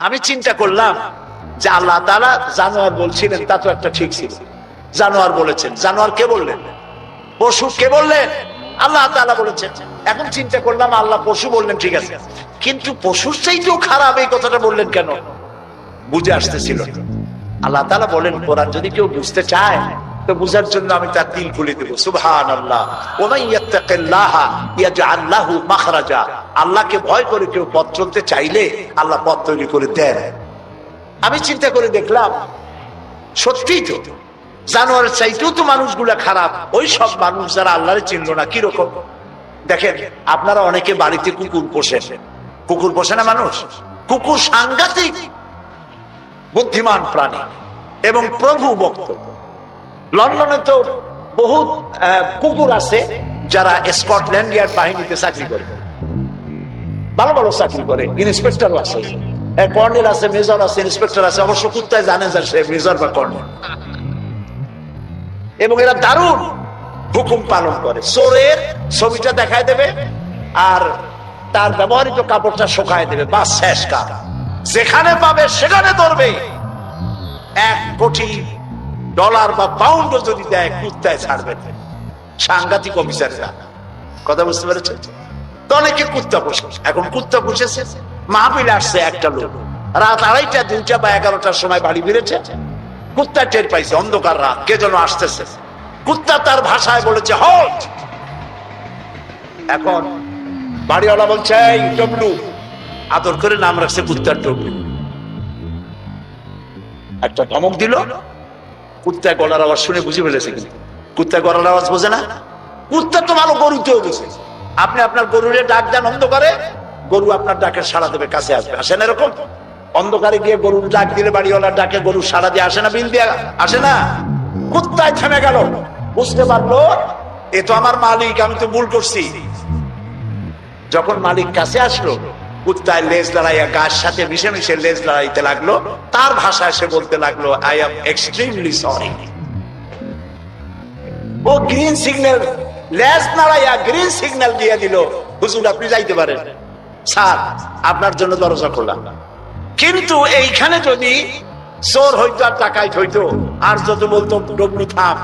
আমি চিন্তা করলাম যে আল্লাহ তাআলা জানোয়ার বলছিলেন, তা তো একটা ঠিক ছিল। জানোয়ার বলেছেন, জানোয়ার কে বললেন? পশু কে বললেন? আল্লাহ তাআলা বলেছেন। এখন চিন্তা করলাম আল্লাহ পশু বললেন, ঠিক আছে, কিন্তু পশুর চাইতেও খারাপ এই কথাটা বললেন কেন? বুঝে আসতেছিল। আল্লাহ তাআলা বলেন, কোরআন যদি কেউ বুঝতে চায় তো বুঝার জন্য আমি তার দিল খুলে দেব। সুবহানাল্লাহ। ওয়া মান ইয়াত্তাকিল্লাহা ইয়াজআল লাহু মাখরাজা। আল্লাহকে ভয় করে কেউ পথ চলতে চাইলে আল্লাহ পথ তৈরি করে দেন। আমি চিন্তা করে দেখলাম সত্যিই তো জানোয়ারের চাইতেও তো মানুষগুলা খারাপ। ওই সব মানুষ যারা আল্লাহরে চিনলো না। কিরকম দেখেন, আপনারা অনেকে বাড়িতে কুকুর পোষেন। কুকুর পোষে না মানুষ? কুকুর সাংঘাতিক বুদ্ধিমান প্রাণী এবং প্রভু ভক্ত। লন্ডনে তো বহুত কুকুর আছে যারা স্কটল্যান্ড ইয়ার্ড বাহিনীতে চাকরি করে, ভালো ভালো চাকরি করে, ইন্সপেক্টর আছে, কর্নেল আছে, মেজর আছে, ইন্সপেক্টর আছে। অবশ্য কুত্তায় জানে যে সে মেজর বা কর্নেল। এবং এরা দারুণ হুকুম পালন করে। চোরের ছবিটা দেখায় দেবে আর তার ব্যবহৃত কাপড়টা শুকায় দেবে, বাস শেষ কাজ। যেখানে পাবে সেখানে ধরবে। $1 কোটি বা পাউন্ড যদি দেয় কুত্তায় ছাড়বে। সাংঘাতিক অফিসাররা। কথা বুঝতে পেরেছেন? তো অনেকে কুত্তা পোষে। এখন কুত্তা পুষেছে, মাহফিলে আসছে একটা লোক, রাত 2:30, 2টা বা 11টার সময় বাড়ি ফিরেছে। কুত্তা টের পাইছে, অন্ধকার রাত, কে যেন আসতেছে। কুত্তা তার ভাষায় বলেছে হল্ট। এখন বাড়িওয়ালা বলছে এই টবলু, আদর করে নাম রাখছে কুত্তার টবলু। একটা ধমক দিল। কুত্তা গলার আওয়াজ শুনে বুঝে ফেলেছে, কিন্তু কুত্তা গলার আওয়াজ বোঝে না। কুত্তা তো ভালো গরুতেও বুঝে। আপনি আপনার গরুরে ডাক দেন অন্ধকারে, গরু আপনার ডাকে সাড়া দেবে, কাছে আসবে। আসে না এরকম? অন্ধকারে গিয়ে গরুর ডাক দিলে বাড়িওয়ালার ডাকে গরু সাড়া দিয়ে আসে না? বিল দিয়ে আসে না? কুত্তায় থেমে গেল, বুঝতে পারলো এ তো আমার মালিক, আমি তো ভুল করছি। যখন মালিক কাছে আসলো, কুত্তায় লেজ লড়াইয়া গাছ সাথে মিশে মিশে লেজ লড়াইতে লাগলো। তার ভাষায় সে বলতে লাগলো আই এম এক্সট্রিমলি সরি। ও গ্রিন সিগন্যাল, লেজ নাড়াইয়া গ্রিন সিগন্যাল দিয়ে দিল, হুজুর আপনি যাইতে পারেন, স্যার আপনার জন্য দরজা খোলা। কিন্তু এইখানে যদি চোর হইতো আর ডাকাইত হইতো আর যদি বলতো ডবলু থাম,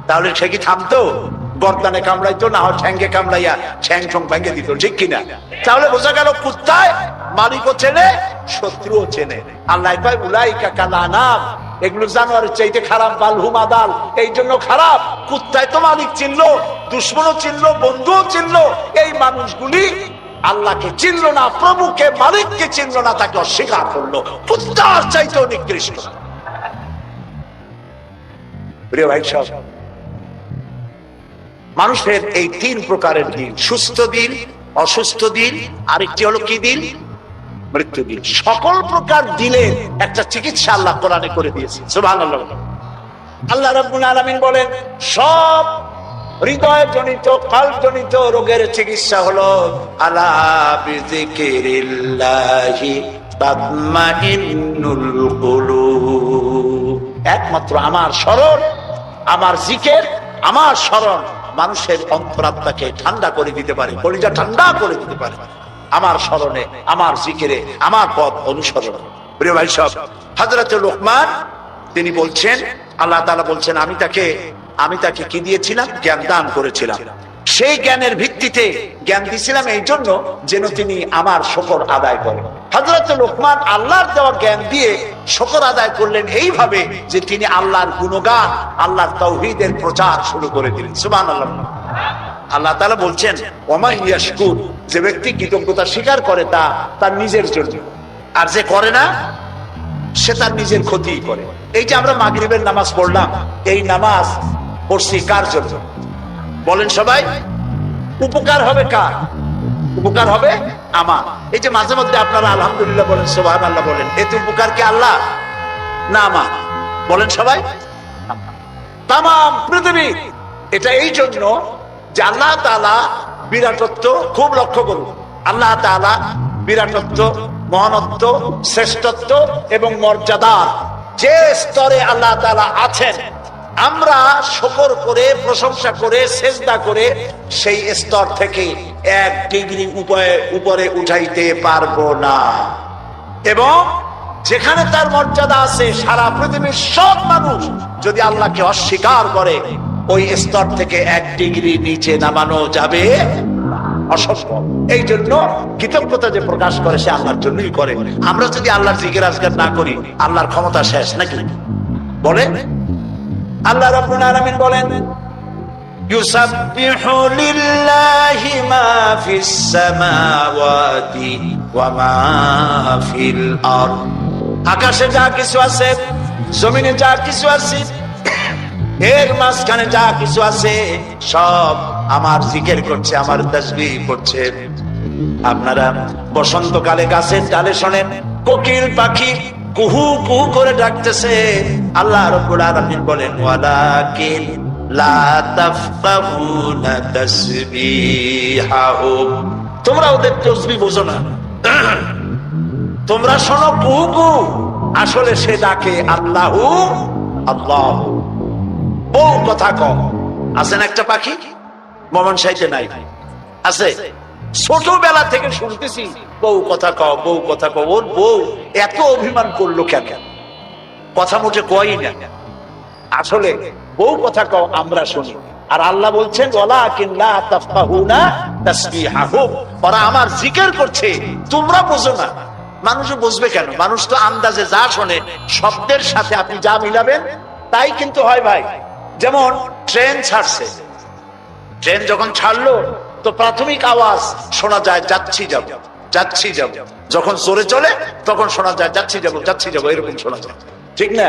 তাহলে সে কি থামতো? গর্দানে কামড়াইতো, না হয় ঠ্যাঙ্গে কামড়াইয়া ঠ্যাং ঠং ভেঙে দিত, ঠিক কিনা? তাহলে বোঝা গেল কুত্তায় মালিকও চেনে, শত্রুও চেনে। আল্লাহ কয় উলাইকা কাল আনাম, এগুলো জানোয়ারের চাইতে খারাপ, বালহুম আদাল, এই জন্য খারাপ। কুত্তায় তো মালিক চিনলো, দুশ্মনও চিনলো, বন্ধুও চিনলো। এই মানুষগুলি আল্লাহকে চিনলো না, প্রভুকে মালিককে চিনলো না, তাকে অস্বীকার করলো। কুত্তার চাইতেও নিকৃষ্ট। প্রিয় ভাই সব, মানুষের এই 3 প্রকারের দিন, সুস্থ দিন, অসুস্থ দিন, আরেকটি হলো কি দিন? মৃত্যু দিন। সকল প্রকার দিনের একটা চিকিৎসা আল্লাহ কোরআনে করে দিয়েছে। সুবহানাল্লাহ। আল্লাহ রাব্বুল আলামিন বলেন সব হৃদয় জনিত, কলব জনিত রোগের চিকিৎসা হলো আলা বিযিকিরিল্লাহি তাতমাইন্নুল কুলুব। একমাত্র আমার স্মরণ, আমার জিকির, আমার স্মরণ মানুষের অন্তরাত্মাকে ঠান্ডা করে দিতে পারে, কলিজা ঠান্ডা করে দিতে পারে। আমার স্মরণে, আমার জিকিরে, আমার পথ অনুসরণ। প্রিয় ভাই সব, হযরত লোকমান তিনি বলছেন, আল্লাহ তাআলা বলছেন আমি তাকে কি দিয়েছিলাম? জ্ঞান দান করেছিলাম। সেই জ্ঞানের ভিত্তিতে জ্ঞান দিয়েছিলাম এই জন্য যেন তিনি আমার শুকর আদায় করেন। হযরত লোকমান আল্লাহর দেওয়া জ্ঞান দিয়ে শুকর আদায় করলেন এইভাবে যে তিনি আল্লাহর গুণগান, আল্লাহর তাওহীদের প্রচার শুরু করে দিলেন। সুবহানাল্লাহ। আল্লাহ তাআলা বলছেন ওয়ামান ইয়াশকুর, যে ব্যক্তি কৃতজ্ঞতা স্বীকার করে তা তার নিজের জন্য, আর যে করে না সে তার নিজের ক্ষতিই করে। এই যে আমরা মাগরিবের নামাজ পড়লাম, এই নামাজ পড়ছি কার জন্য? বলেন সবাই। উপকার হবে কার? উপকার হবে আমার। এই যে মাঝে মধ্যে আপনারা আলহামদুলিল্লাহ বলেন, সুবহানাল্লাহ বলেন, এতে উপকার কি আল্লাহ না আমার? বলেন সবাই। তাম পৃথিবী এটা এই জন্য যে আল্লাহ তাআলা বিরাটত্ব খুব লক্ষ্য করুন। আল্লাহ তাআলা বিরাটত্ব, মহানত্ব, শ্রেষ্ঠত্ব এবং মর্যাদা যে স্তরে আল্লাহ তাআলা আছেন, আমরা শুকর করে, প্রশংসা করে, সেজদা করে সেই স্তর থেকে 1 ডিগ্রি উপরে উঠাইতে পারবো না। এবং যেখানে তার মর্যাদা আছে, সারা পৃথিবীর সব মানুষ যদি আল্লাহকে অস্বীকার করে, ওই স্তর থেকে 1 ডিগ্রি নিচে নামানো যাবে অসম্ভব। এই জন্য কৃতজ্ঞতা যে প্রকাশ করে সে আল্লাহর জন্যই করে। আমরা যদি আল্লাহর জিকির আজকার না করি, আল্লাহর ক্ষমতা শেষ নাকি? বলেন। আল্লাহ রাব্বুল আলামিন বলেন, ইউসাব্বিহু লিল্লাহি মা ফিস সামাওয়াতি ওয়া মা ফিল আরদ। আকাশে যা কিছু আছে, জমিনে যা কিছু আছে, এর মাঝখানে যা কিছু আছে, সব আমার জিকির করছে, আমার তাসবিহ করছে। আপনারা বসন্তকালে গাছের ডালে শোনেন কোকিল পাখি কুহু কুহু করে ডাকতেছে। আল্লাহ রাব্বুল আলামিন বলেন, ওয়ালাকিন লা তাফকাহুনা তাসবিহাহুম। তোমরা ওদের তাসবিহ বোঝো না, তোমরা শোনো কুহু কুহু, আসলে সে ডাকে আল্লাহু আল্লাহ। বউ কথা কম। আছেন একটা পাখি মমন সাইতে নাই, আছে? ছোটবেলা থেকে শুনতেছি বউ কথা কও, বউ কথা কও। ওর বউ এত অভিমান করলো কেন? কথা মোটে কয়ই না। আসলে বউ কথা কও আমরা শুনি, আর আল্লাহ বলছেন ওয়ালাকিন লা তাফকাহুনা তাসবিহাহুম, ওরা আমার জিকির করছে, তোমরা বোঝো না। মানুষ বুঝবে কেন? মানুষ তো আন্দাজে যা শোনে, শব্দের সাথে আপনি যা মিলাবেন তাই কিন্তু হয় ভাই। যেমন ট্রেন ছাড়ছে, ট্রেন যখন ছাড়লো তো প্রাথমিক আওয়াজ শোনা যায় যাচ্ছি যাব, যাচ্ছি যাব। যখন জোরে চলে তখন শোনা যায় যাচ্ছি যাব, যাচ্ছি যাব, এরকম শোনা যায়, ঠিক না?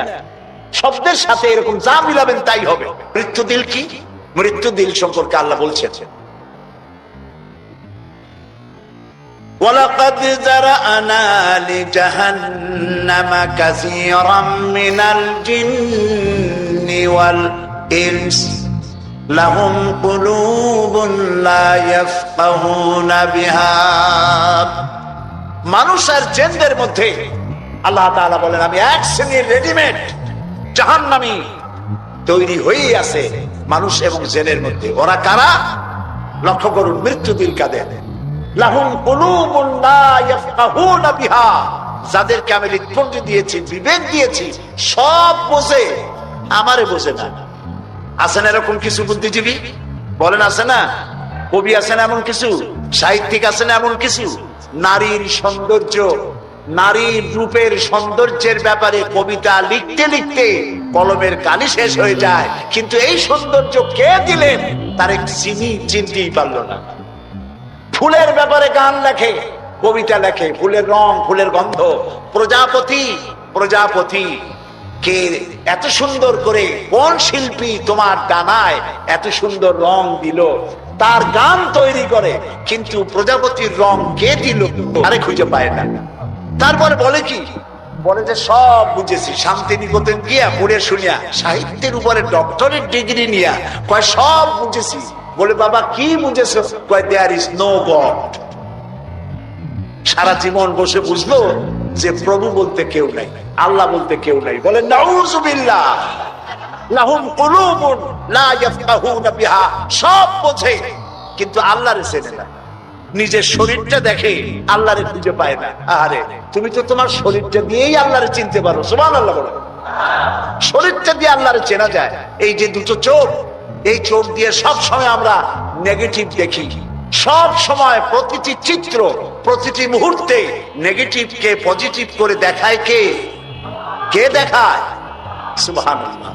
শব্দের সাথে এরকম যা মিলাবেন তাই হবে। মৃত্যু দিল কি? মৃত্যু দিল সম্পর্কে আল্লাহ বলছেন, ওয়ালাকাদ যারানা লিজাহান্নামা কাসীরাম মিনাল জিন্নি ওয়াল ইনস লাহুম কুলুবুন লা ইয়াফকাহুনা বিহা। মানুষ আর জিনদের মধ্যে আল্লাহ তাআলা বলেন, আমি এক শ্রেণীর রেডিমেড জাহান্নামী তৈরি হয়েই আছে মানুষ এবং জিনের মধ্যে। ওরা কারা? লক্ষ্য করুন, মৃত্যু দিল কাদের? লাহুম কুলুবুন লা ইয়াফকাহুনা বিহা, যাদেরকে আমি হৃদয়বুদ্ধি দিয়েছি, বিবেক দিয়েছি, সব বোঝে, আমারে বোঝে না। আছেন এরকম কিছু বুদ্ধিজীবী? বলেন আছে না? কবি আছেন এমন কিছু, সাহিত্যিক আছেন এমন কিছু। নারীর সৌন্দর্য, নারীর রূপের সৌন্দর্যের ব্যাপারে কবিতা লিখতে লিখতে কলমের কালি শেষ হয়ে যায়, কিন্তু এই সৌন্দর্য কে দিলেন তার এক চিনতেই পারল না। ফুলের ব্যাপারে গান লেখে, কবিতা লেখে, ফুলের রং, ফুলের গন্ধ। প্রজাপতি, প্রজাপতি কে এত সুন্দর করে, কোন শিল্পী তোমার ডানায় এত সুন্দর রং দিল, তার গান তৈরি করে, কিন্তু প্রজাপতির রং কে দিল আরে খুঁজে পায় না। তারপরে বলে কি? বলে যে সব বুঝেছি, শান্তিনিকেতন গিয়া পড়ে শুনিয়া, সাহিত্যের উপরে ডক্টরেট ডিগ্রি নিয়া কয় সব বুঝেছি। বলে বাবা কি বুঝেছো? কয় দেয়ার ইজ নো গড। সারা জীবন বসে বুঝলো যে প্রভু বলতে কেউ নাই, আল্লাহ বলতে কেউ নাই। বলে নাউযুবিল্লাহ, লাহুম কুলুবুন লা ইয়াফকাহুনা বিহা, সব বোঝে কিন্তু আল্লাহরে চেনে না। নিজের শরীরটা দেখে, আল্লাহরে খুঁজে পায় না। আরে তুমি তো তোমার শরীরটা দিয়েই আল্লাহরে চিনতে পারো, সুবহানাল্লাহ বলো। শরীরটা দিয়ে আল্লাহরে চেনা যায়। এই যে দুটো চোখ, এই চোখ দিয়ে সব সময় আমরা নেগেটিভ দেখি। সব সময় প্রতিটি চিত্র, প্রতিটি মুহূর্তে নেগেটিভকে পজিটিভ করে দেখায় কে? কে দেখায়? সুবহানাল্লাহ।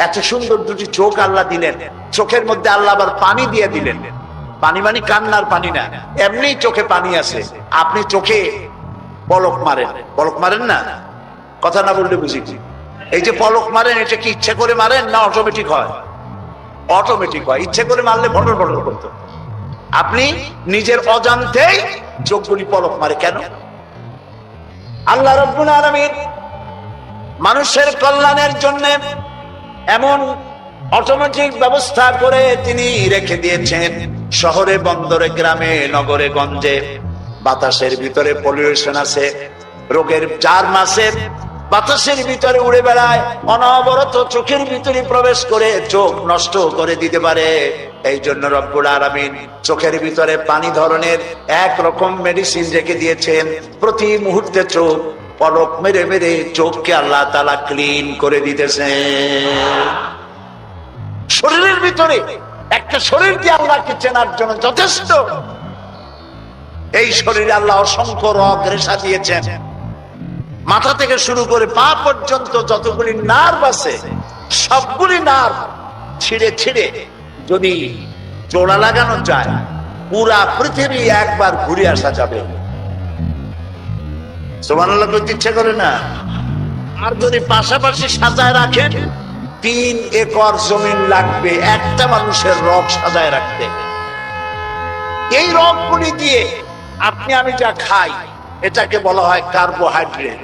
এত সুন্দর দুটি চোখ আল্লাহ দিলেন, চোখের মধ্যে আল্লাহ আবার পানি দিয়ে দিলেন। পানি মানে কান্নার পানি না, এমনি চোখে পানি আছে। আপনি চোখে পলক মারেন, পলক মারেন না? কথা না বললে বুঝি। এই যে পলক মারেন, এটা কি ইচ্ছা করে মারেন না অটোমেটিক হয়? অটোমেটিক হয়। ইচ্ছে করে মারলে ফটর ফটর করতো। আপনি নিজের অজান্তেই চোখগুলি পলক মারে কেন? আল্লাহ রাব্বুল আলামিন মানুষের কল্যাণের জন্য এমন অটোমেটিক ব্যবস্থা করে তিনি রেখে দিয়েছেন। শহরে, বন্দরে, গ্রামে, নগরে, গঞ্জে বাতাসের ভিতরে পলিউশন আছে, রোগের জার্ম আছে, বাতাসের ভিতরে উড়ে বেড়ায়, অনবরত চোখের ভিতরে প্রবেশ করে চোখ নষ্ট করে দিতে পারে। এই জন্য রব্বুল আলামিন চোখের ভিতরে পানি ধরনের এক রকম মেডিসিন রেখে দিয়েছেন। প্রতি মুহূর্তে চোখ পলক মেরে মেরে চোখকে আল্লাহ তাআলা ক্লিন করে দিতেছেন। শরীরের ভিতরে একটা শরীর দিয়ে আল্লাহকে চেনার জন্য যথেষ্ট। এই শরীরে আল্লাহ অসংখ্য রগ রেশা দিয়েছেন। মাথা থেকে শুরু করে পা পর্যন্ত যতগুলি নার্ভ আছে, সবগুলি নার্ভ ছিঁড়ে ছিঁড়ে যদি জোড়া লাগানো যায়, পুরা পৃথিবী একবার ঘুরে আসা যাবে। সুবহানাল্লাহ করতে ইচ্ছে করে না? আর যদি পাশাপাশি সাজায় রাখেন, 3 একর জমিন লাগবে একটা মানুষের রগ সাজায় রাখতে। এই রগগুলি দিয়ে আপনি আমি যা খাই, এটাকে বলা হয় কার্বোহাইড্রেট।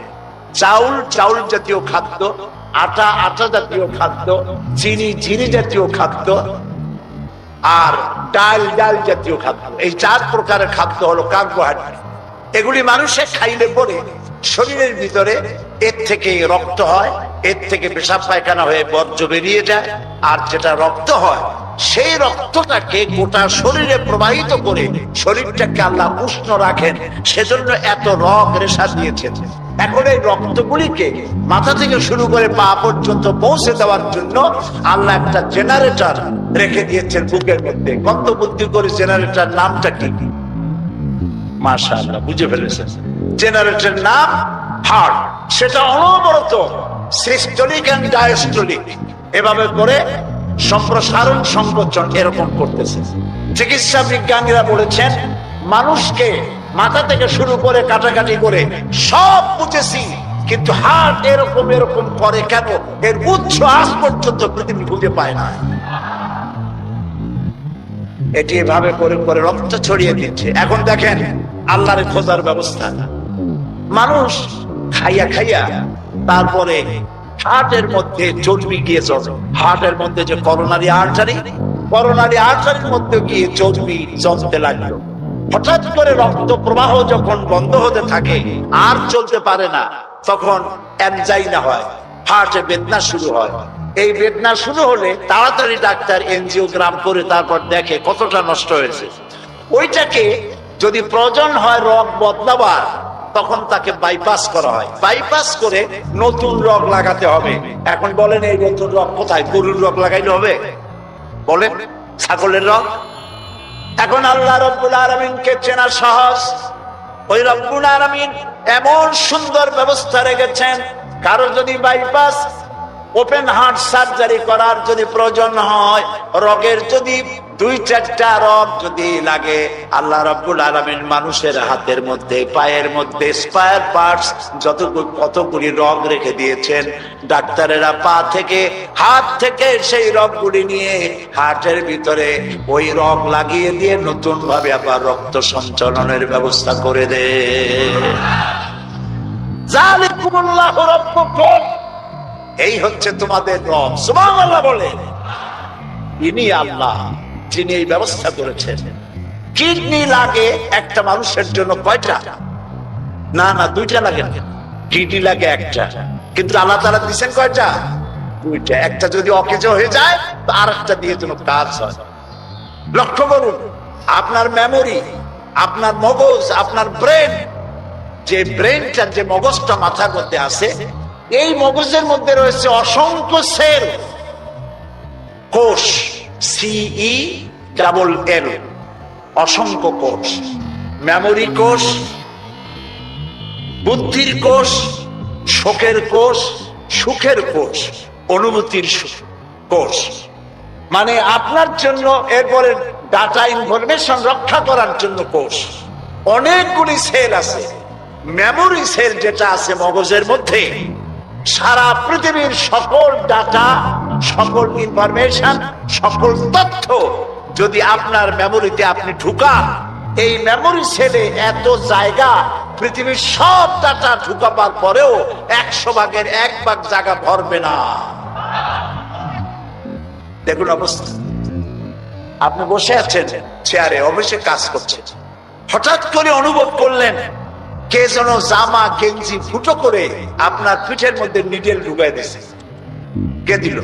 চাউল চাউল জাতীয় খাদ্য, আটা আটা জাতীয় খাদ্য, চিনি চিনি জাতীয় খাদ্য, আর ডাল ডাল জাতীয় খাদ্য। এই 4 প্রকারের খাদ্য হলো কার্বোহাইড্রেট। এগুলি মানুষে খাইলে পরে শরীরের ভিতরে এর থেকে রক্ত হয়, এর থেকে পেশাব পায়খানা হয়ে বর্জ্য বেরিয়ে যায়। আর যেটা রক্ত হয়, সেই রক্তটাকে গোটা শরীরে প্রবাহিত করে শরীরটাকে আল্লাহ উষ্ণ রাখেন। সেজন্য এত রগ রেশা দিয়েছেন। এখন এই রক্তগুলিকে মাথা থেকে শুরু করে পা পর্যন্ত পৌঁছে দেওয়ার জন্য আল্লাহ একটা জেনারেটর রেখে দিয়েছেন বুকের মধ্যে। কত বুদ্ধি করে জেনারেটর, নামটা কি? মাশাআল্লাহ, বুঝে ফেলেছেন। জেনারেটরের নাম হার্ট। সেটা অনবরত সিস্টোলিক এন্ড ডায়াস্টোলিক এভাবে করে সম্প্রসারণ সংকোচন এরকম করতেছে। চিকিৎসা বিজ্ঞানীরা বলেছেন, মানুষকে মাথা থেকে শুরু করে কাটাকাটি করে সব বুঝেছি, কিন্তু হার্ট এরকম এরকম করে কেন, এর উৎস আজ পর্যন্ত পৃথিবী খুঁজে পায় না। এটি এভাবে করে করে রক্ত ছড়িয়ে দিচ্ছে। এখন দেখেন আল্লাহর খোঁজার ব্যবস্থা। মানুষ খাইয়া খাইয়া তারপরে হার্টের মধ্যে চর্বি গিয়ে চলে। হার্টের মধ্যে যে করোনারি আর্টারির মধ্যে গিয়ে চর্বি জমতে লাগলো। হঠাৎ করে রক্ত প্রবাহ যখন বন্ধ হতে থাকে, আর চলতে পারে না, তখন অ্যানজাইনা হয়, হার্টে বেদনা শুরু হয়। এই বেদনা শুরু হলে তাড়াতাড়ি ডাক্তার এনজিওগ্রাম করে তারপর দেখে কতটা নষ্ট হয়েছে। ওইটাকে যদি প্রয়োজন হয় রগ বদলাবার, তখন তাকে বাইপাস করা হয়। বাইপাস করে নতুন রগ লাগাতে হবে। এখন বলেন এই নতুন রগ কোথায়? গরুর রগ লাগাইলে হবে? বলেন, ছাগলের রগ? এখন আল্লাহ রব্বুল আলামিনকে চেনা সহজ। ওই রব্বুল আলামিন এমন সুন্দর ব্যবস্থা রেখেছেন, কারো যদি বাইপাস ওপেন হার্ট সার্জারি করার যদি প্রয়োজন হয়, রগের যদি 2-4টা রগ যদি লাগে, আল্লাহ রাব্বুল আলামিন মানুষের হাতের মধ্যে, পায়ের মধ্যে স্পায়ার পার্টস কতগুলি রগ রেখে দিয়েছেন। ডাক্তারেরা পা থেকে, হাত থেকে সেই রগগুলি নিয়ে হার্টের ভিতরে ওই রগ লাগিয়ে দিয়ে নতুন ভাবে আবার রক্ত সঞ্চালনের ব্যবস্থা করে দেয়। যালিকুমুল্লাহু রাব্বুকুম, এই হচ্ছে তোমাদের রব। সুবহানাল্লাহ বলে। ইনি আল্লাহ যিনি এই ব্যবস্থা করেছেন। কিডনি লাগে একটা মানুষের জন্য কয়টা? না না, 2টা লাগে না, কিডনি লাগে একটা। কিন্তু আল্লাহ তাআলা দিয়েছেন কয়টা? 2টা। একটা যদি অকেজ হয়ে যায়, তো আরেকটা দিয়ে যেন কাজ হয়। লক্ষ্য করুন, আপনার মেমোরি, আপনার মগজ, আপনার ব্রেন, যে ব্রেনটা, যে মগজটা মাথার মধ্যে আছে, এই মগজের মধ্যে রয়েছে অসংখ্য সেল, কোষ, CELL, অসংখ্য কোষ। মেমোরি কোষ, বুদ্ধির কোষ, শোকের কোষ, সুখের কোষ, অনুভূতির কোষ। মানে আপনার জন্য, এরপরে ডাটা ইনফরমেশন রক্ষা করার জন্য কোষ। অনেকগুলি সেল আছে। মেমোরি সেল যেটা আছে মগজের মধ্যে, সারা পৃথিবীর সকল ডাটা, সকল ইনফরমেশন, সকল তথ্য যদি আপনার মেমোরিতে আপনি ঢুকান, এই মেমোরি সেলে এত জায়গা, পৃথিবীর সব ডাটা ঢুকাবার পরেও 100 ভাগের 1 ভাগ জায়গা ভরবে না। দেখুন অবস্থা। আপনি বসে আছেন চেয়ারে, অফিসে কাজ করছেন, হঠাৎ করে অনুভব করলেন কে যেন জামা গেঞ্জি ফুটো করে আপনার পিঠের মধ্যে নিডেল ঢুকাই দিয়েছে। কে দিল?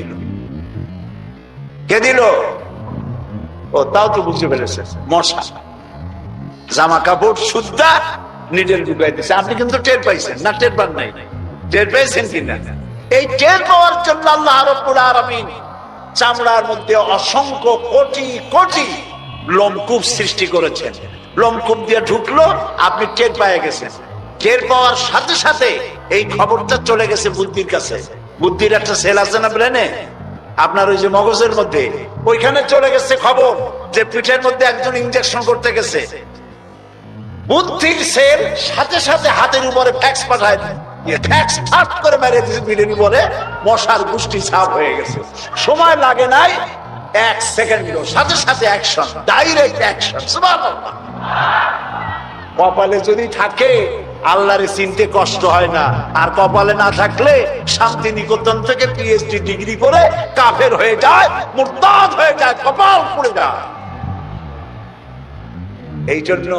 কে দিল? ও, তাও তো বুঝতে পেরেছে, মশা। জামা কাপড় সুদ্ধা, নিডেল ঢুকাই দিছে। আপনি কিন্তু টের পাইছেন না? টের পান নাই? টের পেয়েছেন কিনা? এই টের পাওয়ার জন্য আল্লাহ রাব্বুল আলামিন চামড়ার মধ্যে অসংখ্য কোটি কোটি লোমকূপ সৃষ্টি করেছেন। লোমকূপ দিয়ে ঢুকলো, আপনি টের পেয়ে গেছেন। টের পাওয়ার সাথে সাথে এই খবরটা চলে গেছে বুদ্ধির কাছে। বুদ্ধির একটা সেল আছে না ব্রেনে, আপনার ওই যে মগজের মধ্যে, ওইখানে চলে গেছে খবর যে পিঠের মধ্যে একজন ইনজেকশন করতে গেছে। বুদ্ধির সেল সাথে সাথে হাতের উপরে ফ্যাক্স পাঠায়, ফ্যাক্স ফাট করে মেরে দিয়েছে পিঠের উপরে, মশার গোষ্ঠী ছাপ হয়ে গেছে। সময় লাগে নাই 1 সেকেন্ড, সাথে সাথে অ্যাকশন, ডাইরেক্ট অ্যাকশন। সুবহানাল্লাহ। কপালে যদি থাকে আল্লাহরে চিনতে কষ্ট হয় না, আর কপালে না থাকলে শান্তিনিকেতন থেকে পিএইচডি ডিগ্রি করে কাফের হয়ে যায়, মুরতাদ হয়ে যায়, কপাল পুড়ে যায়। এই জন্য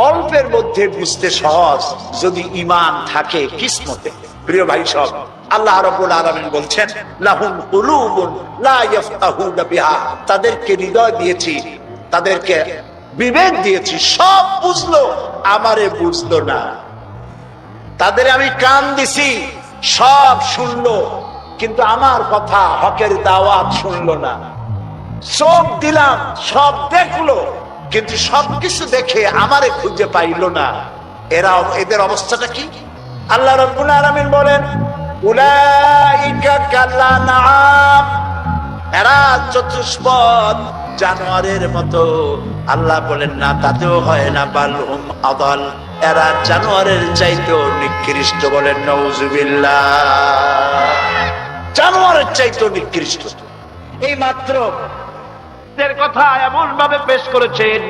অল্পের মধ্যে বুঝতে সহজ, যদি ঈমান থাকে কিসমতে। প্রিয় ভাই সব, আল্লাহ রাব্বুল আলামিন বলছেন লাহুম কুলুবুন লা ইয়াফতাহুনা বিহা, তাদেরকে হৃদয় দিয়েছি, তাদেরকে বিবেক দিয়েছি, সব বুঝলো, আমারে বুঝলো না। তাদের আমি কান দিছি, সব শুনলো, কিন্তু আমার কথা হকের দাওয়াত শুনলো না। চোখ দিলাম, সব দেখলো, কিন্তু সবকিছু দেখে আমারে খুঁজে পাইল না। এদের অবস্থাটা কি? আল্লাহ রাব্বুল আলামিন বলেন উলাইকা কাল্লানাম, এরা চতুষ্পদ জানোয়ারের মতো। আল্লাহ বলেন না, তাতেও হয় না, বালহুম আদাল, এরা জানোয়ারের চাইতেও নিকৃষ্ট। বলেন নাউজুবিল্লাহ। জানোয়ারের চাইতেও নিকৃষ্ট। এই মাত্র এর কথা এমন ভাবে পেশ করেছেন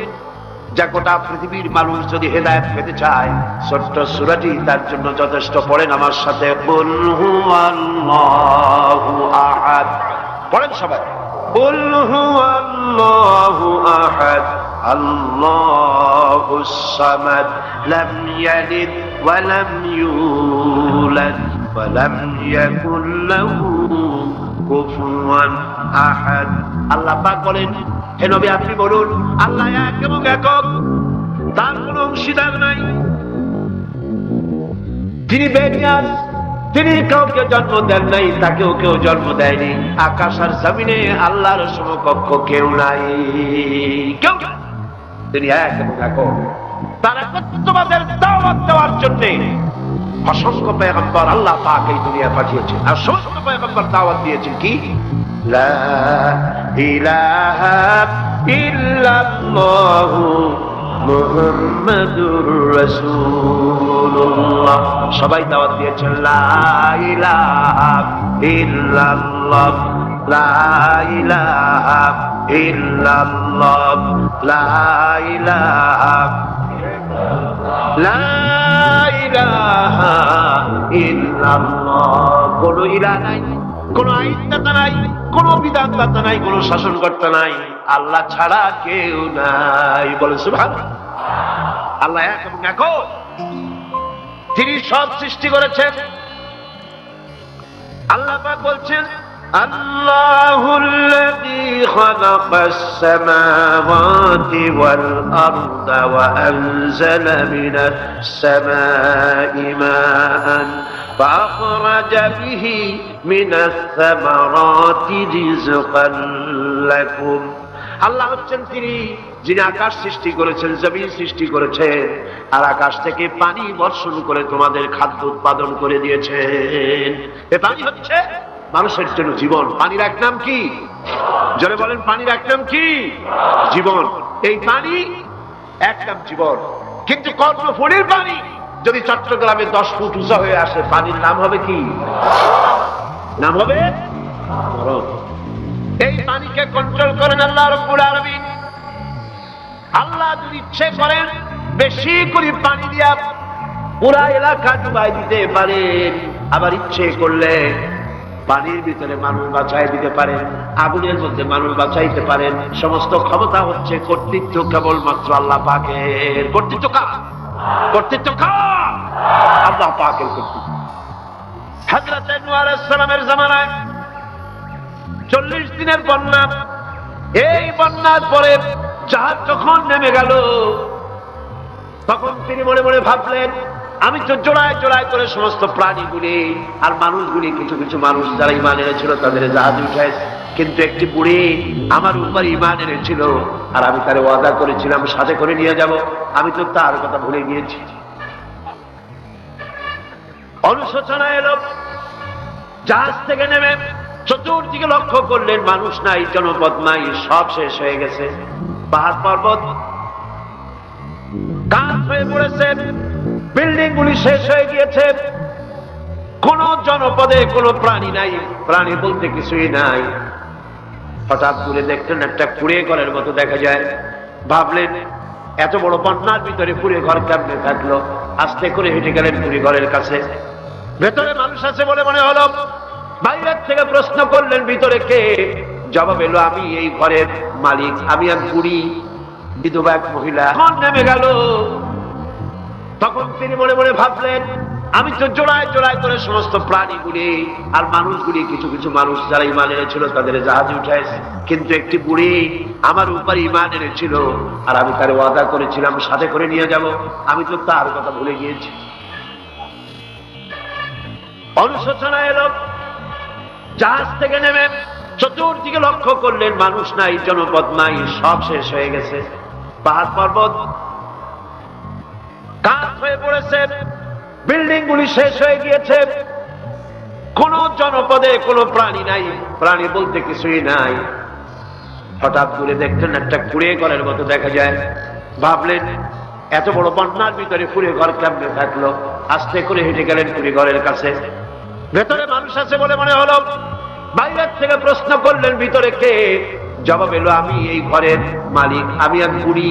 যা গোটা পৃথিবীর মানুষ যদি হেদায়েত পেতে চায়, ছোট্ট সূরাটি তার জন্য যথেষ্ট। পড়েন আমার সাথে, কুল হুয়াল্লাহু আহাদ। পড়েন সবাই, কুল হুয়াল্লাহু আহাদ আল্লাহুস সামাদ লাম ইয়ালিদ ওয়া লাম ইউলাদ ওয়া লাম ইয়াকুল লাহু কুফুয়ান আহাদ। আল্লাহ পাক বলেন, হে নবী আপনি বলুন, আল্লাহ এক এবং একক, তার কোনো অংশীদার নাই, তিনি বেনিয়াজ, তিনি কাউকে জন্ম দেন নাই, তাকেও কেউ জন্ম দেয়নি। আকাশ আর জমিনে আল্লাহর সমকক্ষ কেউ নাই, কেউ নাই। তিনি এক এবং একক। তার একত্ববাদের দাওয়াত দেওয়ার জন্য অসংখ্য পয়গম্বর আল্লাহ পাক এই দুনিয়া পাঠিয়েছেন, আর সমস্ত পয়গম্বর দাওয়াত দিয়েছেন কি? লা ইলাহা ইল্লাল্লাহু মুহাম্মাদুর রাসূলুল্লাহ। সবাই দাওয়াত দিয়েছেন লা ইলাহা ইল্লাল্লাহ, লা ইলাহা ইল্লাল্লাহ, লা ইলাহা লা ইলাহা ইল্লাল্লাহ। কোন ইলাহ নাই, কোন আইনদাতা নাই, কোন বিধানদাতা নাই, কোন শাসনকর্তা নাই, আল্লাহ ছাড়া কেউ নাই। বলে সুবহানাল্লাহ। আল্লাহ এক এবং একক, তিনি সব সৃষ্টি করেছেন। আল্লাহ পাক বলছেন আল্লাহুল্লাযী খালাকাস সামাওয়াতি ওয়াল আরদা ওয়া আনজালা মিনাস সামাই মাআন فأخرج به من الثمرات رزقا لكم। আল্লাহ হচ্ছেন তিনি যিনি আকাশ সৃষ্টি করেছেন, জমিন সৃষ্টি করেছেন, আর আকাশ থেকে পানি বর্ষণ করে তোমাদের খাদ্য উৎপাদন করে দিয়েছেন। এই পানি হচ্ছে মানুষের জন্য জীবন। পানির এক নাম কি? জোরে বলেন, পানির এক নাম কি? জীবন। এই পানি এক নাম জীবন। কিন্তু কর্ণফুলীর পানি যদি চট্টগ্রামে 10 ফুট উঁচা হয়ে আসে, পানির নাম হবে কি? নাম হবে মরণ। এই পানিকে কন্ট্রোল করেন আল্লাহ রাব্বুল আলামিন। আল্লাহ যদি ইচ্ছে করেন বেশি করে পানি দিয়া পুরা এলাকা ডুবাই দিতে পারেন, আবার ইচ্ছে করলে পানির ভিতরে মানুষ বাঁচাই দিতে পারেন, আগুনের মধ্যে মানুষ বাঁচাইতে পারেন। সমস্ত ক্ষমতা হচ্ছে, কর্তৃত্ব কেবলমাত্র আল্লাহ পাকের। কর্তৃত্ব কার? কর্তৃত্ব কার? আল্লাহ পাকের কর্তৃত্ব। হযরত নূহ আলাইহিস সালামের জামানায় 40 দিনের বন্যা। এই বন্যার পরে জাহাজ যখন নেমে গেল, তখন তিনি মনে মনে ভাবলেন, আমি তো জোড়ায় জোড়ায় করে সমস্ত প্রাণীগুলি আর মানুষগুলি, কিছু কিছু মানুষ যারা ঈমান এনেছিল তাদের জাহাজে উঠাইছে, কিন্তু একটি বুড়ি আমার উপর ঈমান এনেছিল আর আমি তার ওয়াদা করেছিলাম সাথে করে নিয়ে যাব, আমি তো তার কথা ভুলে গিয়েছি। অনুশোচনা এলো। জাহাজ থেকে নেমে চতুর্দিকে লক্ষ্য করলেন, মানুষ নাই, জনপদ নাই, সব শেষ হয়ে গেছে। পাহাড় পর্বত কাজ হয়ে পড়েছে, বিল্ডিং গুলি শেষ হয়ে গিয়েছে, কোন জনপদে কোনো প্রাণী নাই, প্রাণী বলতে কিছুই নাই। হঠাৎ করে দেখলেন একটা কুড়ে ঘরের মতো দেখা যায়। ভাবলেন এত বড় বন্যার ভিতরে কুড়ে ঘর কেমনে থাকলো? আস্তে করে হেঁটে গেলেন কুড়ে ঘরের কাছে। ভেতরে মানুষ আছে বলে মনে হলো। বাইরের থেকে প্রশ্ন করলেন, ভিতরে কে? জবাব এলো, আমি এই ঘরের মালিক, আমি এক বুড়ি বিধবা এক মহিলা। নেমে গেল। তখন তিনি মনে মনে ভাবলেন, আমি তো জোড়ায় জোড়ায় করে সমস্ত প্রাণীগুলি আর মানুষগুলি, কিছু কিছু মানুষ যারা ঈমান এনেছিল তাদের জাহাজে উঠাইছে, কিন্তু একটি বুড়ি আমার উপর ঈমান এনেছিল আর আমি তার ওয়াদা করেছিলাম সাথে করে নিয়ে যাব, আমি তো তার কথা ভুলে গিয়েছি। অনুশোচনা এলো। জাহাজ থেকে নেমে চতুর্দিকে লক্ষ্য করলেন, মানুষ নাই, জনপদ নাই, সব শেষ হয়ে গেছে। পাহাড় পর্বত কাজ হয়ে পড়েছে, বিল্ডিং গুলি শেষ হয়ে গিয়েছে, কোন জনপদে কোনো প্রাণী নাই, প্রাণী বলতে কিছুই নাই। হঠাৎ করে দেখলেন একটা কুড়ে ঘরের মতো দেখা যায়। ভাবলেন এত বড় বন্যার ভিতরে কুড়ে ঘর কেমনে থাকলো? আস্তে করে হেঁটে গেলেন কুড়ে ঘরের কাছে। ভেতরে মানুষ আছে বলে মনে হলো। বাইরের থেকে প্রশ্ন করলেন, ভিতরে কে? জবাব এলো, আমি এই ঘরের মালিক, আমি এক বুড়ি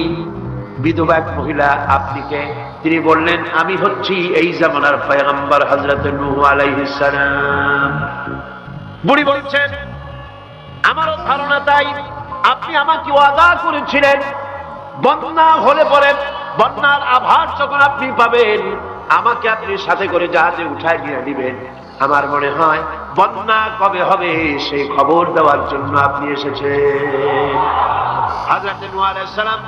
বিধবা এক মহিলা, আপনি কে? তিনি বললেন, আমি হচ্ছি এই জামানার পয়গম্বর হযরত নূহ আলাইহিস সালাম। বুড়ি বলছেন, আমারও ধারণা তাই, আপনি আমাকে ওয়াদা করেছিলেন বন্যা হলে পরে, বন্যার আভাস যখন আপনি পাবেন আমাকে আপনি সাথে করে জাহাজে উঠায় নিয়ে দিবেন। আমার মনে হয় বন্যা কবে হবে সেই খবর দেওয়ার জন্য আপনি এসেছেন। হযরত নূহ আলাইহিস সালাম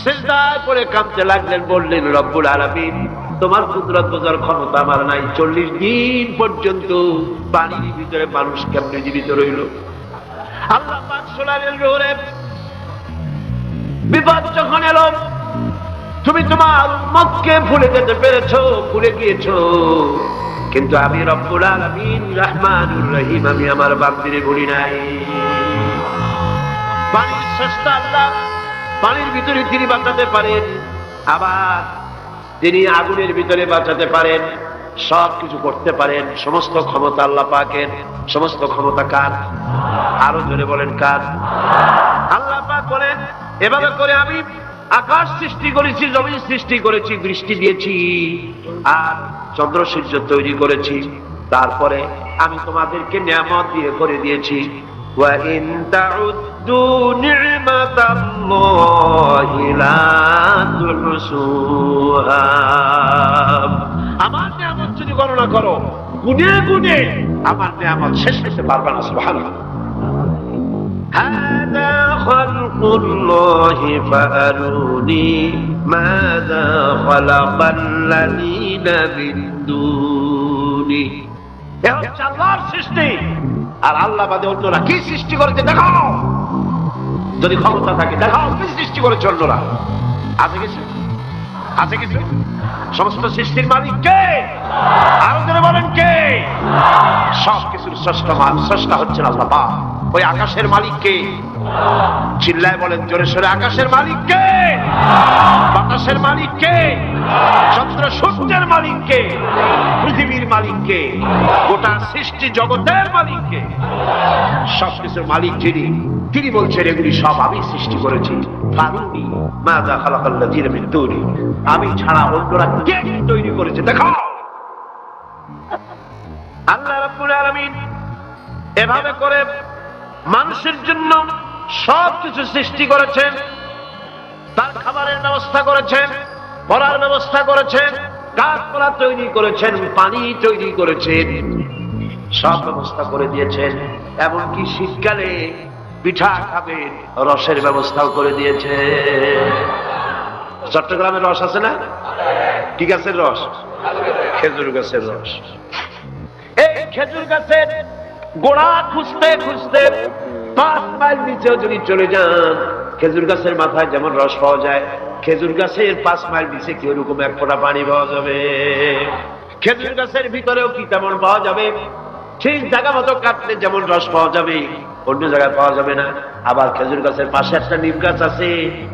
সিজদায় পড়ে কাঁদতে লাগলেন, বললেন, রব্বুল আলামিন, তোমার কুদরত বোঝার ক্ষমতা আমার নাই। 40 দিন পর্যন্ত পানির ভিতরে মানুষ কেমনে জীবিত রইল? আল্লাহ পাক শোনালেন, রোরে বিপদ যখন এলো, তুমি তোমার উম্মতকে ভুলে যেতে পেরেছো, ভুলে গিয়েছো, কিন্তু আমি রব্বুল আলামিন রহমানুর রহিম, আমি আমার বান্দিরে ভুলি নাই। পানির স্রষ্টা আল্লাহ, পানির ভিতরে তিনি বাঁচাতে পারেন, আবার তিনি আগুনের ভিতরে বাঁচাতে পারেন, সব কিছু করতে পারেন। সমস্ত ক্ষমতা আল্লাহ পাকের। সমস্ত ক্ষমতা কার? আরো জোরে বলেন, কার? আল্লাহ পাক বলেন, এভাবে করে আমি আকাশ সৃষ্টি করেছি, জমিন সৃষ্টি করেছি, বৃষ্টি দিয়েছি আর চন্দ্র সূর্য তৈরি করেছি, তারপরে আমি তোমাদেরকে নিয়ামত দিয়ে করে দিয়েছি। وَإِن تَعُدُّوا نِعْمَةَ اللَّهِ لَا تُحْصُوهَا। আমার নিয়ামত যদি গণনা করো, গুনে গুনে আমার নিয়ামত শেষ করতে পারবে না। সুবহানাল্লাহ। هذا خلق الله فأروني ماذا خلق الذين من دونه। এ হচ্ছে আল্লাহর সৃষ্টি, আর আল্লাহ বাদে অন্যরা কি সৃষ্টি করেছে দেখাও। যদি ক্ষমতা থাকে দেখাও কি সৃষ্টি করেছে অন্যরা। আছে কিছু? আছে কিছু? সমস্ত সৃষ্টির মালিক কে? আরো জোরে বলেন, কে? সব কিছুর স্রষ্টা হচ্ছেন আল্লাহ পাক। ওই আকাশের মালিক কে? চিল্লায় বলেন জোরে সোরে, আকাশের মালিক কে? বাতাসের মালিক কে? চন্দ্র সূর্যের মালিক কে? পৃথিবীর মালিক কে? গোটা সৃষ্টি জগতের মালিক কে? সবকিছুর মালিক যিনি, তিনি বলছেন এগুলি সব আমি সৃষ্টি করেছি। ফারুনি মাযা খালাকাল্লাযীনা মিন দুনি। আমি ছাড়া অন্যরা কে তৈরি করেছে দেখাও। আল্লাহ রাব্বুল আলামিন এভাবে করে মানুষের জন্য সবকিছু সৃষ্টি করেছেন। তার খাবারের ব্যবস্থা করেছেন, পড়ার ব্যবস্থা করেছেন, গাছপালা তৈরি করেছেন, পানি তৈরি করেছেন, সব ব্যবস্থা করে দিয়েছেন। এমনকি শীতকালে পিঠা খাবেন, রসের ব্যবস্থাও করে দিয়েছে। চট্টগ্রামের রস আছে না? কি গাছের রস? খেজুর গাছের রস। এই খেজুর গাছের গোড়া খুঁজতে খুঁজতে 5 মাইল নিচেও যদি চলে যান, খেজুর গাছের মাথায় যেমন রস পাওয়া যায়, খেজুর গাছের 5 মাইল নিচে কি ওরকম এক ফোঁটা পানি পাওয়া যাবে? খেজুর গাছের ভিতরেও কি তেমন পাওয়া যাবে? ঠিক জায়গা মতো কাটলে যেমন রস পাওয়া যাবে, অন্য জায়গায় পাওয়া যাবে না। আবার খেজুর গাছের পাশে একটা নিম গাছ আছে,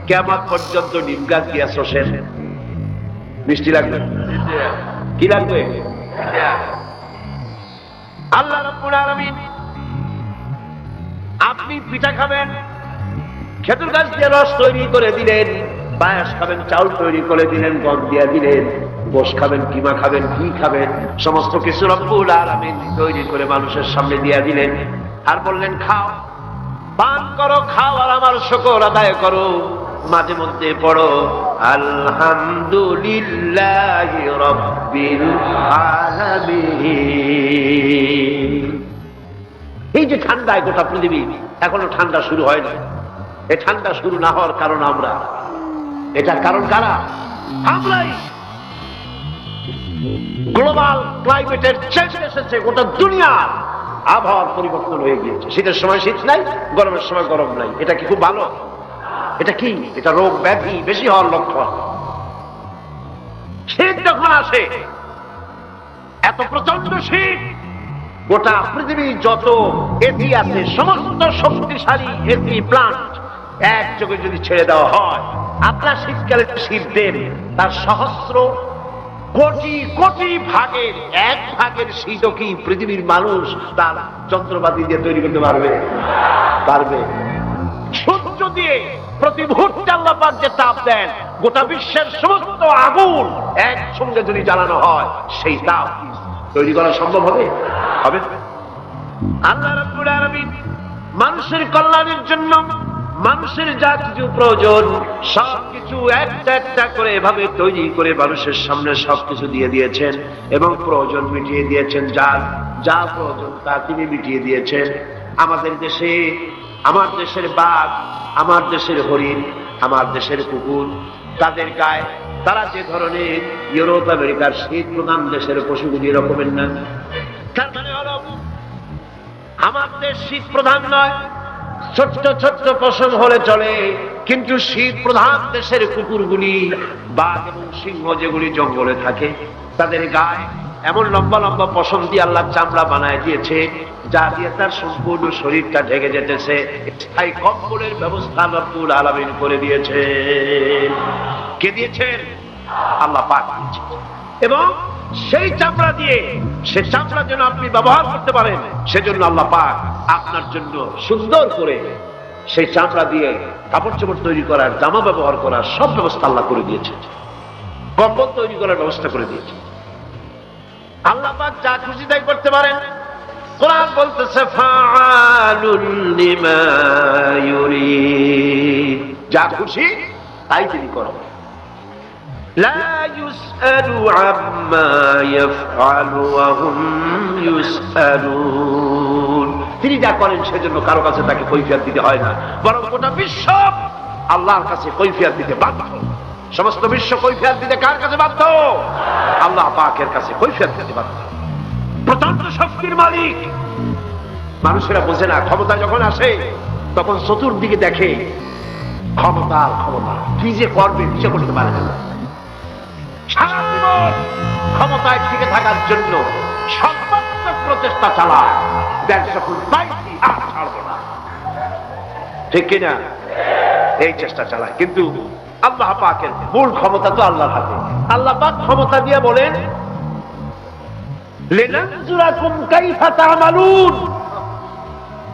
কিয়ামত পর্যন্ত নিম গাছ দিয়া শোষেন। মিষ্টি লাগবে? কি লাগবে? আল্লাহ রাব্বুল আলামিন, আপনি পিঠা খাবেন, খেজুর গাছ দিয়ে রস তৈরি করে দিলেন, পায়েস খাবেন, চাউল তৈরি করে দিলেন, গম দিয়ে দিলেন, গোশ খাবেন, কিমা খাবেন, ঘি খাবেন, সমস্ত কিছু রব্বুল আলামিন তৈরি করে মানুষের সামনে দিয়ে দিলেন। আর বললেন খাও, পান করো, খাও, আর আমার শুকর আদায় করো। মাঝে মধ্যে পড়ো আলহামদুলিল্লাহি রাব্বিল আলামিন। এই যে ঠান্ডায় গোটা পৃথিবী, এখনো ঠান্ডা শুরু হয় না। এই ঠান্ডা শুরু না হওয়ার কারণ আমরা, এটার কারণ কারা? আমরাই। গ্লোবাল ক্লাইমেটের চেঞ্জ এসেছে, গোটা দুনিয়ার আবহাওয়ার পরিবর্তন হয়ে গিয়েছে। শীতের সময় শীত নাই, গরমের সময় গরম নাই। এটা কি খুব ভালো? এটা কি? এটা রোগ ব্যাধি বেশি হওয়ার লক্ষণ। শীত যখন আসে, এত প্রচন্ড শীত, গোটা পৃথিবীর যত এসি আছে, সমস্ত শক্তিশালী এসি প্লান্ট একযোগে যদি ছেড়ে দেওয়া হয়, আপনার শীতকালে শীত দেন, তার সহস্র কোটি কোটি ভাগের 1 ভাগের শীতও কি পৃথিবীর মানুষ তার যন্ত্রপাতি দিয়ে তৈরি করতে পারবে? পারবে। সূর্য দিয়ে প্রতি মুহূর্তে আল্লাহ পাক যে তাপ দেন, গোটা বিশ্বের সমস্ত আগুন একসঙ্গে যদি জ্বালানো হয়, সেই তাপ তৈরি করা সম্ভব হবে? হবে। আল্লাহ রাব্বুল আলামিন মানুষের কল্যাণের জন্য মানুষের যা কিছু প্রয়োজন সবকিছু একটা একটা করে এভাবে তৈরি করে মানুষের সামনে সবকিছু দিয়ে দিয়েছেন এবং প্রয়োজন মিটিয়ে দিয়েছেন। যার যা প্রয়োজন তা তিনি মিটিয়ে দিয়েছেন। আমাদের দেশে, আমার দেশের বাঘ, আমার দেশের হরিণ, আমার দেশের কুকুর, তাদের গায়ে তারা যে ধরনের ইউরোপ আমেরিকার শীত প্রধান দেশের পশুগুলি রকমের না। তার মানে হলো আমার দেশ শীত প্রধান নয়, ছোট্ট ছোট্ট পশম হলে চলে, কিন্তু শীত প্রধান দেশের কুকুরগুলি, বাঘ এবং সিংহ যেগুলি জঙ্গলে থাকে, তাদের গায়ে এমন লম্বা লম্বা পশম দিয়ে আল্লাহ চামড়া বানায় দিয়েছে, যা দিয়ে তার সম্পূর্ণ শরীরটা ঢেকে যেতেছে। স্থায়ী কম্বলের ব্যবস্থা রব্বুল আলামিন করে দিয়েছে। কে দিয়েছেন? আল্লাহ পাক দিয়েছেন। এবং সেই চামড়া দিয়ে, সে চামড়া যেন আপনি ব্যবহার করতে পারেন, সেজন্য আল্লাহ পাক আপনার জন্য সুন্দর করে সেই চামড়া দিয়ে কাপড় চোপড় তৈরি করার, জামা ব্যবহার করার সব ব্যবস্থা আল্লাহ করে দিয়েছে। কম্বল তৈরি করার ব্যবস্থা করে দিয়েছে। আল্লাহ পাক যা খুশি তাই করতে পারেন। কোরআন বলতেছে ফাআলুল লিমা ইউরিদ, যা খুশি তাই তিনি করেন। লা ইউসআলু আম্মা ইয়াফআলু ওয়া হুম ইউসআলুন, তিনি যা করেন সেজন্য কারো কাছে তাকে কৈফিয়ত দিতে হয় না, বরং গোটা বিশ্ব আল্লাহর কাছে কৈফিয়ত দিতে বাধ্য। সমস্ত বিশ্ব কৈফিয়ত দিতে কার কাছে বাধ্য? আল্লাহ পাকের কাছে কৈফিয়ত দিতে বাধ্য। প্রচন্ড শক্তির মালিক। মানুষেরা বোঝে না, ক্ষমতা যখন আসে তখন চতুর্দিকে দেখে ক্ষমতা ক্ষমতা, কি যে করবে হিসেব করতে পারে না। সারা জীবন ক্ষমতায় টিকে থাকার জন্য সর্বাত্মক প্রচেষ্টা চালায়, দেশ যখন পাইছি আর ছাড়বো না, ঠিক কিনা? এই চেষ্টা চালায়। কিন্তু আল্লাহ পাকের মূল ক্ষমতা তো আল্লাহর হাতে। আল্লাহ পাক ক্ষমতা দিয়ে বলেন লিনানজুরাকুম কাইফা তা'মালুন,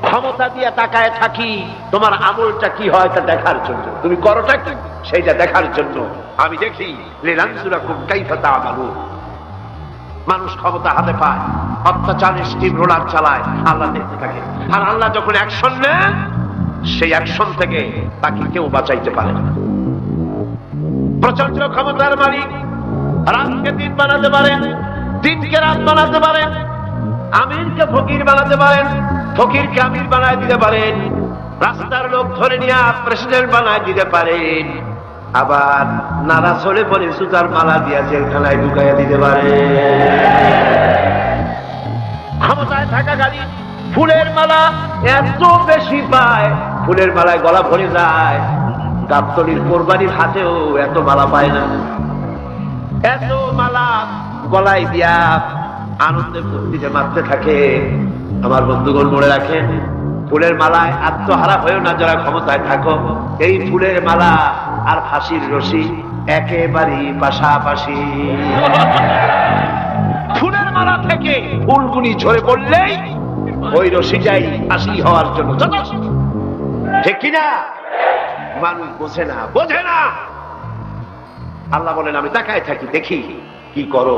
ক্ষমতা দিয়ে তাকায় থাকি তোমার আমলটা কি হয় তা দেখার জন্য, তুমি করোটা কি সেইটা দেখার জন্য আমি দেখি। লিনানজুরাকুম কাইফা তা'মালুন। মানুষ ক্ষমতা হাতে পায়, অত্যাচারের স্টিম রোলার চালায়, আল্লাহ দেখতে থাকে। আর আল্লাহ যখন অ্যাকশন নেন, সেই অ্যাকশন থেকে তাকে কেউ বাঁচাইতে পারে না। প্রচন্ড ক্ষমতার মালিক। রাতকে দিন বানাতে পারেন, দিনকে রাত বানাতে পারেন, আমিরকে ফকির বানাতে পারেন, ফকিরকে আমির বানায় দিতে পারেন, রাস্তার লোক ধরে নিয়ে প্রেসিডেন্ট বানায় দিতে পারেন। আবার নারাজ হলে পরে সুতার মালা দিয়া জেলখানায় ঢুকাইয়া দিতে পারে। ক্ষমতায় থাকাকালীন ফুলের মালা এত বেশি পায়, ফুলের মালায় গলা ভরে যায়। গাবতলীর কোরবানির হাতেও এত মালা পায় না। এত মালা গলায় দিয়া আনন্দের ফুর্তিতে মারতে থাকে। আমার বন্ধুগণ মনে রাখেন, ফুলের মালায় আত্মহারা হয়েও না যারা ক্ষমতায় থাকো। এই ফুলের মালা আর ফাঁসির রশি একেবারেই পাশাপাশি। ফুলের মালা থেকে ফুলগুলি ঝরে পড়লেই ওই রশিটাই ফাঁসি হওয়ার জন্য যথেষ্ট। ঠিক কিনা? মানুষ বোঝে না, বোঝে না। আল্লাহ বলেন, আমি তাকায় থাকি, দেখি কি করো,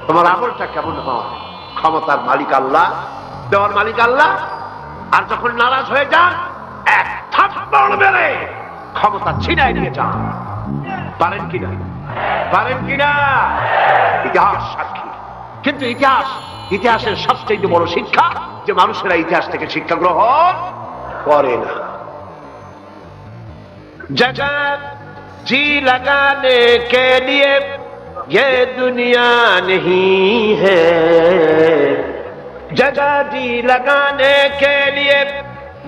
তোমার আমলটা কেমন হয়। ক্ষমতার মালিক আল্লাহ, দেওয়ার মালিক আল্লাহ। আর যখন নারাজ হয়ে যান, এক থাপ্পড় মেরে ক্ষমতা ছিনাই নিয়ে যান। পারেন কিনা? পারেন কিনা? ইতিহাস সাক্ষী। কিন্তু ইতিহাসের সবচেয়ে বড় শিক্ষা যে মানুষেরা ইতিহাস থেকে শিক্ষা গ্রহণ করে না। जगत जी लगाने के लिए ये दुनिया नहीं है, जगह जी लगाने के लिए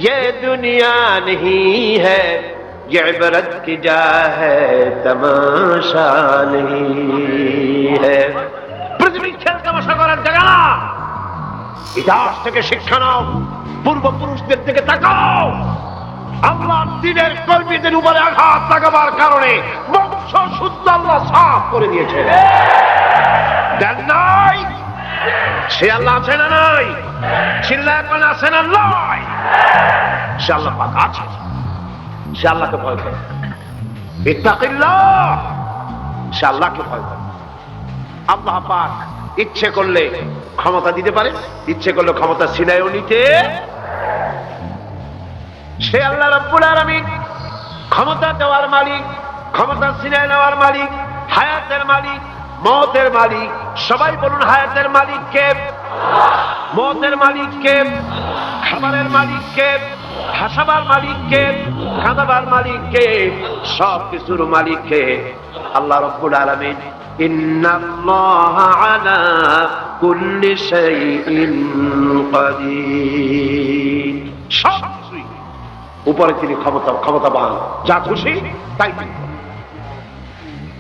ये दुनिया नहीं है, ये इबरत की जा है तमाशा नहीं है। पृथ्वी खेल तमाशा করার জায়গা না। ইতিহাস থেকে শিক্ষা নাও, পূর্বপুরুষদের থেকে তাকাও। আল্লাহ দিনের কর্মীদের উপরে আঘাত লাগাবার কারণে বংশ শুদ্ধ আল্লাহ সাফ করে দিয়েছে। দেন নাই? সে আল্লাহ আছে না নাই? চিল্লায় কোন আছে না নয়? সে আল্লাহ পাক আছে। সে আল্লাহকে ভয় করে। ইত্তাকিল্লাহ। সে আল্লাহকে ভয় করে। আল্লাহ পাক ইচ্ছে করলে ক্ষমতা দিতে পারে, ইচ্ছে করলে ক্ষমতা ছিনাইও নিতে। সে আল্লাহ রাব্বুল আলামিন ক্ষমতা দেওয়ার মালিক, ক্ষমতা ছিনিয়ে নেওয়ার মালিক, হায়াতের মালিক, মওতের মালিক। সবাই বলুন, হায়াতের মালিক কে? মওতের মালিক কে? খাবারের মালিক কে? হাসাবার মালিক কে? কাঁদাবার মালিক কে? সব কিছুর মালিক কে? আল্লাহ রাব্বুল আলামিন। ইন্নাল্লাহা আলা কুল্লি শাইইন কাদির। সব উপরে তিনি ক্ষমতাবান, যা খুশি তাই তিনি।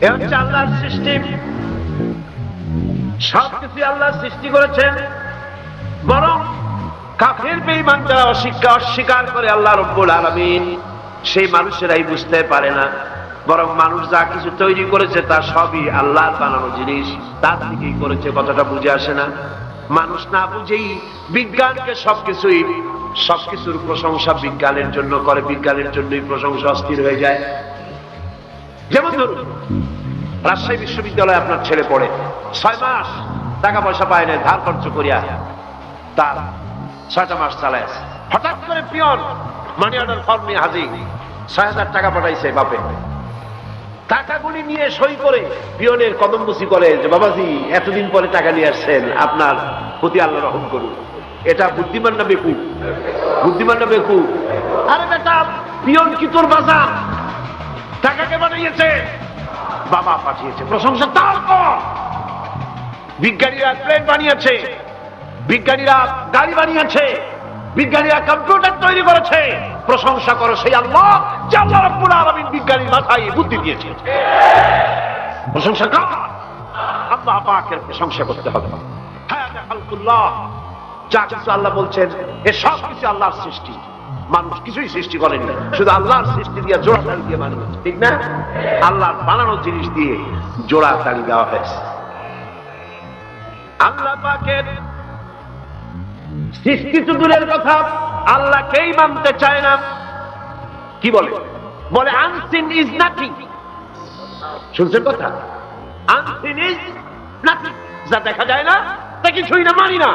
এ হচ্ছে আল্লাহর সৃষ্টি। সবকিছু আল্লাহ সৃষ্টি করেছেন। বরং কাফের বেঈমান যারা অস্বীকার করে আল্লাহ রাব্বুল আলামিন, সেই মানুষেরাই বুঝতে পারে না। বরং মানুষ যা কিছু তৈরি করেছে তা সবই আল্লাহর বানানো জিনিস, তার থেকেই করেছে। কথাটা বুঝে আসে না? মানুষ না বুঝেই বিজ্ঞানকে সবকিছুর প্রশংসা বিজ্ঞানের জন্য করে, বিজ্ঞানের জন্যই প্রশংসা অস্থির হয়ে যায়। যেমন ধরুন, রাজশাহী বিশ্ববিদ্যালয়ে আপনার ছেলে পড়ে, 6 মাস টাকা পয়সা পায় না, ধার খরচ করিয়া তার 6টা মাস চালায়। হঠাৎ করে পিয়ন মানি অর্ডার ফর্ম নিয়ে হাজির, 6,000 টাকা পাঠাইছে বাপে। টাকাগুলি নিয়ে সই করে পিয়নের কদমবুসি করে যে, বাবাজি এতদিন পরে টাকা নিয়ে আসছেন, আপনার প্রতি আল্লাহ রহম করুন। এটা বুদ্ধিমান না বেকুব? বুদ্ধিমান না বেকুব? আরে বেটা, পিয়ন কি তোর বাজার? টাকাকে বানিয়েছে, বাবা পাঠিয়েছে, প্রশংসা তার কর। বিজ্ঞানীরা প্লেন বানিয়েছে, বিজ্ঞানীরা গাড়ি বানিয়েছে, বিজ্ঞানীরা কম্পিউটার তৈরি করেছে, প্রশংসা করো সেই আল্লাহ যে আল্লাহ রাব্বুল আলামিন বিজ্ঞানীর মাথায় বুদ্ধি দিয়েছে। প্রশংসা কর, আল্লাহ পাকের প্রশংসা করতে হবে। হায়াতে খালকুল্লাহ, যা কিছু আল্লাহ বলছেন এ সব কিছু আল্লাহর সৃষ্টি। মানুষ কিছুই সৃষ্টি করেন না, শুধু আল্লাহর সৃষ্টি দিয়ে জোড়া তালি দিয়ে বানানো, ঠিক না? আল্লাহর বানানো জিনিস দিয়ে জোড়া তালি দেওয়া হয়েছে। আল্লাহ পাকের সৃষ্টি তো দূরের কথা, আল্লাহকেই মানতে চায় না। কি বলে? বলে আনসিন ইজ নাথিং। শুনছেন কথা? Unseen is nothing. যা দেখা যায় না তা কিছুই না, মানি না।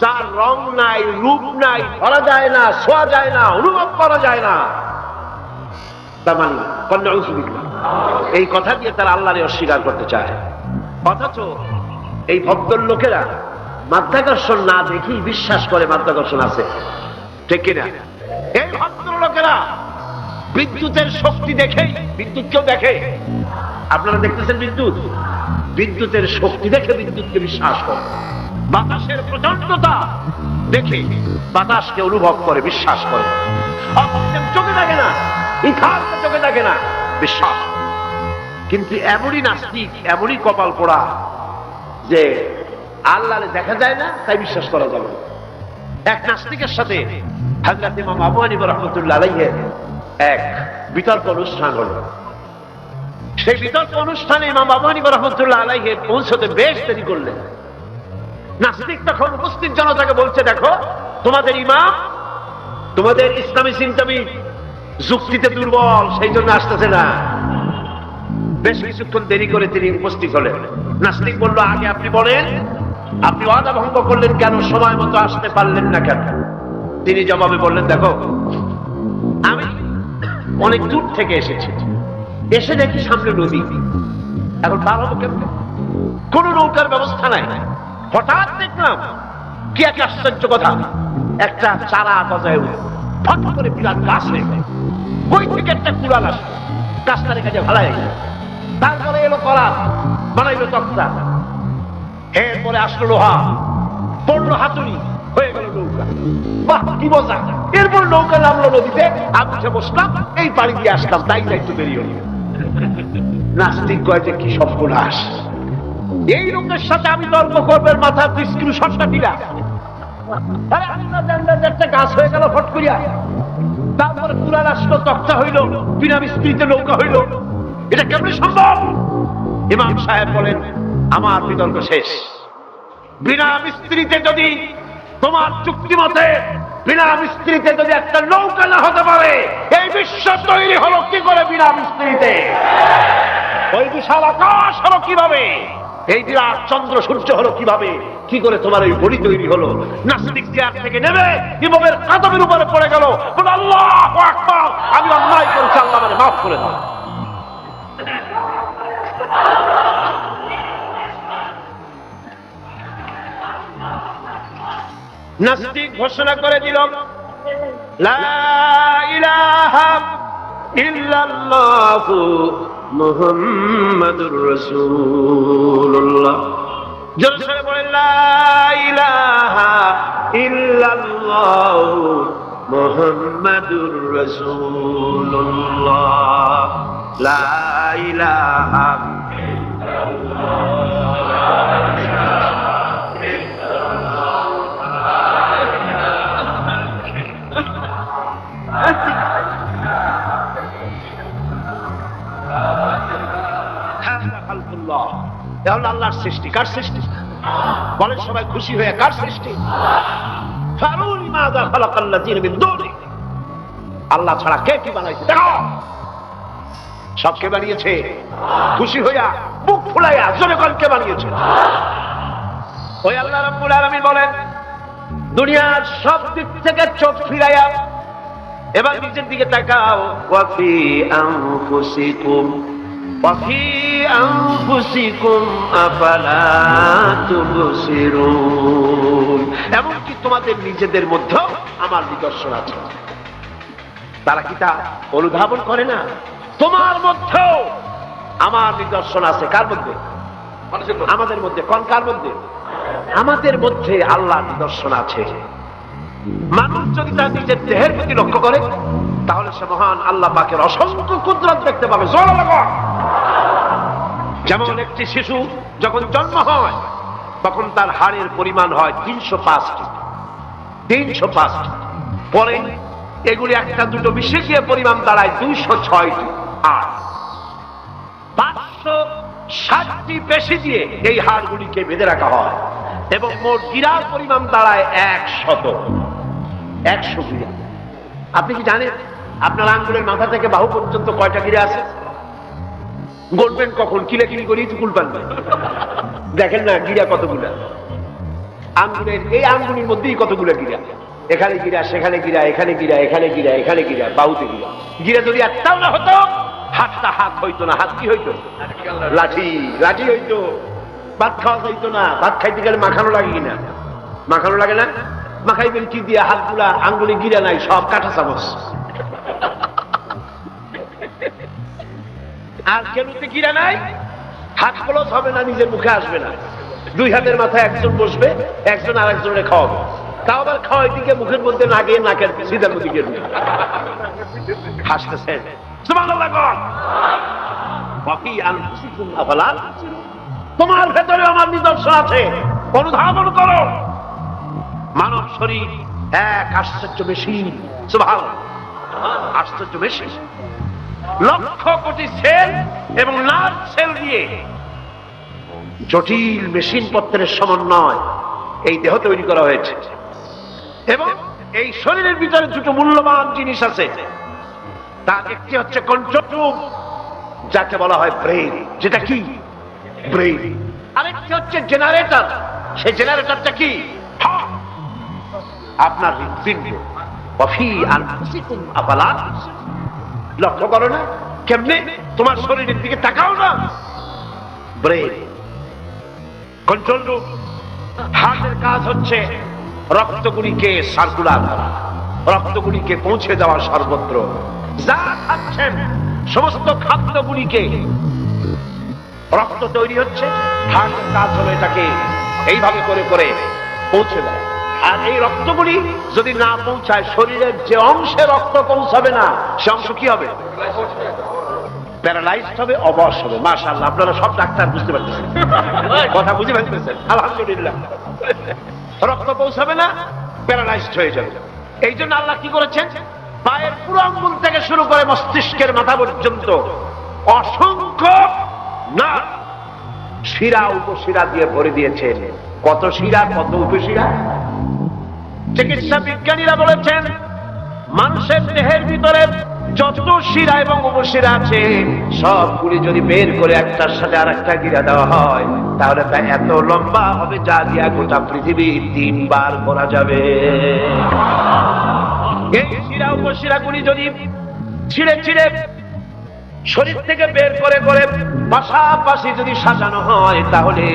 যার রং নাই, রূপ নাই, ধরা যায় না, ছোঁয়া যায় না, অনুভব করা যায় না, তা মানি না। এই কথা দিয়ে তারা আল্লাহরে অস্বীকার করতে চায়। অথচ এই ভদ্রলোকেরা মাধ্যাকর্ষণ না দেখেই বিশ্বাস করে মাধ্যাকর্ষণ আছে, ঠিক কিনা? এই ভদ্রলোকেরা বিদ্যুতের শক্তি দেখে, বিদ্যুৎ কেউ দেখে? আপনারা দেখতেছেন বিদ্যুৎ? বিদ্যুতের শক্তি দেখে বিদ্যুৎকে বিশ্বাস করে। বাতাসের প্রচন্ডতা দেখে বাতাসকে অনুভব করে, বিশ্বাস করে। অক্সিজেন চোখে দেখে না, ইথারকে চোখে দেখে না, বিশ্বাস। কিন্তু এমনই নাস্তিক, এমনই কপাল পোড়া যে আল্লাহরে দেখা যায় না, তাই বিশ্বাস করা যাবে না। এক নাস্তিকের সাথে হযরত ইমাম আবু হানিফা রাহমাতুল্লাহ আলাইহির এক বিতর্ক অনুষ্ঠান হলো। সেই বিতর্ক অনুষ্ঠানে ইমাম আবু হানিফা রাহমাতুল্লাহ আলাইহি পৌঁছতে বেশ দেরি করলেন। নাস্তিক তখন উপস্থিত জনতাকে বলছে, দেখো তোমাদের ইমাম তোমাদের ইসলামী চিন্তাবি যুক্তিতে দুর্বল, সেই জন্য আসতেছে না। বেশ কিছুক্ষণ দেরি করে তিনি উপস্থিত হলেন। নাস্তিক বলল, আগে আপনি বলেন, আপনি ওয়াদা ভঙ্গ করলেন কেন, সময় মতো আসতে পারলেন না কেন? তিনি জবাবে বললেন, দেখো আমি অনেক দূর থেকে এসেছি, এসে দেখি সামনে নদী, এখন পার হবো কেমনে? কোন নৌকার ব্যবস্থা নাই। হঠাৎ দেখলাম কি এক আশ্চর্য কথা, একটা চারা গজায় উঠে ফট করে বিরাট গাছ হয়ে গেল। ওই থেকে একটা কুড়াল আসলো, গাছটা রেখে যায় ভালাই। তারপরে এলো করা, বানাইলো তক্তা, এরপরে আসলো লোহা, পড়লো হাতুড়ি, হয়ে গেল নৌকা। বাহ কি মজা! এরপর নৌকা নামলো নদীতে, আমি উঠে বসলাম, এই পাড়ি দিয়ে আসলাম, তাই একটু দেরি হল। নাস্তিক কয় যে কি সর্বনাশ, এই লোকের সাথে আমি তর্ক করবেন, মাথার স্ক্রু শটটা দিলা। একটা গাছ হয়ে গেল ফট করিয়া, তারপরে কুড়াল আসলো, তক্তা হইল, বিনা মিস্ত্রিতে নৌকা হইল, এটা কেমন সম্ভব? ইমাম সাহেব বলেন, আমার বিতর্ক শেষ। বিনা মিস্ত্রিতে যদি, তোমার চুক্তি মতে বিনা মিস্ত্রিতে যদি একটা নৌকা না হতে পারে, এই বিশ্ব তৈরি হলো কি করে বিনা মিস্ত্রিতে? ওই বিশাল আকাশ হলো কিভাবে? এই বিরাট চন্দ্র সূর্য হলো কিভাবে? কি করে তোমার এই বডি তৈরি হলো? নাস্তিক চেয়ার থেকে নেমে ইমামের কাদমের উপরে পড়ে গেল, বলে আল্লাহু আকবার, আমি অন্যায় করেছি, আল্লাহ আমাকে মাফ করে দাও। নাস্তিক ঘোষণা করে দিল, লা ইলাহা ইল্লাল্লাহু মুহাম্মাদুর রাসূলুল্লাহ। জোরে বলেন, লা ইলাহা ইল্লাল্লাহু মুহাম্মাদুর রাসূলুল্লাহ। লা ইলাহা আল্লাহর সৃষ্টি। কার সৃষ্টি বলেন সবাই খুশি হয়ে? কার সৃষ্টি? আল্লাহ ছাড়া কে কি বানাইছে? দেখো সব কে বানিয়েছে? খুশি হইয়া বুক ফুলাইয়া জোরে কোন কে বানিয়েছে? ওই আল্লাহ রাব্বুল আলামিন বলেন, দুনিয়ার সব দিক থেকে চোখ ফিরাইয়া এবার নিজের দিকে তাকাও। ওয়াফি আনফুসিকুম ওয়াফি আনফুসিকুম আফালা তুবসিরুন। এমনকি তোমাদের নিজেদের মধ্যেও আমার নিদর্শন আছে, তারা কি তা অনুধাবন করে না? তোমার মধ্যেও আমার নিদর্শন আছে। কার মধ্যে? আমাদের মধ্যে। কোন কার মধ্যে? আমাদের মধ্যে আল্লাহর নিদর্শন আছে। মানুষ যদি তার নিজের দেহের প্রতি লক্ষ্য করে, তাহলে সে মহান আল্লাহ পাকের অসংখ্য কুদরত দেখতে পাবে। যেমন একটি শিশু যখন জন্ম হয়, তখন তার হাড়ের পরিমাণ হয় 305। পরে এগুলি একটা দুটো মিশে গিয়ে পরিমাণ দাঁড়ায় 206টি। আর 560টি পেশি দিয়ে এই হাড়গুলিকে বেঁধে রাখা হয়, এবং মোট গিরার পরিমাণ দাঁড়ায় 100 গিরা। আপনি কি জানেন আপনার আঙ্গুলের মাথা থেকে বাহু পর্যন্ত কয়টা গিরা আছে? বলবেন কখন? কিলাকিলি করি চুকুল পানবেন। দেখেন না গিরা কতগুলা আঙ্গুলের, এই আঙ্গুলের মধ্যেই কতগুলা গিরা। এখানে গিরা, সেখানে গিরা, এখানে গিরা, এখানে গিরা, এখানে গিরা, বাহুতে গিরা। গিরা যদি একটাও না হতো, হাতটা হাত হইতো না। হাত কি হইতো? লাঠি। লাঠি হইতো। ভাত খাওয়া যাইতো না। ভাত খাইতে গেলে মাখানো লাগে কিনা? মাখানো লাগে না? মাখাইবেন কি দিয়ে? হাতগুলা, আঙ্গুলে গিরা নাই, সব কাঁটা চামচ। আর কেনুতে কিরা নাই, হাত খরচ হবে না, নিজের মুখে আসবে না। দুই হাতের মাথায় একজন বসবে, একজন আর একজনের খাওয়াবে। তাও আবার খাওয়াই দিকে মুখের মধ্যে না গিয়ে নাকের সিধার মধ্যে গিয়ে হাসতেছেন। সুবহানাল্লাহ। তোমার ভেতরে আমার নিদর্শন আছে, অনুধাবন করো। মানব শরীর এক আশ্চর্য মেশিন। সুবহানাল্লাহ, আশ্চর্য মেশিন। লক্ষ কোটি সেল এবং নার্ভ সেল দিয়ে জটিল মেশিন পত্রের সমন্বয় এই দেহ তৈরি করা হয়েছে। এবং এই শরীরের ভিতরে দুটো মূল্যবান জিনিস আছে। তার একটি হচ্ছে কন্ট্রোল রুম, যাকে বলা হয় ব্রেইন। যেটা কি? ব্রেইন। আরেকটি হচ্ছে জেনারেটর। সেই জেনারেটরটা কি? আপনার হৃৎপিণ্ড। ওয়াফি আনফুসিকুম আফালা তুবসিরুন। লক্ষ্য করো না কেমনে? তোমার শরীরের দিকে তাকাও না। Brain, control room. হার্টের কাজ হচ্ছে রক্তগুলিকে সার্কুলার করা, রক্তগুলিকে পৌঁছে দেওয়া সর্বত্র। যা খাচ্ছেন সমস্ত খাদ্যগুলিকে রক্ত তৈরি হচ্ছে, হার্টের কাজ হলো এটাকে এইভাবে করে করে পৌঁছে দেয়। আর এই রক্তগুলি যদি না পৌঁছায়, শরীরের যে অংশে রক্ত পৌঁছাবে না সে অংশ কি হবে? প্যারালাইজড হবে, অবশ হবে। মাশাআল্লাহ, আপনারা সব ডাক্তার বুঝতে পারতেছেন, কথা বুঝে পারতেছেন। আলহামদুলিল্লাহ। রক্ত পৌঁছাবে না, প্যারালাইজড হয়ে যাবে। এই জন্য আল্লাহ কি করেছেন? পায়ের পুরো আঙ্গুল থেকে শুরু করে মস্তিষ্কের মাথা পর্যন্ত অসংখ্য না শিরা উপশিরা দিয়ে ভরে দিয়েছেন। কত শিরা, কত উপশিরা! চিকিৎসা বিজ্ঞানীরা বলেছেন মানুষের দেহের ভিতরে যত শিরা এবং উপশিরা আছে সবগুলি যদি বের করে একটার সাথে আর একটা গিরা দেওয়া হয় তাহলে তা এত লম্বা হবে যা দিয়া গোটা পৃথিবী 3 বার ঘোরা যাবে। এই শিরা উপশিরাগুলি যদি ছিঁড়ে ছিঁড়ে শরীর থেকে বের করে করে পাশাপাশি যদি সাজানো হয় তাহলে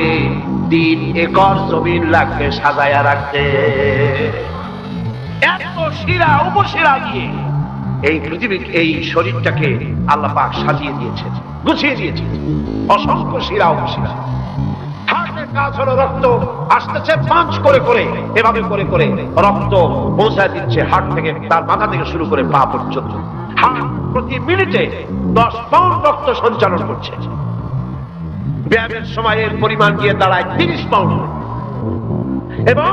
3 একর জমিন লাগবে সাজায়া রাখতে। এত শিরা উপশিরা দিয়ে এই পৃথিবী, এই শরীরটাকে আল্লাহ পাক সাজিয়ে দিয়েছেন, গুছিয়ে দিয়েছেন। অসংখ্য শিরা উপশিরা। হার্টের কাজ হলো রক্ত আসতেছে পাঞ্চ করে করে, এভাবে করে করে রক্ত পৌঁছায় দিচ্ছে হার্ট থেকে, তার মাথা থেকে শুরু করে পা পর্যন্ত। হার্ট প্রতি মিনিটে 10 পাউন্ড রক্ত সঞ্চালন করছে। ব্যায়ামের সময় এর পরিমাণ গিয়ে দাঁড়ায় 30 পাউন্ড। এবং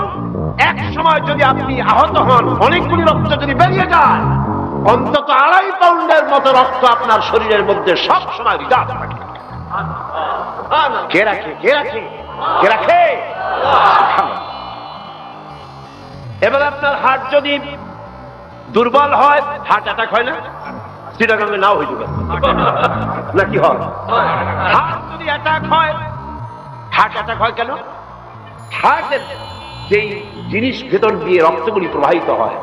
এক সময় যদি আপনি আহত হন, অনেকগুলি রক্ত যদি বেরিয়ে যায়, অন্তত 2.5 পাউন্ডের মতো রক্ত আপনার শরীরের মধ্যে সব সময় রিজার্ভ থাকে। কে রাখে? কে রাখে? কে রাখে? এবার আপনার হার্ট যদি দুর্বল হয়, হার্ট অ্যাটাক হয় না? চিটাগাঙ্গে নাও হয়ে যাবে নাকি হয়? হার্ট যদি অ্যাটাক হয়, হার্ট অ্যাটাক হয় কেন? হার্টের যেই জিনিস ভেতর দিয়ে রক্তগুলি প্রবাহিত হয়,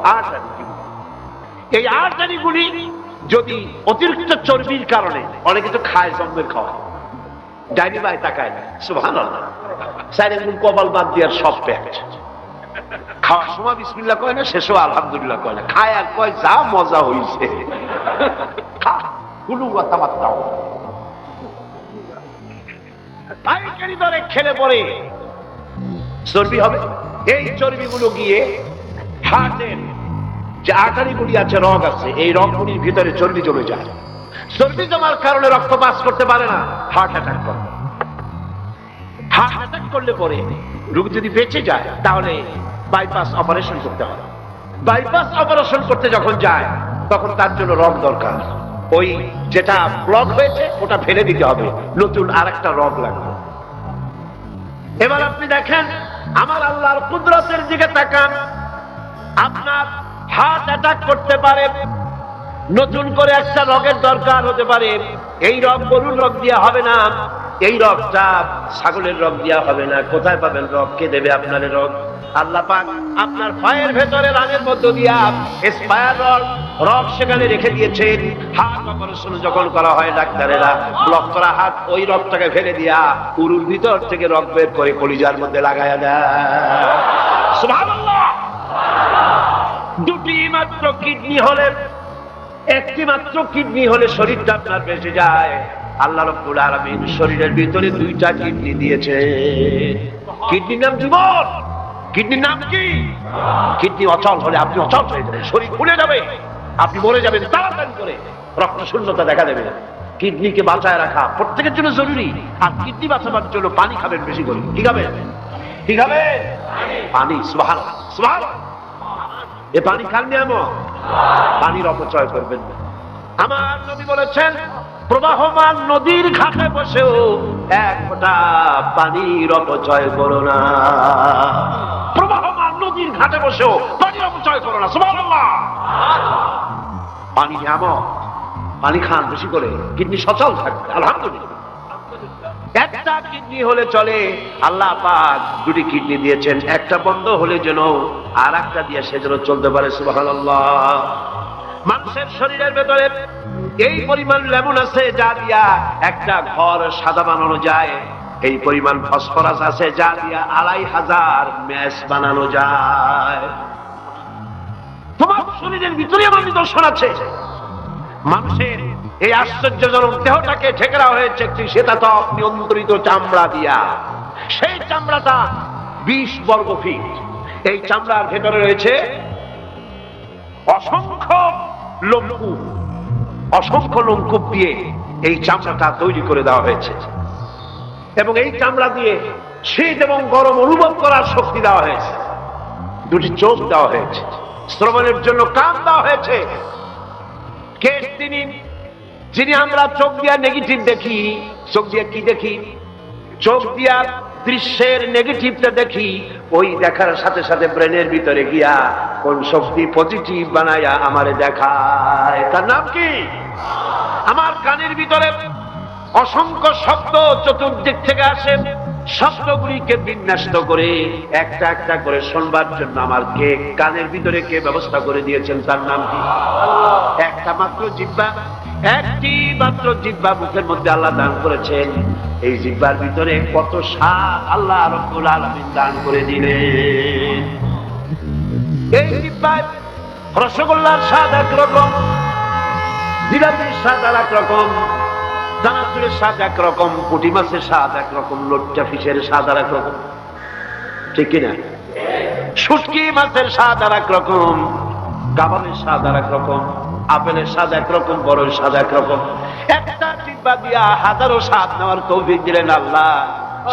এই আর্টারিগুলি যদি অতিরিক্ত চর্বির কারণে, অনেকে তো খায় জন্মের খাওয়া, ডাইনি বাই তাকায় না, সুবহানাল্লাহ, সাইরের কপাল বাদ দেওয়ার সব প্যাট। খাওয়ার সময় বিসমিল্লাহ কয় না, শেষও আলহামদুলিল্লাহ কয় না, খায় আর কয় যা মজা হইছে। পাইকারি দরে খেলে পরে চর্বি হবে। এই চর্বিগুলো গিয়ে হার্টের যে আর্টারিগুলি আছে, রগ আছে, এই রগগুলির ভিতরে চর্বি জমে যায়। চর্বি জমার কারণে রক্ত পাস করতে পারে না, হার্ট অ্যাটাক করে। হার্ট অ্যাটাক করলে পরে রোগী যদি বেঁচে যায় তাহলে বাইপাস অপারেশন করতে হয়। বাইপাস অপারেশন করতে যখন যায় তখন তার জন্য রগ দরকার। ওই যেটা ব্লক হয়েছে ওটা ফেলে দিতে হবে, নতুন আরেকটা রগ লাগবে। এবার আপনি দেখেন আমার আল্লাহর কুদরতের দিকে তাকান। আপনার হার্ট অ্যাটাক করতে পারে, নতুন করে একটা রগের দরকার হতে পারে। এই রগ গরুর রগ দিয়া হবে না, এই রগটা ছাগলের রগ দিয়া হবে না। কোথায় পাবেন রগ? কে দেবে আপনার রগ? আল্লাহ পাক আপনার পায়ের ভেতরে রানের মধ্য দিয়া স্পায়ার রগ সেখানে রেখে দিয়েছেন। হার্ট অপারেশন যখন করা হয় ডাক্তারেরা ব্লক করা হার্ট, ওই রগটাকে ফেলে দিয়া উরুর ভিতর থেকে রগ বের করে কলিজার মধ্যে লাগায়া দেয়। সুবহানাল্লাহ। দুটি মাত্র কিডনি হলে, একটি মাত্র কিডনি হলে শরীরটা আপনার বেঁচে যায়। আল্লাহ রাব্বুল আলামিন শরীরের ভিতরে দুইটা কিডনি দিয়েছে। কিডনির নাম জীবন। কিডনির নাম কি? কিডনি অচল হলে আপনি অচল হয়ে যাবেন, শরীর ফুলে যাবে, আপনি মরে যাবেন তাড়াতাড়ি করে, রক্ত শূন্যতা দেখা দেবে। কিডনিকে বাঁচায় রাখা প্রত্যেকের জন্য জরুরি। আর কিডনি বাঁচাবার জন্য পানি খাবেন বেশি করে। কি খাবেন? কি খাবেন? পানি। সুবহানাল্লাহ, সুবহানাল্লাহ। এ পানি খান নিয়ামত, পানির অপচয় করবেন না। আমার নবী বলেছেন, প্রবাহমান নদীর ঘাটে বসেও এক ফোঁটা পানির অপচয় করো না। প্রবাহমান নদীর ঘাটে বসেও পানির অপচয় করো না। সুবহানাল্লাহ। পানি নিয়ামত, পানি খান বেশি করে, কিডনি সচল থাকবে। আলহামদুলিল্লাহ। একটা কিডনি হলে চলে, আল্লাহ পাক দুটি কিডনি দিয়েছেন, একটা বন্ধ হলে যেন আর একটা দিয়ে সে যেন চলতে পারে। সুবহানাল্লাহ। মানুষের শরীরের ভেতরে এই পরিমাণ লেমন আছে যা দিয়া একটা ঘর সাদা বানানো যায়, এই পরিমাণ ফসফরাস আছে যা দিয়া 2500 ম্যাচ বানানো যায়। তোমার শরীরের ভিতরে আমার নিদর্শন আছে। মানুষের এই আশ্চর্যজনক দেহটাকে ঢেকে দেওয়া হয়েছে একটি শ্বেতাতপ নিয়ন্ত্রিত চামড়া দিয়া। সেই চামড়াটা 20 বর্গ ফিট। এই চামড়ার ভেতরে রয়েছে অসংখ্য লোমকূপ। অসংখ্য লোমকূপ দিয়ে এই চামড়াটা তৈরি করে দেওয়া হয়েছে, এবং এই চামড়া দিয়ে শীত এবং গরম অনুভব করার শক্তি দেওয়া হয়েছে। দুটি চোখ দেওয়া হয়েছে, শ্রবণের জন্য কান দেওয়া হয়েছে। কে তিনি যিনি আমরা চোখ দিয়া নেগেটিভ দেখি? চোখ দিয়া কি দেখি? চোখ দিয়া দৃশ্যের নেগেটিভটা দেখি, ওই দেখার সাথে সাথে ব্রেনের ভিতরে গিয়া কোন শক্তি পজিটিভ বানায়া আমারে দেখায়। তার নাম কি? আমার কানের ভিতরে অসংখ্য শব্দ চতুর্দিক থেকে আসে, শব্দগুলিকে বিন্যস্ত করে একটা একটা করে শুনবার জন্য আমার কে কানের ভিতরে কে ব্যবস্থা করে দিয়েছেন? তার নাম কি? একটা মাত্র জিহ্বা, একটি মাত্র জিহ্বা মুখের মধ্যে আল্লাহ দান করেছেন। এই জিহ্বার ভিতরে কত স্বাদ আল্লাহ রাব্বুল আলামিন দান করে দিলেন। এই জিহ্বায় রসগোল্লার স্বাদ একরকম, জিলাপির স্বাদ আর একরকম, দানাচুরের স্বাদ একরকম, পুঁটি মাছের স্বাদ একরকম, লোট্টা ফিশের স্বাদ আর একরকম, ঠিক কিনা? শুটকি মাছের স্বাদ আর একরকম, কাবাবের স্বাদ আর একরকম, আপেলের স্বাদ একরকম, বড়ের স্বাদ একরকম। একটা জিহ্বা দিয়া হাজারো স্বাদ নেওয়ার তৌফিক দিলেন আল্লাহ।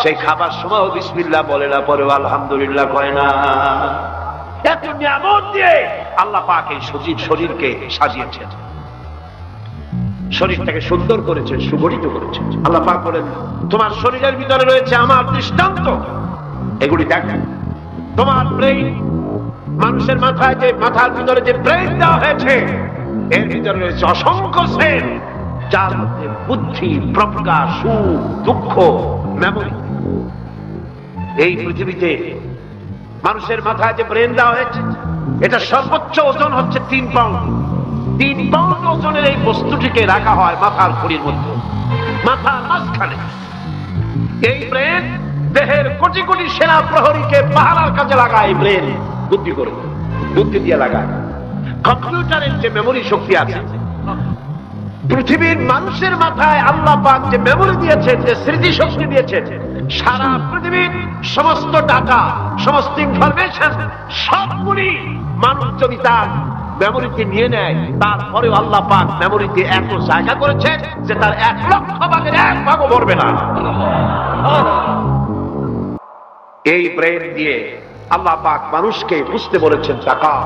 সেই খাবার সময় বিসমিল্লাহ বলে না, পরে আলহামদুলিল্লাহ কয় না। এত নিয়ামত দিয়ে আল্লাহ পাক এই সজীব শরীরকে সাজিয়েছেন, শরীরটাকে সুন্দর করেছেন, সুগঠিত করেছেন। আল্লাহ পাক বলেন, তোমার শরীরের ভিতরে রয়েছে আমার দৃষ্টান্ত, এগুলি দেখো। তোমার ব্রেইন, মানুষের মাথায় যে মাথার ভিতরে যে ব্রেইন দেওয়া হয়েছে, এর ভিতরে রয়েছে অসংখ্য সেল, যার মধ্যে বুদ্ধি, প্রজ্ঞা, সুখ, দুঃখ, মেমোরি। এই পৃথিবীতে মানুষের মাথায় যে ব্রেন দেওয়া হয়েছে, এটা সর্বোচ্চ ওজন হচ্ছে 3 পাউন্ড। 3 পাউন্ড ওজনের এই বস্তুটিকে রাখা হয় মাথার খুঁড়ির মধ্যে, মাথার মাঝখানে। এই ব্রেন দেহের কোটি কোটি সেনা প্রহরীকে পাহারার কাজে লাগায়। ব্রেন বুদ্ধি করে, বুদ্ধি দিয়ে লাগায়। কম্পিউটারের যে মেমোরি শক্তি আছে, পৃথিবীর মানুষের মাথায় আল্লাহ পাক যে মেমোরি দিয়েছেন, যে স্মৃতি শক্তি দিয়েছেন, সারা পৃথিবীর সমস্ত ডাটা, সমস্ত ইনফরমেশন সবগুলি মানুষ যদি তার মেমোরিতে নিয়ে নেয়, তারপরেও আল্লাহ পাক মেমোরিতে এত জায়গা করেছেন যে তার 1 লক্ষ ভাগের 1 ভাগও ভরবে না। এই ব্রেন দিয়ে আল্লাহ পাক মানুষকে বুঝতে বলেছেন, তাকাও,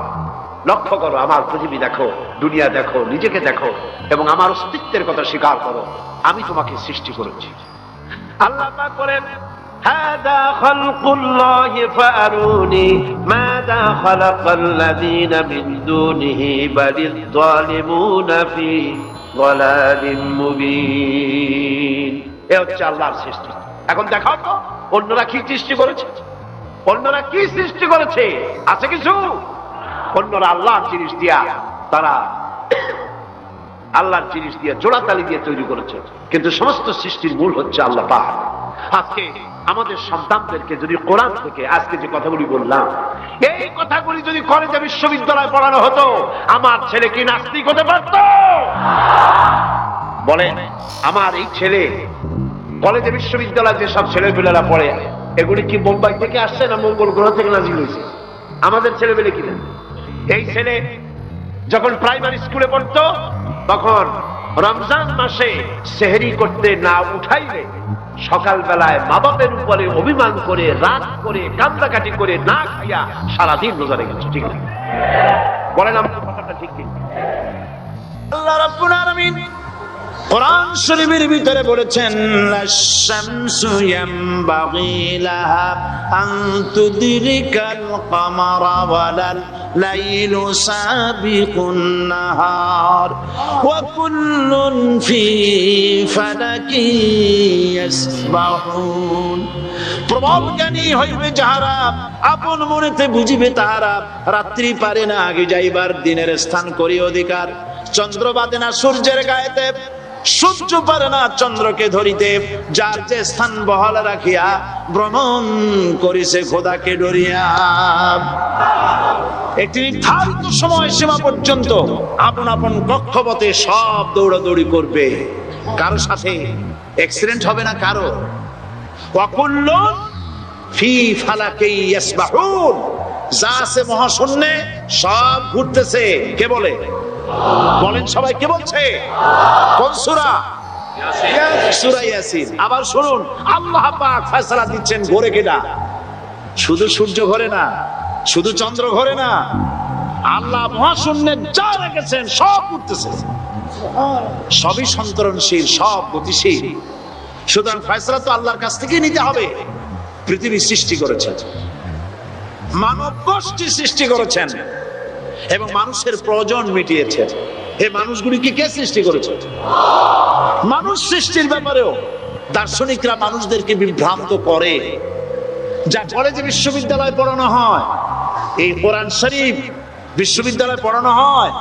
লক্ষ্য করো, আমার পৃথিবী দেখো, দুনিয়া দেখো, নিজেকে দেখো, এবং আমার অস্তিত্বের কথা স্বীকার করো। আমি তোমাকে সৃষ্টি করেছি। আল্লাহ পাক বলেন, হাদা খালকুল্লাহি ফাআরুনি মাযা খালাকাল্লাযীনা মিন দুনিহি বালিয যালিমুনা ফি যালালিম মুবিন। এ হচ্ছে আল্লাহর সৃষ্টি। এখন দেখাও তো অন্যরা কি সৃষ্টি করেছে, অন্যরা কি সৃষ্টি করেছে? আছে কিছু? অন্যরা আল্লাহর জিনিস দিয়া, তারা আল্লাহর জিনিস দিয়ে জোড়াতালি দিয়ে তৈরি করেছে, কিন্তু সমস্ত সৃষ্টির মূল হচ্ছে আল্লাহ পাক। আজকে আমাদের সন্তানদেরকে যদি কোরআন থেকে আজকে যে কথাগুলি বললাম, এই কথাগুলি যদি কলেজে বিশ্ববিদ্যালয়ে পড়ানো হতো, আমার ছেলে কি নাস্তিক হতে পারত? বলেন আমার এই ছেলে কলেজে বিশ্ববিদ্যালয়ে যে সব ছেলেপেলেরা পড়ে এগুলি কি বোম্বাই থেকে আসছে না মঙ্গল গ্রহ থেকে নাজিল হয়েছে? আমাদের ছেলেপেলে কিনা? এই ছেলে যখন প্রাইমারি স্কুলে পড়তো তখন রমজান মাসে সেহরি করতে না উঠাইলে সকালবেলায় মা বাপের উপরে অভিমান করে রাগ করে কান্দাকাটি করে না খাইয়া সারাদিন রোজা রেখেছে। ঠিক না? বলেন আমার কথাটা ঠিক ঠিক? আল্লাহ রাব্বুল আলামিন কোরআন শরীফের ভিতরে বলেছেন লাশ-শামসু ইয়ামবাগি লাহা আন তুদরিকাল কামারা ওয়ালাল লাইলু সাবিকুন নাহার ওয়া কুল্লুন ফি ফালাকি ইয়াসবাহুন। প্রবল জ্ঞানী হইবে যাহারা, আপন মনেতে বুঝিবে তাহারা, রাত্রি পারে না আগে যাইবার, দিনের স্থান করি অধিকার। চন্দ্র বাদে না সূর্যের গায়েতে, সূর্য পারে না চন্দ্রকে ধরিতে, যার যে স্থান বহাল রাখিয়া ভ্রমণ করিছে খোদাকে ডরিয়া। একটি নির্ধারিত সময় সীমা পর্যন্ত আপন আপন কক্ষপথে সব দৌড়াদৌড়ি করবে, কারো সাথে অ্যাক্সিডেন্ট হবে না কারো। ওয়াকুল্লুন ফি ফালাকি ইয়াসবাহুন, যা আছে মহাশূন্যে সব ঘুরতেছে। কে বলে? বলেন সবাই, কে বলছে? কোন সূরা? সূরা ইয়াসিন। আবার শুনুন, আল্লাহ পাক ফয়সালা দিচ্ছেন ঘোরে কেডা? শুধু সূর্য ঘোরে না, শুধু চন্দ্র ঘোরে না, আল্লাহ মহাশূন্যে যা রেখেছেন সব ঘুরতেছে, সবই সন্তরণশীল, সব গতিশীল। সুতরাং ফয়সালা তো আল্লাহর কাছ থেকে নিতে হবে। পৃথিবী সৃষ্টি করেছেন, মানব গোষ্ঠী সৃষ্টি করেছেন এবং মানুষের প্রয়োজন মিটিয়েছেন। এই মানুষগুলিকে কে সৃষ্টি করেছে? মানুষ সৃষ্টির ব্যাপারেও দার্শনিকরা মানুষদেরকে বিভ্রান্ত করে। যা কলেজে বিশ্ববিদ্যালয়ে পড়ানো হয়, এই কোরআন শরীফ বিশ্ববিদ্যালয়ে পড়ানো হয়?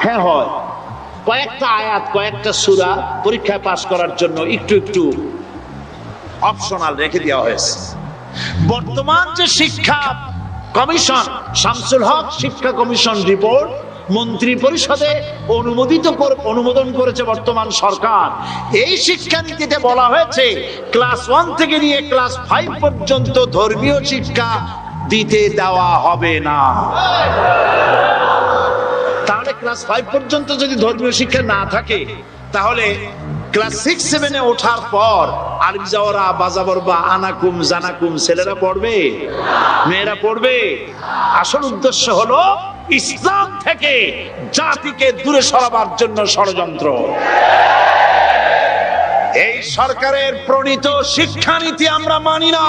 হ্যাঁ হয়। কয়েকটা আয়াত, কয়েকটা সূরা পরীক্ষায় পাস করার জন্য একটু একটু অপশনাল রেখে দেওয়া হয়েছে। বর্তমান যে শিক্ষা কমিশন, শামসুল হক শিক্ষা কমিশন রিপোর্ট মন্ত্রী পরিষদে অনুমোদন করেছে বর্তমান সরকার। এই শিক্ষানীতিতে বলা হয়েছে ক্লাস 1 থেকে নিয়ে ক্লাস 5 পর্যন্ত ধর্মীয় শিক্ষা দিতে দেওয়া হবে না। তাহলে ক্লাস 5 পর্যন্ত যদি ধর্মীয় শিক্ষা না থাকে, তাহলে ক্লাস 6-7 এ ওঠার পর আলিফ জাওরা বাজাবর বা আনাকুম জানাকুম ছেলেরা পড়বে? মেয়েরা পড়বে? আসল উদ্দেশ্য হলো ইসলাম থেকে জাতিকে দূরে সরাবার জন্য ষড়যন্ত্র। এই সরকারের প্রণীত শিক্ষানীতি আমরা মানি না।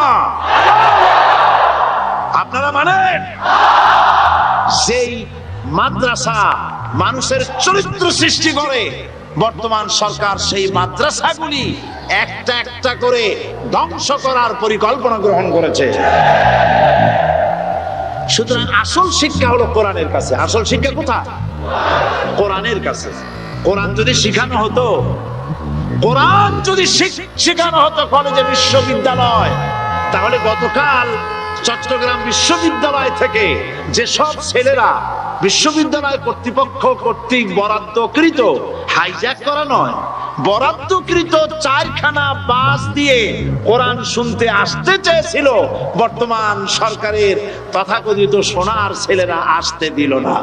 আপনারা মানেন? যেই মাদ্রাসা মানুষের চরিত্র সৃষ্টি করে, বর্তমান সরকার সেই মাদ্রাসাগুলি একটা একটা করে ধ্বংস করার পরিকল্পনা গ্রহণ করেছে। সুতরাং আসল শিক্ষা হলো কোরআনের কাছে। আসল শিক্ষা কোথায়? কোরআনের কাছে। কোরআন যদি শেখানো হতো, কোরআন যদি শেখানো হতো কলেজে বিশ্ববিদ্যালয়, তাহলে গতকাল চট্টগ্রাম বিশ্ববিদ্যালয় থেকে যেসব ছেলেরা বিশ্ববিদ্যালয় কর্তৃপক্ষ কর্তৃক বরাদ্দকৃত, হাইজ্যাক করা নয়, বরাদ্দকৃত 4খানা বাস দিয়ে কোরআন শুনতে আসতে চেয়েছিল, বর্তমান সরকারের তথাকথিত সোনার ছেলেরা আসতে দিল না।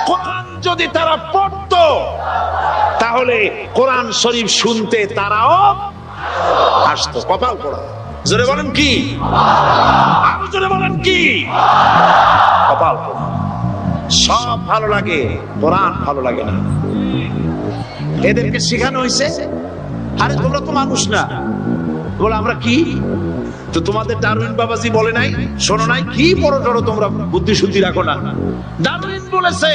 কোরআন যদি তারা পড়তো, তাহলে কোরআন শরীফ শুনতে তারাও আসতো। কপাল পোড়া। জোরে বলেন কি? আরো জোরে বলেন কি? কপাল পোড়া। সব ভালো লাগে, কোরআন ভালো লাগে না। এদেরকে শেখানো হয়েছে, আরে তোমরা তো মানুষ না। বলে আমরা কি? তো তোমাদের ডারউইন বাবাজি বলে নাই, শোনো নাই? কি বড় টড়ো তোমরা বুদ্ধি শুদ্ধি রাখো না। ডারউইন বলেছে,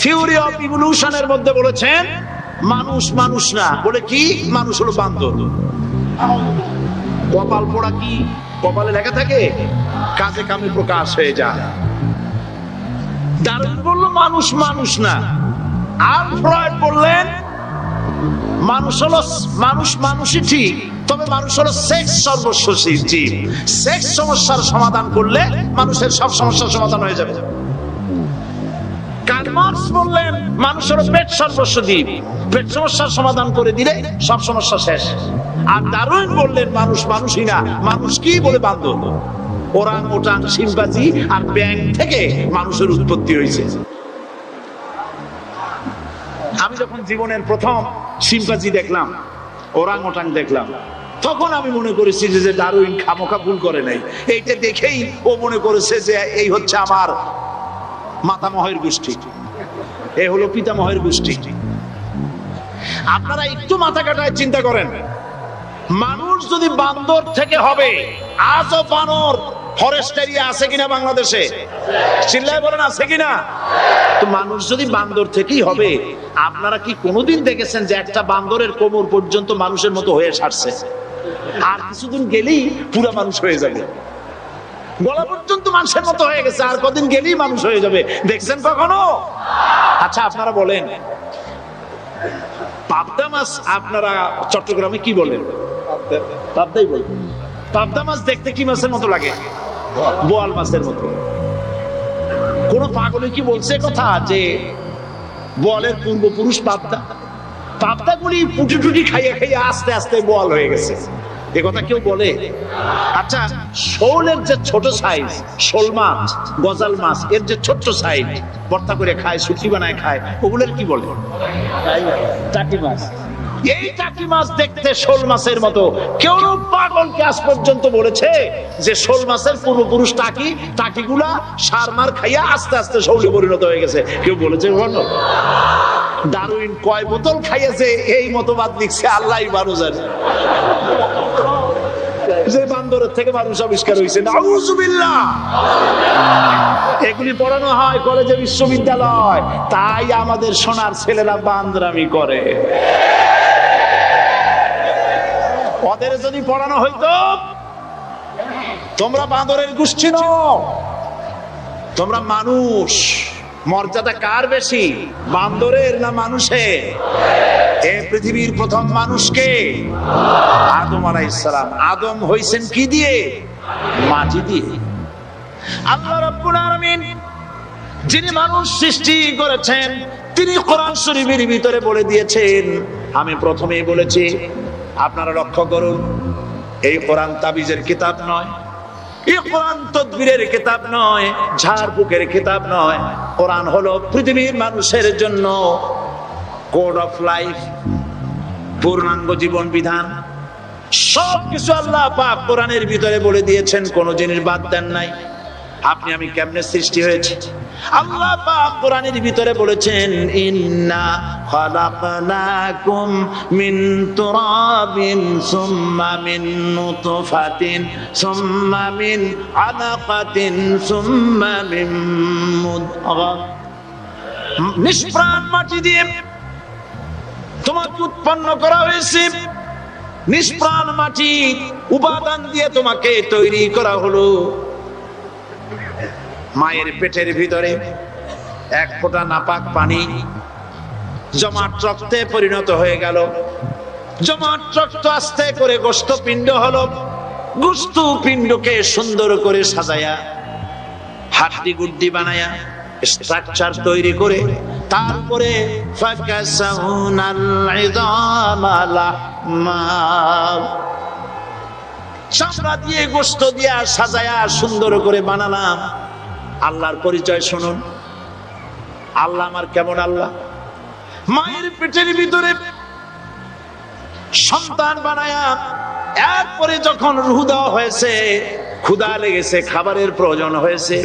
থিওরি অফ ইভলিউশনের মধ্যে বলেছেন মানুষ মানুষ না। বলে কি? মানুষ হলো বান্দর। কপাল পোড়া। কি কপালে লেখা থাকে? কাজে কামে প্রকাশ হয়ে যায়। ডারউইন বললো মানুষ মানুষ না। আলফ্রেড বললেন মানুষ হলো মানুষ, মানুষই ঠিক, তবে মানুষ হলো সেক্স সর্বস্ব জীব। সেক্স সমস্যার সমাধান করলে মানুষের সব সমস্যার সমাধান হয়ে যাবে। কার্বন মার্কস বললেন মানুষের পেট সর্বস্ব দ্বীপ, পেট সমস্যার সমাধান করে দিলে সব সমস্যা শেষ। আর ডারউইন বললেন মানুষ মানুষই না, মানুষ কি বলে বান্দর, ওরাং ওটাং শিম্পাঞ্জি আর ব্যাঙ থেকে মানুষের উৎপত্তি হয়েছে। আমি যখন জীবনের প্রথম শিম্পাঞ্জি দেখলাম, ওরাং ওটাং দেখলাম, তখন আমি মনে করেছি যে ডারউইন খামোখা ভুল করে নাই। এইটা দেখেই ও মনে করেছে যে এই হচ্ছে আমার মাতামহের গোষ্ঠী, এ হলো পিতামহের গোষ্ঠী। আপনারা একটু মাথা কাটায় চিন্তা করেন, মানুষ যদি বান্দর থেকে হবে, আজও বানর ফরেস্ট এরিয়া আছে কিনা বাংলাদেশে? চিল্লায় বলেন আছে কিনা? তো মানুষ যদি বান্দর থেকেই হবে, আপনারা কি কোনোদিন দেখেছেন যে একটা বান্দরের কোমর পর্যন্ত মানুষের মতো হয়ে সারছে? আর কিছুদিন গেলেই পুরো মানুষ হয়ে যাবে, গলা পর্যন্ত মানুষের মতো হয়ে গেছে, আর কদিন গেলেই মানুষ হয়ে যাবে। দেখছেন কখনো? আচ্ছা আপনারা বলেন, পাবদা মাছ আপনারা চট্টগ্রামে কি বলেন? পাবদাই বলেন। পাবদা মাছ দেখতে কি মাছের মতো লাগে? বোয়াল মাছের মতো। কোন পাগলে কি বলছে কথা যে বোয়ালের পূর্বপুরুষ পাবদা? পাবদাগুলি পুটি টুটি খাইয়ে খাইয়ে আস্তে আস্তে বোয়াল হয়ে গেছে, এ কথা কেউ বলে? আচ্ছা, শোলের যে ছোট সাইজ, শোল মাছ, গজাল মাছ, এর যে ছোট্ট সাইজ ভর্তা করে খায়, শুটকি বানায় খায়, ওগুলোর কি বলে? টাকি মাছ। এই টাকি মাছ দেখতে শোল মাছের মতো। কেউ পাগলকে আজ পর্যন্ত বলেছে যে শোল মাছের পূর্বপুরুষ টাকি, টাকিগুলা সার মার খাইয়া আস্তে আস্তে শৌলে পরিণত হয়ে গেছে? কেউ বলেছে কখনো? ডারউইন কয় বোতল খাইয়েছে এই মতবাদ লিখছে আল্লাহই ভালো জানে। যে বান্দরের থেকে মানুষ আবিষ্কার হয়েছে, নাউজুবিল্লাহ। এগুলি পড়ানো হয় কলেজে, বিশ্ববিদ্যালয়, তাই আমাদের সোনার ছেলেরা বান্দরামি করে। ওদের যদি পড়ানো হইতো তোমরা বান্দরের গোষ্ঠী নও, তোমরা মানুষ। মর্যাদা কার বেশি, বান্দরের না মানুষের? এই পৃথিবীর প্রথম মানুষকে আদম আলাইহিস সালাম। আদম হইছেন কি দিয়ে? মাটি দিয়ে। আল্লাহ রাব্বুল আলামিন যিনি মানুষ সৃষ্টি করেছেন, তিনি কোরআন শরীফের ভিতরে বলে দিয়েছেন, আমি প্রথমেই বলেছি, আপনারা লক্ষ্য করুন, এই কোরআন তাবিজের কিতাব নয়, এই কোরআন তদবিরের কিতাব নয়, ঝাড়ফুঁকের কিতাব নয়। কোরআন হলো পৃথিবীর মানুষের জন্য কোড অফ লাইফ, পূর্ণাঙ্গ জীবন বিধান। সবকিছু আল্লাহ পাক কোরআনের ভিতরে বলে দিয়েছেন, কোন জিনিস বাদ দেন নাই। আপনি আমি কেমনে সৃষ্টি হয়েছে আল্লাহ পাক কোরআনের ভিতরে বলেছেন, ইন্না খালাকনাকুম মিন তুরাবিন সুম্মা মিন নুতফাতিন সুম্মা মিন আলাকাতিন সুম্মা মিন মুদগা। নিষ্প্রাণ মাটি দিয়ে তোমাকে উৎপন্ন করা হয়েছে, নিষ্প্রাণ মাটি উপাদান দিয়ে তোমাকে তৈরি করা হলো। মায়ের পেটের ভিতরে এক ফোঁটা নাপাক পানি জমাট রক্তে পরিণত হয়ে গেল, জমাট রক্ত আস্তে করে গোস্ত পিণ্ড হলো, গোস্ত পিণ্ডকে সুন্দর করে সাজায়া হাড্ডি গুড্ডি বানায়া স্ট্রাকচার তৈরি করে তারপরে ফাকাসাউনাল ইযামা লাহমা, চামড়া দিয়ে গোস্ত দিয়া সাজায়া সুন্দর করে বানালাম। আল্লাহর পরিচয় শুনুন, আল্লাহ আমার কেমন আল্লাহ। মায়ের পেটের ভিতরে সন্তান বানায়া এরপরে যখন রূহ দেওয়া হয়েছে, ক্ষুধা লেগেছে, খাবারের প্রয়োজন হয়েছে,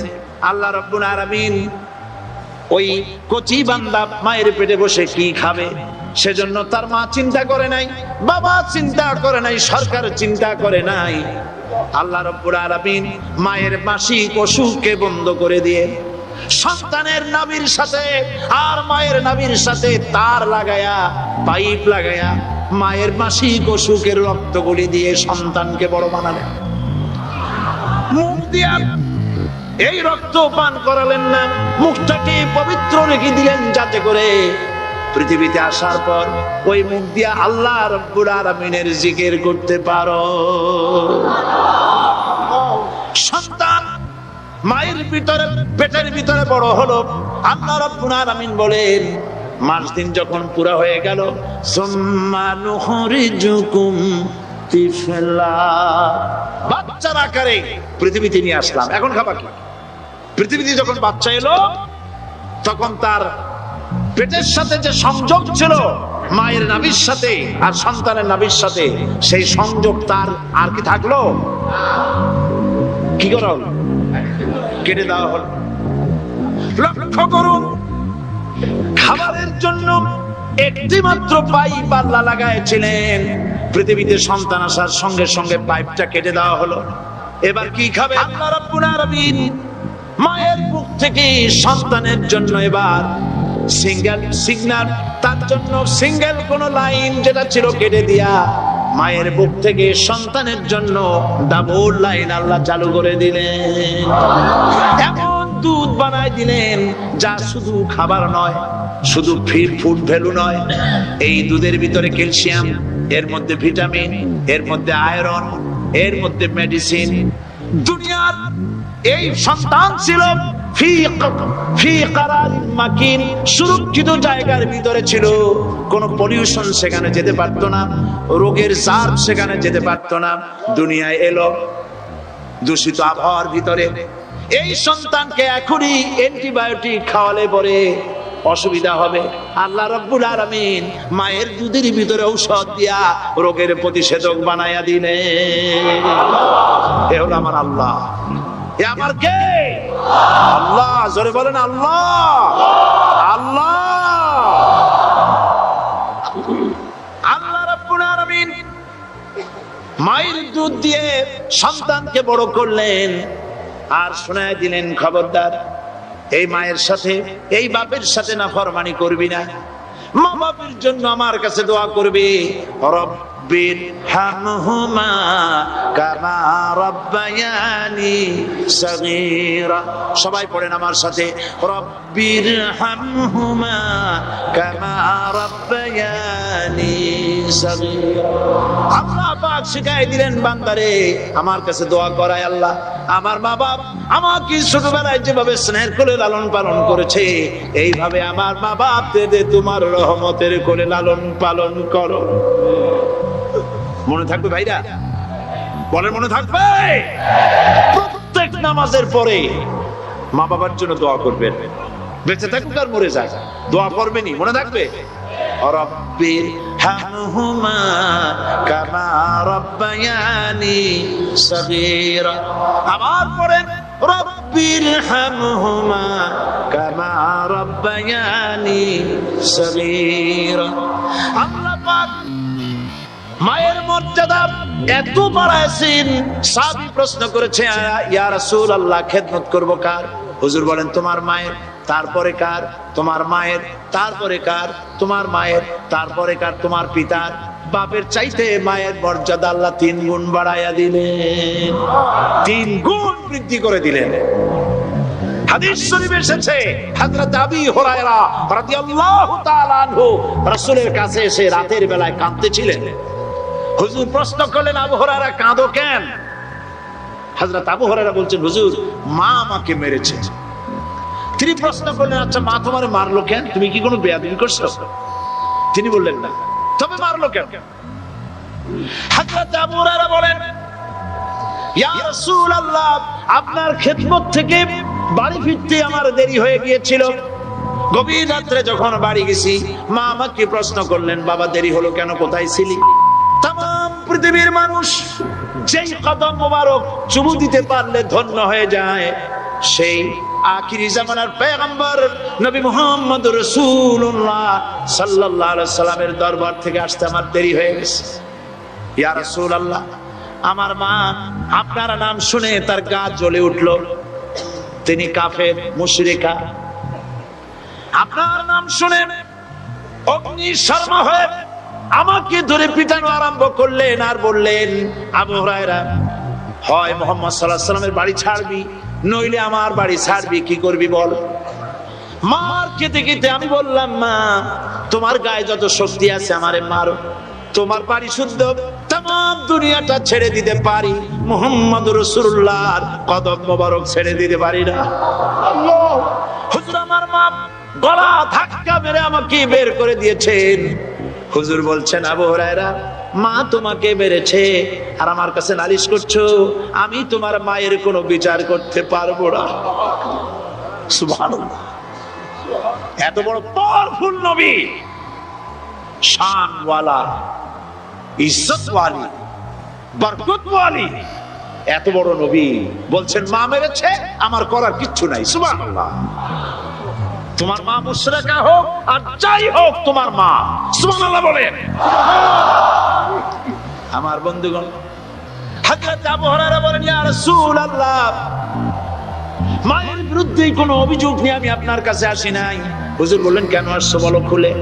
আল্লাহ রাব্বুল আলামিন ওই কচি বান্দা মায়ের পেটে বসে কি খাবে, সেজন্য তার মা চিন্তা করে নাই, বাবা চিন্তা করে নাই, সরকার চিন্তা করে নাই। আল্লাহ রাব্বুল আলামিন মায়ের মাসিক অসুখকে বন্ধ করে দিয়ে সন্তানের নাভির সাথে আর মায়ের নাভির সাথে তার লাগায়া, পাইপ লাগায়া মায়ের মাসিক অসুখের রক্তগুলি দিয়ে সন্তানকে বড় বানালেন। মুখ দিয়া এই রক্ত পান করালেন না, মুখটাকে পবিত্র রেখে দিলেন যাতে করে পৃথিবীতে আসার পর ওই মুখ দিয়া আল্লাহ রাব্বুল আলামিনের জিকির করতে পারো। সন্তান মায়ের ভিতরে পেটের ভিতরে বড় হলো। আল্লাহ রাব্বুল আলামিন বলেন মাস দিন যখন পুরা হয়ে গেল, সুম্মা নুখরিজুকুম তিফলা, বাচ্চার আকারে পৃথিবীতে নিয়ে আসলাম। এখন খাবা কি? পৃথিবীতে যখন বাচ্চা এলো তখন তার পেটের সাথে যে সংযোগ ছিল মায়ের নাভির সাথে আর সন্তানের নাভির সাথে, সেই সংযোগ তার আর কি থাকলো? কি করা হলো? কেটে দেওয়া হলো। লক্ষ্য করুন, খাবারের জন্য একটি মাত্র পাইপ আল্লাহ লাগাইছিলেন, পৃথিবীতে সন্তান আসার সঙ্গে সঙ্গে পাইপটা কেটে দেওয়া হলো। এবার কি খাবে? আল্লাহ রাব্বুল আলামিন মায়ের বুক থেকে সন্তানের জন্য এবার সিঙ্গেল সিগন্যাল, তার জন্য সিঙ্গেল কোন লাইন যেটা ছিল কেটে দিয়া মায়ের বুক থেকে সন্তানের জন্য ডাবল লাইন আল্লাহ চালু করে দিলেন। এমন দুধ বানায় দিলেন যা শুধু খাবার নয়, শুধু ফুড ভ্যালু নয়, এই দুধের ভিতরে ক্যালসিয়াম, এর মধ্যে ভিটামিন, এর মধ্যে আয়রন, এর মধ্যে মেডিসিন। দুনিয়ার এই সন্তান ছিল ফি কারারিন মাকিন, সুরক্ষিত জায়গার ভিতরে ছিল, কোনো পলিউশন সেখানে যেতে পারতো না, রোগের জার্ম সেখানে যেতে পারতো না। দুনিয়ায় এলো দূষিত আবহাওয়ার ভিতরে, এই সন্তানকে এখনই অ্যান্টিবায়োটিক খাওয়ালে পরে অসুবিধা হবে। আল্লাহ রাব্বুল আলামিন মায়ের দুধের ভিতরে ঔষধ দিয়া রোগের প্রতিষেধক বানায়া দিলেন। এ হলো আমার আল্লাহ। এ আমার কে? আল্লাহ। জোরে বলেন আল্লাহ। আল্লাহ, আল্লাহ রাব্বুল আলামিন মায়ের দুধ দিয়ে সন্তানকে বড় করলেন আর শোনায় দিলেন, খবরদার এই মায়ের সাথে, এই বাপের সাথে নাফরমানি করবি না। মা বাপের জন্য আমার কাছে দোয়া করবি, রব্বির হামহুমা কামা রাব্বায়ানি সগীরা। সবাই পড়েন আমার সাথে, রব্বির হামহুমা কামা রাব্বায়ানি সগীরা। আল্লাহ পাক শিখাই দিলেন বান্দারে আমার কাছে দোয়া করায়, আল্লাহ আমার মা বাপ আমাকে ছোটবেলায় যেভাবে স্নেহের কোলে লালন পালন করেছে, এইভাবে আমার মা বাপ তোমার রহমতের কোলে লালন পালন করো। মনে থাকবে ভাইরা? বলেন মনে থাকবে? প্রত্যেক নামাজের পরে মা বাবার জন্য দোয়া করবেন, বেঁচে থাকুক আর মরে যাক, দোয়া করবেনই। মনে থাকবে? রব্বির হামহুমা কামা রাব্বায়ানি সগীরা। আবার পড়েন, রব্বির হামহুমা কামা রাব্বায়ানি সগীরা। আল্লাহ পাক মায়ের মর্যাদা এত বাড়াইছেন, সাহাবী প্রশ্ন করেছে, ইয়া রাসূলুল্লাহ খেদমত করব কার? হুজুর বলেন তোমার মায়ের, তারপরে কার? তোমার মায়ের, তারপরে কার? তোমার মায়ের, তারপরে কার? তোমার পিতার। বাপের চাইতে মায়ের মর্যাদা আল্লাহ 3 গুণ বাড়াইয়া দিলেন, 3 গুণ বৃদ্ধি করে দিলেন। হাদিস শরীফে এসেছে, হযরত আবী হুরায়রা রাদিয়াল্লাহু তাআলা আনহু রাসূলের কাছে এসে রাতের বেলায় কাঁদতেছিলেন। হুজুর প্রশ্ন করলেন, আবু হুরায়রা কাঁদো কেন? হযরত আবু হুরায়রা বলছেন, হুজুর মা আমাকে মেরেছে। তিনি প্রশ্ন করলেন, আচ্ছা মা তোমার মারলো কেন? তুমি কি কোনো বেয়াদবি করছো? তিনি বললেন না। তবে মারলো কেন? হযরত আবু হুরায়রা বলেন, ইয়া রাসূলুল্লাহ আপনার খেদমত থেকে বাড়ি ফিরতে আমার দেরি হয়ে গিয়েছিল। গভীর রাত্রে যখন বাড়ি গেছি, মা আমাকে প্রশ্ন করলেন, বাবা দেরি হলো কেন, কোথায় ছিলি? তামাম পৃথিবীর মানুষ যেই কদম মোবারক চুমু দিতে পারলে ধন্য হয়ে যায়, সেই আখিরি জামানার পয়গম্বর নবী মুহাম্মদ রাসূলুল্লাহ সাল্লাল্লাহু আলাইহি সাল্লামের দরবার থেকে আসতে আমার দেরি হয়ে গেছে। ইয়া রাসূলুল্লাহ আমার মা আপনার নাম শুনে তার গা জ্বলে উঠলো, তিনি কাফের মুশরিকা। আপনার নাম শুনে অগ্নি শর্মা হয়ে আমাকে ধরে পিটানো আরম্ভ করলেন আর বললেন, আবু হুরায়রা হয় মুহাম্মদ সাল্লাল্লাহু আলাইহি সাল্লামের বাড়ি ছাড়বি, নইলে আমার বাড়ি ছাড়বি, কি করবি বল? মার খেতে খেতে আমি বললাম, মা তোমার গায়ে যত শক্তি আছে আমারে মারো, তোমার বাড়ি শুদ্ধ। তামাম দুনিয়াটা ছেড়ে দিতে পারি, মুহাম্মদ রাসূলুল্লাহর কদম মোবারক ছেড়ে দিতে পারি না। আল্লাহ, হুজুর আমার মা গলা ধাক্কা মেরে আমাকে বের করে দিয়েছেন। হুজুর বলছেন, আবু হুরায়রা, মা তোমাকে মেরেছে আর আমার কাছে নালিশ করছো, আমি তোমার মায়ের কোনো বিচার করতে পারবো না। সুবহানাল্লাহ, এত বড় পাওয়ারফুল নবী, শানওয়ালা, ইজ্জতওয়ালি, বরকতওয়ালি, এত বড় নবী বলছেন মা মেরেছে, আমার করার কিচ্ছু নাই। সুবহানাল্লাহ। তোমার মা মুশরিকা হোক আর যাই হোক, তোমার মা। সুবহানাল্লাহ বলেন। আমার বন্ধুগণ, হযরত আবু হুরায়রা বলেন, ইয়া রাসূলুল্লাহ, মায়ের বিরুদ্ধে কোনো অভিযোগ নিয়ে আমি আপনার কাছে আসি নাই। হুজুর বললেন, কেন আসছো বলো খুলে।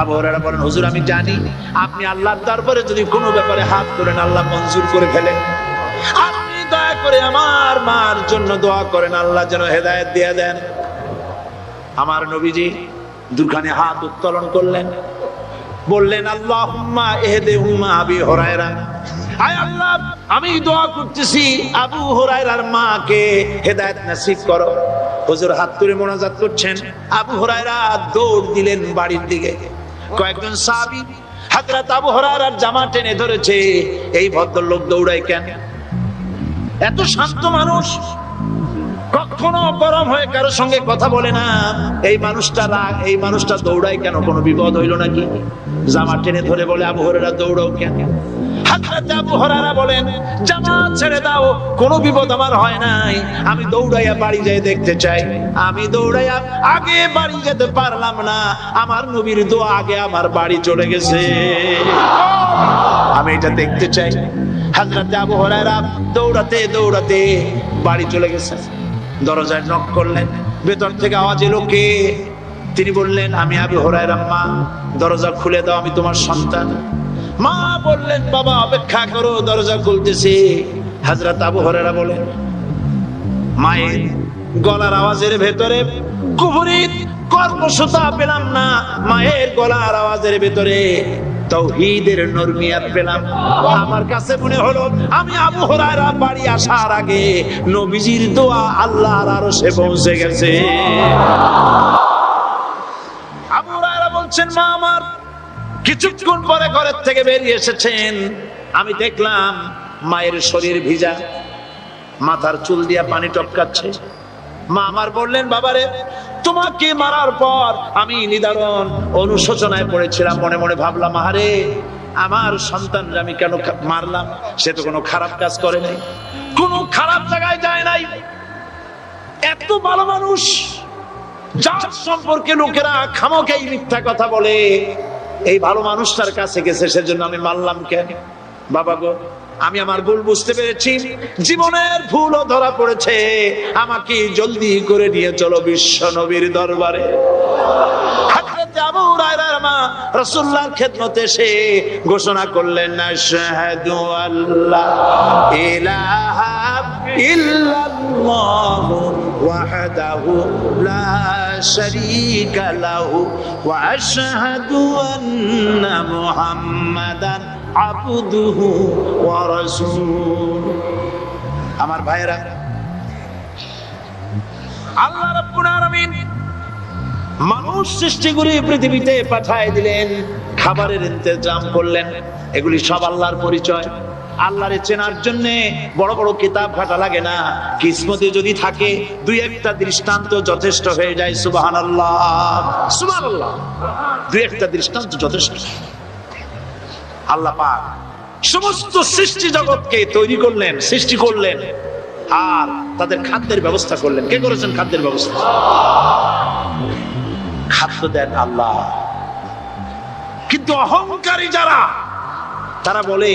আবু হুরায়রা বলেন, হুজুর আমি জানি আপনি আল্লাহর দরবারে যদি কোনো ব্যাপারে হাত তোলেন আল্লাহ মঞ্জুর করে ফেলেন। আপনি দয়া করে আমার মার জন্য দোয়া করেন, আল্লাহ যেন হেদায়েত দিয়ে দেন। আমার নবীজি দুখানে হাত উত্তোলন করলেন, বললেন, আল্লাহুম্মা ইহদি উম্মা আবি হুরায়রা, আয় আল্লাহ আমি দোয়া করতেছি আবু হুরায়রার মাকে হেদায়েত নসিব করো। হুজুর হাত তুলে মোনাজাত করছেন, আবু হুরায়রা দৌড় দিলেন বাড়ির দিকে। কয়েকজন সাহাবী হযরত আবু হুরায়রার জামা টেনে ধরেছে, এই ভদ্রলোক দৌড়ায় কেন? এত শান্ত মানুষ, কখনো গরম হয়ে কারো সঙ্গে কথা বলে না, এই মানুষটা দৌড়ায় কেন? কোনো বিপদ হইল নাকি? জামা টেনে ধরে বলে, আবু হুরায়রা দৌড়াও কেন? হযরত আবু হুরায়রা বলেন, জামা ছেড়ে দাও, কোনো বিপদ আমার হয় নাই, আমি দৌড়াইয়া বাড়ি যাই দেখতে চাই। আমি দৌড়াইয়া আগে বাড়ি যেতে পারলাম না, আমার নবীর দোয়া আগে আমার বাড়ি চলে গেছে, আমি এটা দেখতে চাই। হযরত আবু হুরায়রা দৌড়াতে দৌড়াতে বাড়ি চলে গেছেন। দরজায় নক করলেন, ভেতর থেকে আওয়াজ এলো, কে? তিনি বললেন, আমি আবু হুরায়রা, মা দরজা খুলে দাও, আমি তোমার সন্তান। মা বললেন, বাবা অপেক্ষা করো, দরজা খুলতেছি। হযরত আবু হুরায়রা বলেন, মায়ের গলার আওয়াজের ভেতরে কুফরি কর্মসূতা পেলাম না, মায়ের গলার আওয়াজের ভেতরে তাওহীদের নরমিয়াত পেলাম। আমার কাছে মনে হলো আমি আবু হুরায়রা বাড়ি আসার আগে নবীজির দোয়া আল্লাহর আরশে পৌঁছে গেছে। আবু হুরায়রা বলছেন, মা আমার কিছুক্ষণ পরে ঘরের থেকে বেরিয়ে এসেছেন, আমি দেখলাম মায়ের শরীর ভিজা, মাথার চুল দিয়া পানি টপকাচ্ছে। মা আমার বললেন, বাবারে তোমাকে মারার পর আমি নিদারুণ অনুশোচনায় পড়েছিলাম, মনে মনে ভাবলাম, আহারে আমার সন্তানরা আমি কেন মারলাম? সে তো কোনো খারাপ কাজ করে নাই, কোনো খারাপ জায়গায় যায় নাই, এত ভালো মানুষ, যার সম্পর্কে লোকেরা খামোখাই মিথ্যা কথা বলে, এই ভালো মানুষটার কাছে গেছে, সেজন্য আমি মারলাম কেন? বাবা গো, আমি আমার ভুল বুঝতে পেরেছি, জীবনের ভুলও ধরা পড়েছে, আমাকে জলদি করে নিয়ে চলো বিশ্ব নবীর দরবারে। হযরত আবু হুরায়রার মা রাসূলুল্লাহর খেদমতে এসে ঘোষণা করলেন, আশহাদু আল্লা ইলাহা ইল্লাল্লাহু ওয়াহদাহু লা শারীকা লাহু ওয়া আশহাদু আন্না মুহাম্মাদান আবদুহু ওয়া রাসূলুহু। আমার ভাইরা, আল্লাহ রাব্বুল আলামিন মানুষ সৃষ্টি করে পৃথিবীতে পাঠিয়ে দিলেন, খাবারের ইন্তজাম করলেন, এগুলি সব আল্লাহর পরিচয়। আল্লাহরে চেনার জন্য বড় বড় কিতাব ঘাটা লাগে না, কিসমতে যদি থাকে দুই একটা দৃষ্টান্ত যথেষ্ট হয়ে যায়। সুবহানাল্লাহ, সুবহানাল্লাহ, দুই একটা দৃষ্টান্ত যথেষ্ট। আল্লাহ পাক সমস্ত সৃষ্টি জগৎকে তৈরি করলেন, সৃষ্টি করলেন, আর তাদের খাদ্যের ব্যবস্থা করলেন। কে করেছেন খাদ্যের ব্যবস্থা? খাদ্য দেন আল্লাহ। কিন্তু অহংকারী যারা, তারা বলে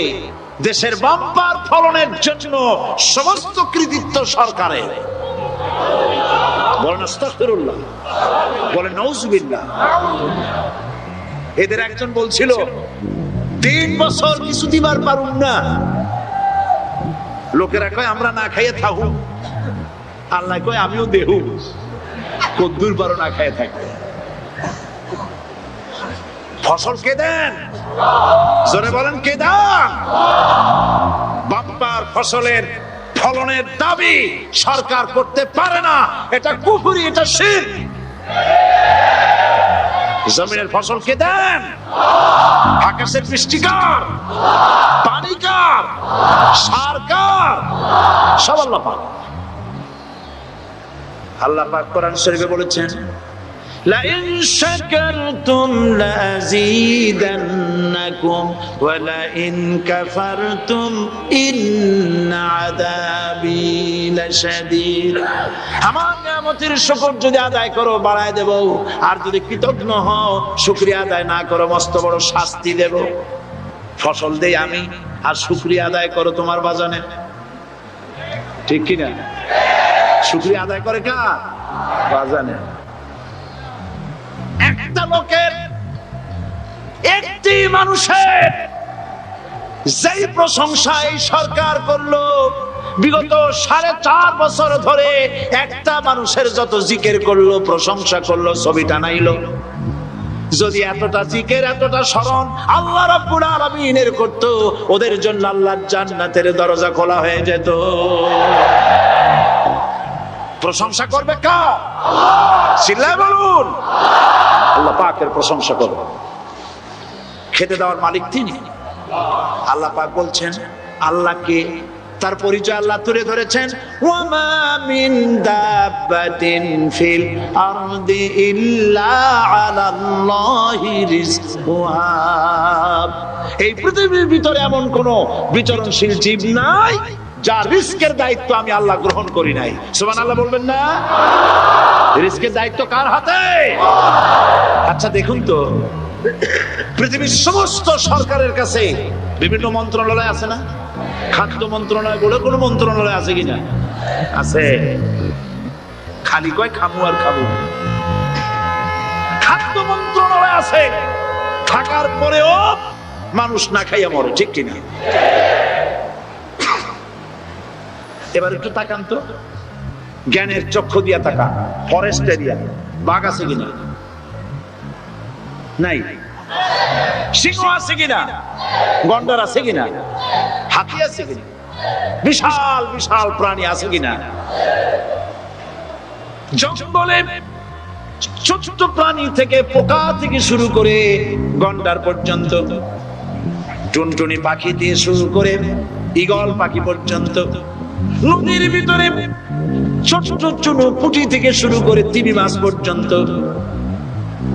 দেশের বাম্পার ফলনের জন্য সমস্ত কৃতিত্ব সরকারের। বলেন আস্তাগফিরুল্লাহ, বলেন নাউজুবিল্লাহ। এদের একজন বলছিল, 3 বছর কিছু দিবার পারুম না, লোকেরা কয় আমরা না খাইয়ে থাকু, আল্লাহ কয় আমিও দেহু, কদ্দুর পারো না খাইয়ে থাকবে। ফসল কে দেন? জোরে বলেন, কে দেন? বাপ্পার ফসলের ফলনের দাবি সরকার করতে পারে না, এটা কুফরি, এটা শিরক। জমিনের ফসল কে দেন? আকাশের বৃষ্টি কার? পানি কার? সার কার? সব আল্লাহ পাক। আল্লাহ পাক কোরআন শরীফে বলেছেন, লাইন শাকারতুম লাযীদান্নাকুম ওয়া লাইন কাফারতুম ইন্না আযাবি লাশাদীদ। আমার নিয়ামতের শুকর যদি আদায় করো বাড়ায় দেব, আর যদি কৃতজ্ঞ হও শুকরিয়া আদায় না করো মস্ত বড় শাস্তি দেব। ফসল দেই আমি, আর শুকরিয়া আদায় করো তোমার বাজানে, ঠিক কিনা? শুকরিয়া আদায় করে কার? বাজানে। একটা লোকের, একটি মানুষের যেই প্রশংসা এই সরকার করলো, বিগত 4.5 বছর ধরে একটা মানুষের যত জিকির করলো, প্রশংসা করলো, ছবি টানাইলো, যদি এতটা জিকির, এতটা স্মরণ আল্লাহ রাব্বুল আলামিনের করত, ওদের জন্য আল্লাহর জান্নাতের দরজা খোলা হয়ে যেত। প্রশংসা করবে কার? চিল্লায় বলুন, আল্লাহ পাকের প্রশংসা করবে। খেতে দেওয়ার মালিক তিনি। আল্লাহ পাক বলছেন, আল্লাহকে, তার পরিচয় আল্লাহ তুলে ধরেছেন, ওয়ামা মিন দাব্বাতিন ফিল আরদি ইল্লা আলাল্লাহি রিজকুহা। এই পৃথিবীর ভিতরে এমন কোন বিচরণশীল জীব নাই যার রিস্কের দায়িত্ব আমি আল্লাহ গ্রহণ করি নাই। সুবহানাল্লাহ বলবেন না? রিস্কের দায়িত্ব কার হাতে? আচ্ছা দেখুন তো, পৃথিবীর সমস্ত সরকারের কাছে বিভিন্ন মন্ত্রণালয় আছে না? খাদ্য মন্ত্রণালয় বলে কোন মন্ত্রণালয় আছে কিনা? আছে। খালি কয় খামু আর খাবো। খাদ্য মন্ত্রণালয় আছে, থাকার পরেও মানুষ না খাইয়া মরে, ঠিক কিনা? এবার একটু তাকান তো, জ্ঞানের চক্ষু দিয়া তাকা, ফরেস্ট এরিয়া, বাঘ আছে কিনা? নাই। সিংহ আছে কিনা? গন্ডার আছে কিনা? হাতি আছে কিনা? বিশাল বিশাল প্রাণী আছে কিনা? জঙ্গলে ছোট প্রাণী থেকে, পোকা থেকে শুরু করে গন্ডার পর্যন্ত, টুনটুনি পাখি দিয়ে শুরু করে ঈগল পাখি পর্যন্ত, নদীর ভিতরে ছোট ছোট পুঁটি থেকে শুরু করে তিমি মাছ পর্যন্ত।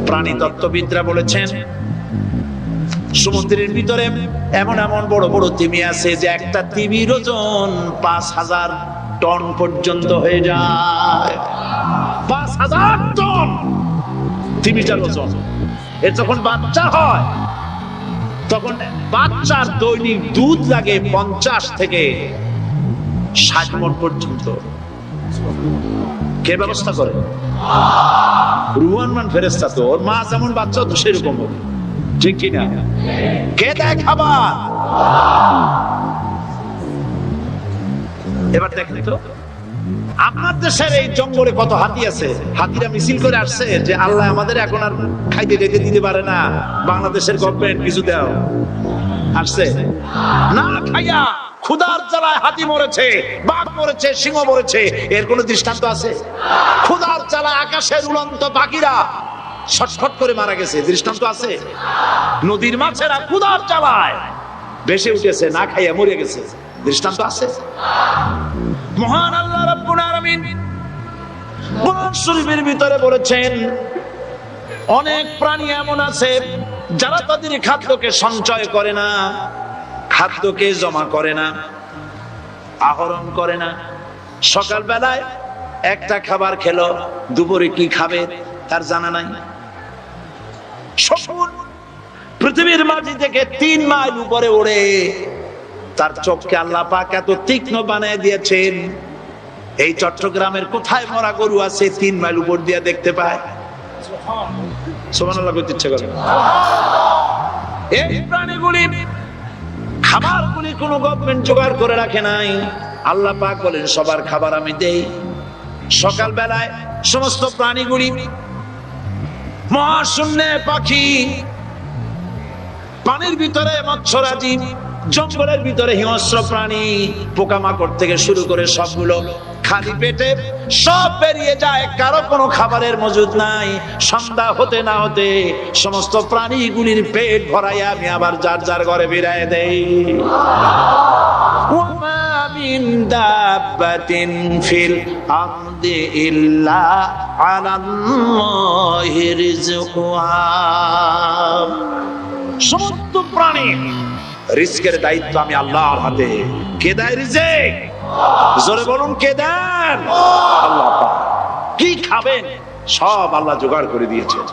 প্রাণী তত্ত্ববিদরা বলেছেন, সমুদ্রের ভিতরে এমন এমন বড় বড় তিমি আছে যে একটা তিমির ওজন 5000 টন পর্যন্ত হয়ে যায়। 5000 টন তিমিটার ওজন। এর যখন বাচ্চা হয়, তখন বাচ্চার দৈনিক দুধ লাগে 50 থেকে 60 মণ পর্যন্ত। কে ব্যবস্থা করে? রুহান মান ফেরেশতা। তো ওর মা যেমন, বাচ্চা তো সেরকম হবে, ঠিক কিনা? কে দেয় খাবার? এবার দেখেন তো, আপনার দেশের এই জঙ্গলে কত হাতি আছে। হাতিরা মিছিল করে আসছে যে আল্লাহ আমাদের এখন আর খাইতে রেখে দিতে পারে না, বাংলাদেশের গভর্নমেন্ট কিছু দাও। আসছে না, খাইয়া ক্ষুধার জ্বালায় হাতি মরেছে, বাঘ মরেছে, সিংহ মরেছে। এর কোন দৃষ্টান্ত আছে? ক্ষুধার জ্বালায় আকাশের উড়ন্ত পাখিরা ছটফট করে মারা গেছে, দৃষ্টান্ত আছে? নদীর মাছেরা ক্ষুধার জ্বালায় ভেসে উঠেছে, না খাইয়া মরে গেছে, দৃষ্টান্ত আছে? মহান আল্লাহ রাব্বুল আলামিন কোরআন শরীফের ভিতরে বলেছেন, অনেক প্রাণী এমন আছে যারা তাদের খাদ্যকে সঞ্চয় করে না, খাদ্যকে জমা করে না, আহরণ করে না। সকাল বেলায় একটা খাবার খেলো, দুপুরে কি খাবে তার জানা নাই। শকুন পৃথিবীর মাটি থেকে 3 মাইল উপরে ওড়ে, তার চোখকে আল্লাহ পাক এত তীক্ষ্ণ বানিয়ে দিয়েছেন, এই চট্টগ্রামের কোথায় মরা গরু আছে 3 মাইল উপর দিয়ে দেখতে পায়। সুবহানাল্লাহ বলতে ইচ্ছে করে। এই প্রাণীগুলি, খাবারগুলি কোন গভর্নমেন্ট জোগাড় করে রাখে নাই। আল্লাহ পাক বলেন, সবার খাবার আমি দেই। সকাল বেলায় সমস্ত প্রাণীগুলি, মহাশূন্যে পাখি পানির ভিতরে মৎস্যরাজি, জঙ্গলের ভিতরে হিংস্র প্রাণী, পোকামাকড় থেকে শুরু করে সবগুলো খালি পেটে সব বেরিয়ে যায়, কারো কোনো খাবারের মজুদ নাই। সন্ধ্যা হতে না হতে সমস্ত প্রাণীগুলির পেট ভরাইয়া আমি আবার যার যার ঘরে ফিরাই দেই। ওমা মিন দাব্বাতিন ফিল আরদি ইল্লা আলাল্লাহি রিজকুহা। সমস্ত প্রাণী রিজকের দায়িত্ব আমি আল্লাহর হাতে। কে দেয় রিজক? জোরে বলুন, কে দেন? আল্লাহ পাক। কি খাবেন সব আল্লাহ জোগাড় করে দিয়েছেন।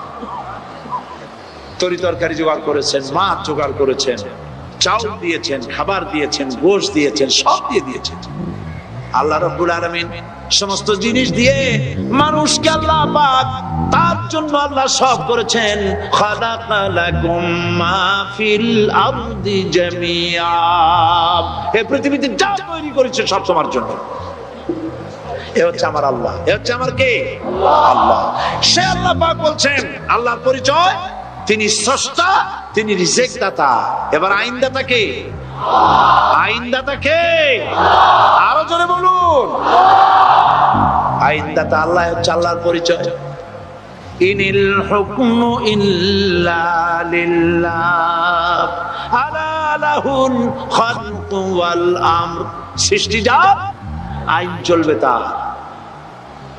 তরি তরকারি জোগাড় করেছেন, মাছ জোগাড় করেছেন, চাউল দিয়েছেন, খাবার দিয়েছেন, গোশত দিয়েছেন, সব দিয়ে দিয়েছেন। আল্লাহ রাব্বুল আলামিন সমস্ত জিনিস দিয়ে মানুষকে আল্লাহ পাক তার জন্য আল্লাহ সব করেছেন। খালাকালাকুম মা ফিল আরদি জামিআ। এই পৃথিবীতে যা তৈরি করেছে সব তোমার জন্য। এ হচ্ছে আমার আল্লাহ, এ হচ্ছে আমার কে? আল্লাহ। সে আল্লাহ পাক বলছেন, আল্লাহর পরিচয় তিনি স্রষ্টা, তিনি রিজেক দাতা। এবার আইনদাতা কে? আইনদাতা কে? আরো জোরে বলুন। আইনদাতা আল্লাহ হচ্ছে আল্লাহর পরিচয়। ইনিল হুকমু ইল্লা লিল্লাহ আলা লাহুল খালকু ওয়াল আমর। সৃষ্টি যার, আইন চলবে তার।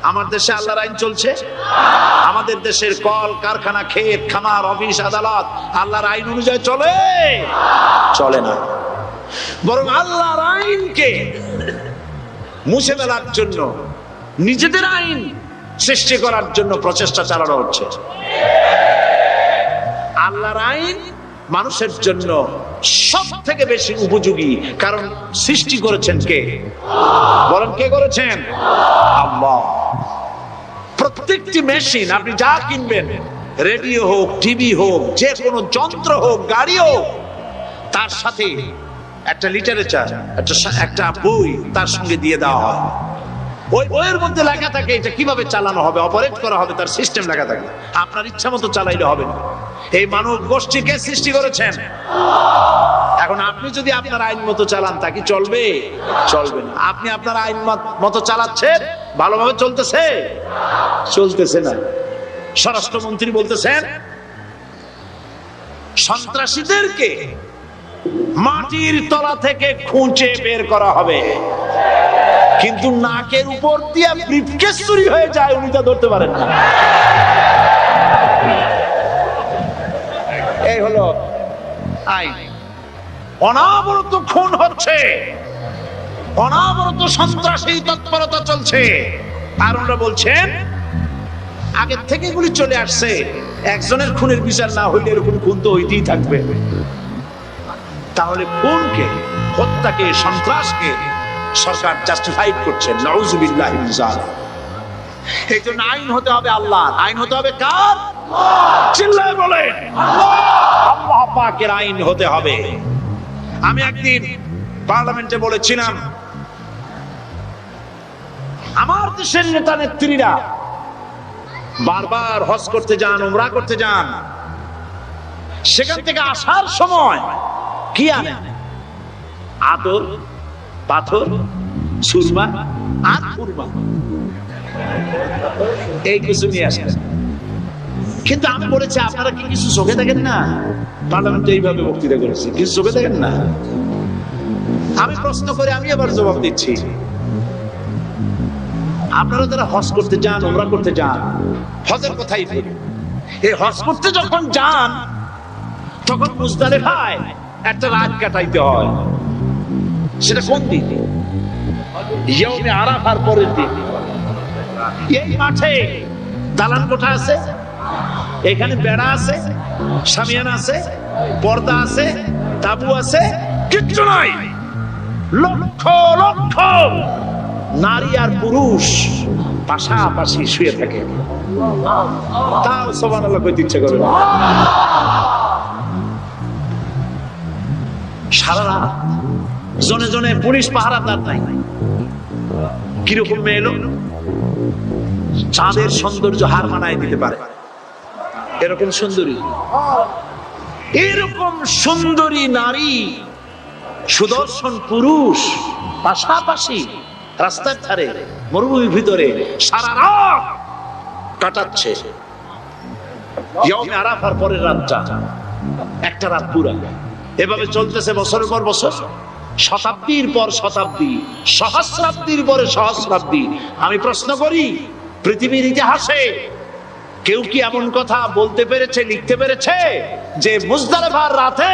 আমার দেশে আল্লাহর আইন চলছে? আমাদের দেশের কল কারখানা, ক্ষেত খামার, অফিস আদালত আল্লাহর আইন অনুযায়ী চলে? চলে না। বরং আল্লাহর আইনকে মুছে ফেলার জন্য, নিজেদের আইন সৃষ্টি করার জন্য প্রচেষ্টা চালানো হচ্ছে। আল্লাহর আইন মানুষের জন্য সব থেকে বেশি উপযোগী, কারণ সৃষ্টি করেছেন কে? বলেন, কে করেছেন? আল্লাহ। প্রত্যেকটি মেশিন আপনি যা কিনবেন, রেডিও হোক, টিভি হোক, যে কোনো যন্ত্র হোক, গাড়ি হোক, তার সাথে একটা লিটারেচার, একটা বই তার সঙ্গে দিয়ে দেওয়া হয়। ওই বইয়ের মধ্যে লেখা থাকে এটা কিভাবে চালানো হবে, অপারেট করা হবে, তার সিস্টেম লেখা থাকে। আপনার ইচ্ছা মতো চালাইলে হবে না। এই মানব গোষ্ঠীকে সৃষ্টি করেছেন। এখন আপনি যদি আপনার আইন মতো চালান, তা কি চলবে? চলবে না। আপনি আপনার আইন মতো চালাচ্ছেন, ভালোভাবে চলতেছে? চলতেছে না। স্বরাষ্ট্রমন্ত্রী বলতেছেন সন্ত্রাসীদেরকে মাটির তলা থেকে খুঁজে বের করা হবে, কিন্তু নাকের উপর দিয়ে ব্রিফকেস চুরি হয়ে যায়, উনি তা ধরতে পারেন না। এই হলো আইন। অনাবরত খুন হচ্ছে, অনাবরত সন্ত্রাসী তৎপরতা চলছে, আর ওনারা বলছেন আগের থেকে এগুলি চলে আসছে, একজনের খুনের বিচার না হইলে এরকম খুন তো হইতেই থাকবে। তাহলে খুনকে, হত্যাকে, সন্ত্রাসকে সরকার জাস্টিফাইড করছে। নাউযুবিল্লাহি মিন যালিক। এই জন্য আইন হতে হবে আল্লাহর। আইন হতে হবে কার? চিল্লায় বলেন, আল্লাহ পাকের আইন হতে হবে। আমি একদিন পার্লামেন্টে বলেছিলাম, আমার দেশের নেতা নেত্রীরা বারবার হজ করতে যান, উমরা করতে যান, সেখান থেকে আসার সময় কি আনেন? আতর, পাথর, সুরমা আর খুরমা, এই কিছু নিয়ে আসেন। কিন্তু আমি বলেছি, আপনারা কি কিছু চোখে দেখেন না? পার্লামেন্টে এইভাবে বক্তৃতা করেছি, কিছু চোখে দেখেন না? আমি প্রশ্ন করে আমি আবার জবাব দিচ্ছি, আপনারা যারা হজ করতে যান, উমরা করতে যান, হজের কথাই বলি, এই হজ করতে যখন যান তখন মুজদালিফায় একটা রাত কাটাইতে হয়। সেটা কোন দিন? ইয়ৌমে আরাফার পরের দিন। এই মাঠে দালান কোঠা আছে, এখানে বেড়া আছে, শামিয়ানা আছে, পর্দা আছে, তাবু আছে, কিচ্ছু নাই। লক্ষ লক্ষ নারী আর পুরুষ পাশাপাশি শুয়ে থাকে, তাও সুবহানাল্লাহ কইতে ইচ্ছে করে না। সারা রাত জনে জনে পুলিশ পাহারাদার নাই। কিরকম মেয়ে এলো, চাঁদের সৌন্দর্য হার মানায় দিতে পারে এরকম সুন্দরী। এরকম সুন্দরী নারী, সুদর্শন পুরুষ পাশাপাশি রাস্তার ধারে মরুভূমির ভিতরে সারা রাত কাটাচ্ছে। ইয়মে আরাফার পরের রাতটা একটা রাত পুরা এভাবে চলতেছে বছরের পর বছর, শতাব্দীর পর শতাব্দী, সহস্রাব্দীর পরে সহস্রাব্দী। আমি প্রশ্ন করি, পৃথিবীর ইতিহাসে কেউ কি এমন কথা বলতে পেরেছে, লিখতে পেরেছে যে মুজদালিফার রাতে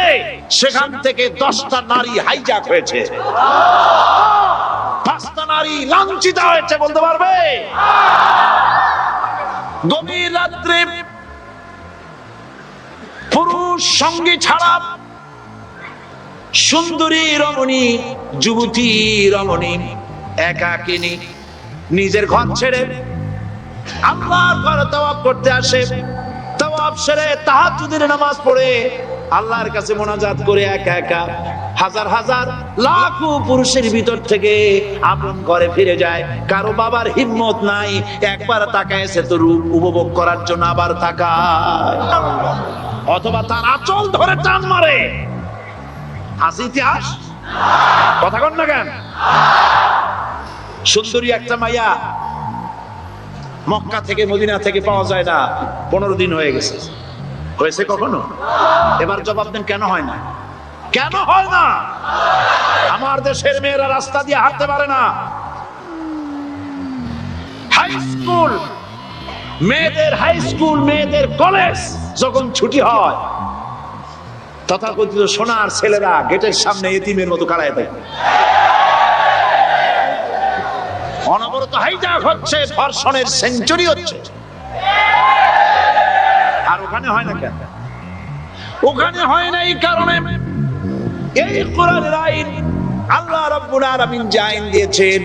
সেখান থেকে 10টা নারী হাইজ্যাক হয়েছে, 5টা নারী লাঞ্ছিত হয়েছে? বলতে পারবে? গভীর রাত্রে পুরুষ সঙ্গী ছাড়া সুন্দরী রমণী, যুবতী রমণী একাকিনী নিজের ঘর ছেড়ে আল্লাহর ঘরে তাওয়াফ করতে আসে। তাওয়াফ সেরে তাহাজ্জুদের নামাজ পড়ে আল্লাহর কাছে মোনাজাত করে একা একা হাজার হাজার লাখো পুরুষের ভিতর থেকে আপন ঘরে ফিরে যায়। কারো বাবার হিম্মত নাই একবার তাকায় সে তো রূপ উপভোগ করার জন্য আবার তাকায়, অথবা তার আঁচল ধরে টান মারে। আছে ইতিহাস? কথা কন না কেন? সুন্দরী একটা মাইয়া মক্কা থেকে মদিনা থেকে পাওয়া যায় না, 15 দিন হয়ে গেছে। হয়েছে কখনো? এবার জবাব দেন, কেন হয় না? কেন হয় না? আমার দেশের মেয়েরা রাস্তা দিয়ে হাঁটতে পারে না। হাই স্কুল মেয়েদের, হাই স্কুল মেয়েদের কলেজ যখন ছুটি হয়, তথাকথিত সোনার ছেলেরা গেটের সামনে এতিমের মতো কাড়ায় থাকে। অনবরত হাইজ্যাক হচ্ছে, ধর্ষণের সেঞ্চুরি হচ্ছে। আর ওখানে হয় না কেন? ওখানে হয় না এই কারণে, এই কোরআনের আইন আল্লাহ রাব্বুল আলামিন যে আইন দিয়েছেন,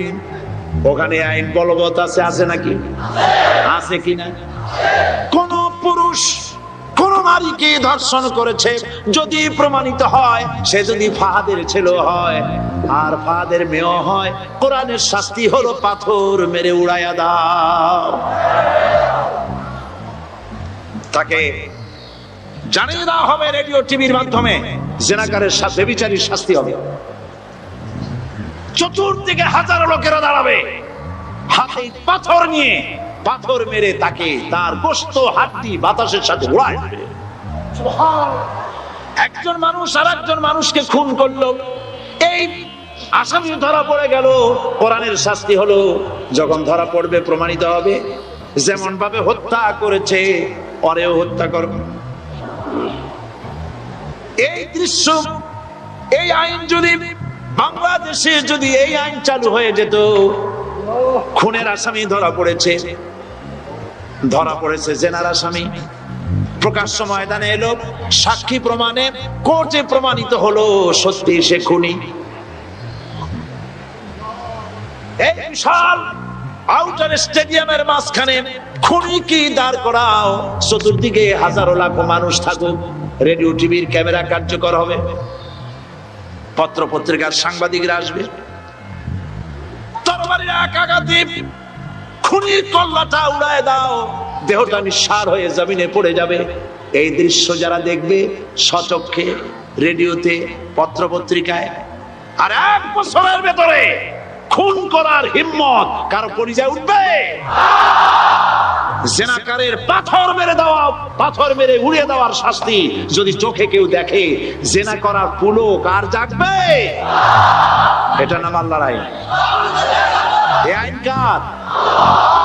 ওখানে আইন বলবৎ আছে। আছে নাকি? আছে কিনা? কোন পুরুষ কোন নারীকে ধর্ষণ করেছে যদি প্রমাণিত হয়, সে যদি ফাহাদের ছেলে হয় আর ফাহাদের মেয়ে হয়, কোরআনের শাস্তি হলো পাথর মেরে উড়াইয়া দাও। তাকে জানিয়ে দেওয়া হবে রেডিও টিভির মাধ্যমে, জেনাকারের সাথে বিচারীর শাস্তি হবে। চতুর্দিকে হাজারো লোকেরা দাঁড়াবে, হাতে পাথর নিয়ে পাথর মেরে তাকে তার গোশত হাড্ডি বাতাসের সাথে উড়ায় দেবে। একজন মানুষ আর একজন মানুষকে খুন করলো, এই আসামি ধরা পড়ে গেল, কোরআনের শাস্তি হলো যখন ধরা পড়বে প্রমাণিত হবে যেমন ভাবে হত্যা করেছে পরেও হত্যা করবে। এই দৃশ্য, এই আইন যদি বাংলাদেশে যদি এই আইন চালু হয়ে যেত, খুনের আসামি ধরা পড়েছে, জেনার আসামি প্রকাশ্য ময়দানে এলো, সাক্ষী প্রমাণে কোর্টে প্রমাণিত হলো সত্যি সে খুনি। এই বিশাল আউটার স্টেডিয়ামের মাঝখানে খুনি কি দাঁড় করাও, চতুর্দিকে হাজারো লাখো মানুষ থাকুক, রেডিও টিভির ক্যামেরা কার্যকর হবে, পত্র পত্রিকার সাংবাদিকরা আসবে, তরবারির এক আঘাতে খুনির কল্লাটা উড়ায় দাও, দেহটা নিঃসার হয়ে জমিনে পড়ে যাবে। এই দৃশ্য যারা দেখবে সচক্ষে, রেডিওতে, পত্র পত্রিকায়, আর 1 বছরের ভেতরে খুন করার হিম্মত কারো পরিচয় উঠবে? জেনাকারের পাথর মেরে দেওয়া, পাথর মেরে উড়িয়ে দেওয়ার শাস্তি যদি চোখে কেউ দেখে, জেনা করার পুলক আর জাগবে? এটা নাম আল্লাহর আইন। এই আইন কার?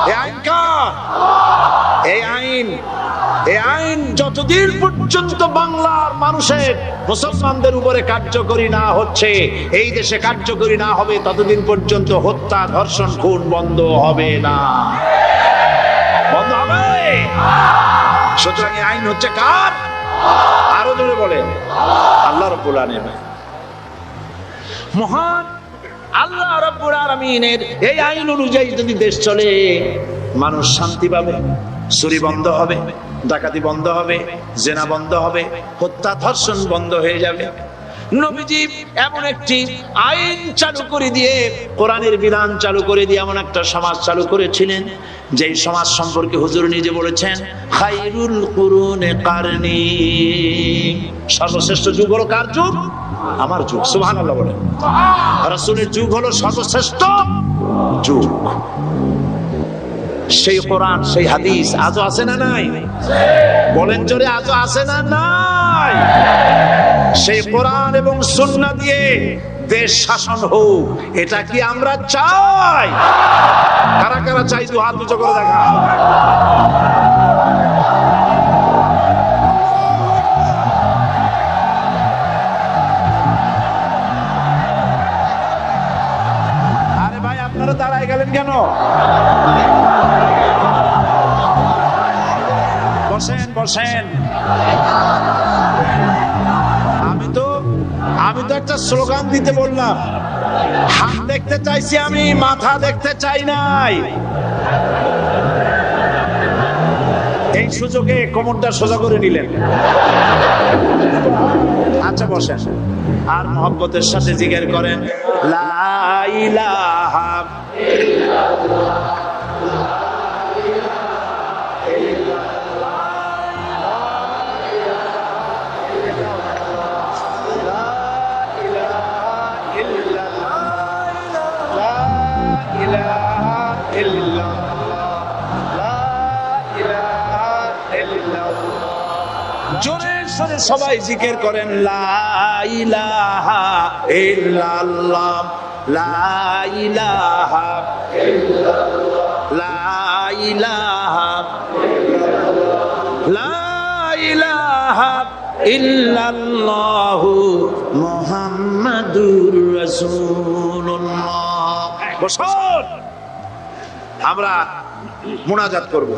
এই আইন কার? এই আইন যতদিন পর্যন্ত বাংলার মানুষের, মুসলমানদের উপরে কার্যকরী না হচ্ছে, এই দেশে কার্যকরী না হবে, ততদিন পর্যন্ত হত্যা, ধর্ষণ, খুন বন্ধ হবে না। বন্ধ হবে। সুতরাং এই আইন হচ্ছে কার? আরো জোরে বলেন, আল্লাহ রাব্বুল আলামিন। মহান আল্লাহ রাব্বুল আলামিনের এই আইন অনুযায়ী যদি দেশ চলে, মানুষ শান্তি পাবে, চুরি বন্ধ হবে, ডাকাতি বন্ধ হবে, জেনা বন্ধ হবে, হত্যা ধর্ষণ বন্ধ হয়ে যাবে। নবীজি এমন একটি আইন চালু করে দিয়ে, কোরআনের বিধান চালু করে দিয়ে এমন একটা সমাজ চালু করেছিলেন, যেই সমাজ সম্পর্কে হুজুর নিজে বলেছেন, খায়রুল কুরুনে কারনি, সর্বশ্রেষ্ঠ যুগ হলো কার যুগ? আমার যুগ। সুবহানাল্লাহ বলেন। রাসূলের যুগ হলো সর্বশ্রেষ্ঠ যুগ। সেই কোরআন, সেই হাদিস আজও আছে না নাই? বলেন জোরে, আজও আছে না নাই? সেই কোরআন এবং সুন্নাহ দিয়ে দেশ শাসন হোক, এটা কি আমরা চাই? কারা কারা চাই? দু হাত উঁচু করে দেখা। আরে ভাই, আপনারা দাঁড়ায় গেলেন কেন? বসেন বসেন। আমি তো একটা স্লোগান দিতে বললাম, হাত দেখতে চাইছি আমি, মাথা দেখতে চাই নাই। এই সুযোগে কোমরটা সোজা করে নিলেন। আচ্ছা বসেন, আর মহব্বতের সাথে জিকির করেন, লা ইলাহা জোরে সরে সবাই জিকির করেন, লা ইলাহা ইল্লাল্লাহ, লা ইলাহা ইল্লাল্লাহ, লা ইলাহা ইল্লাল্লাহ, লা ইলাহা ইল্লাল্লাহ মুহাম্মাদুর রাসূলুল্লাহ। বসুন, আমরা মুনাজাত করব।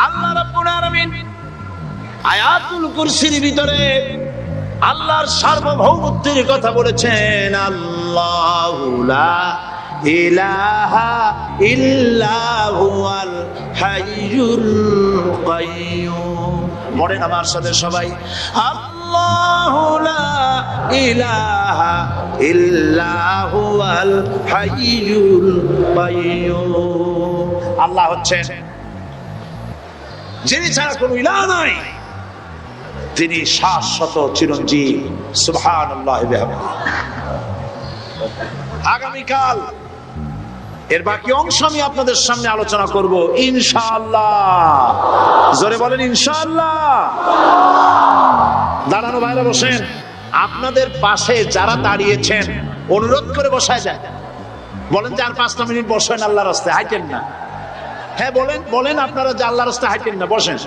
আল্লাহ রাব্বুল আলামিন আয়াতুল কুরসির ভিতরে আল্লাহর সার্বভৌমত্বের কথা বলেছেন, আল্লাহু লা ইলাহা ইল্লা হুয়াল হাইয়ুল কাইয়্যুম। পড়েন আমার সাথে সবাই, আল্লাহু লা ইলাহা ইল্লা হুয়াল হাইয়ুল কাইয়্যুম। আল্লাহ হচ্ছেন যিনি ছাড়া কোনো ইলাহ নাই, তিনি শাশ্বত চিরঞ্জীব। সুবহানাল্লাহি ওয়া বিহামদিহি। আগামীকাল এর বাকি অংশ আমি আপনাদের সামনে আলোচনা করব ইনশাআল্লাহ। জোরে বলেন ইনশাআল্লাহ। দাঁড়ানো ভাইরা বসেন। আপনাদের পাশে যারা দাঁড়িয়েছেন অনুরোধ করে বসায় যায়, বলেন যে আর 5টা মিনিট বসেন, আল্লাহর রাস্তায় হাঁটেন না। হ্যাঁ বলেন, বলেন আপনারা যে আল্লাহর রাস্তায় হাঁটেন না, বসেন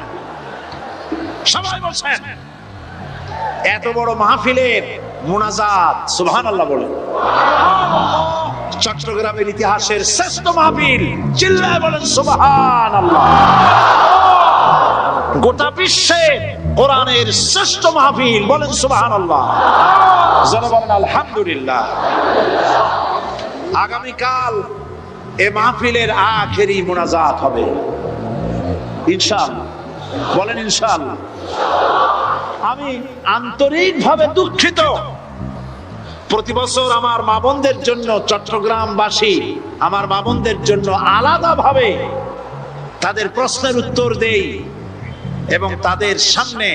সবাই বসেন। এত বড় মাহফিলের মুনাজাত, সুবহানাল্লাহ বলেন। চট্টগ্রামের ইতিহাসের শ্রেষ্ঠ মাহফিল, চিল্লায় বলেন সুবহানাল্লাহ। গোটা বিশ্বে কোরআনের শ্রেষ্ঠ মাহফিল, বলেন সুবহানাল্লাহ। যারা বলেন আলহামদুলিল্লাহ। আগামীকাল এ মাহফিলের আখেরি মুনাজাত হবে ইনশাআল্লাহ, বলেন ইনশাআল্লাহ। আমি আন্তরিকভাবে দুঃখিত, প্রতি বছর আমার মা বোনদের জন্য, চট্টগ্রামবাসী আমার মা বোনদের জন্য আলাদাভাবে তাদের প্রশ্নের উত্তর দেই এবং তাদের সামনে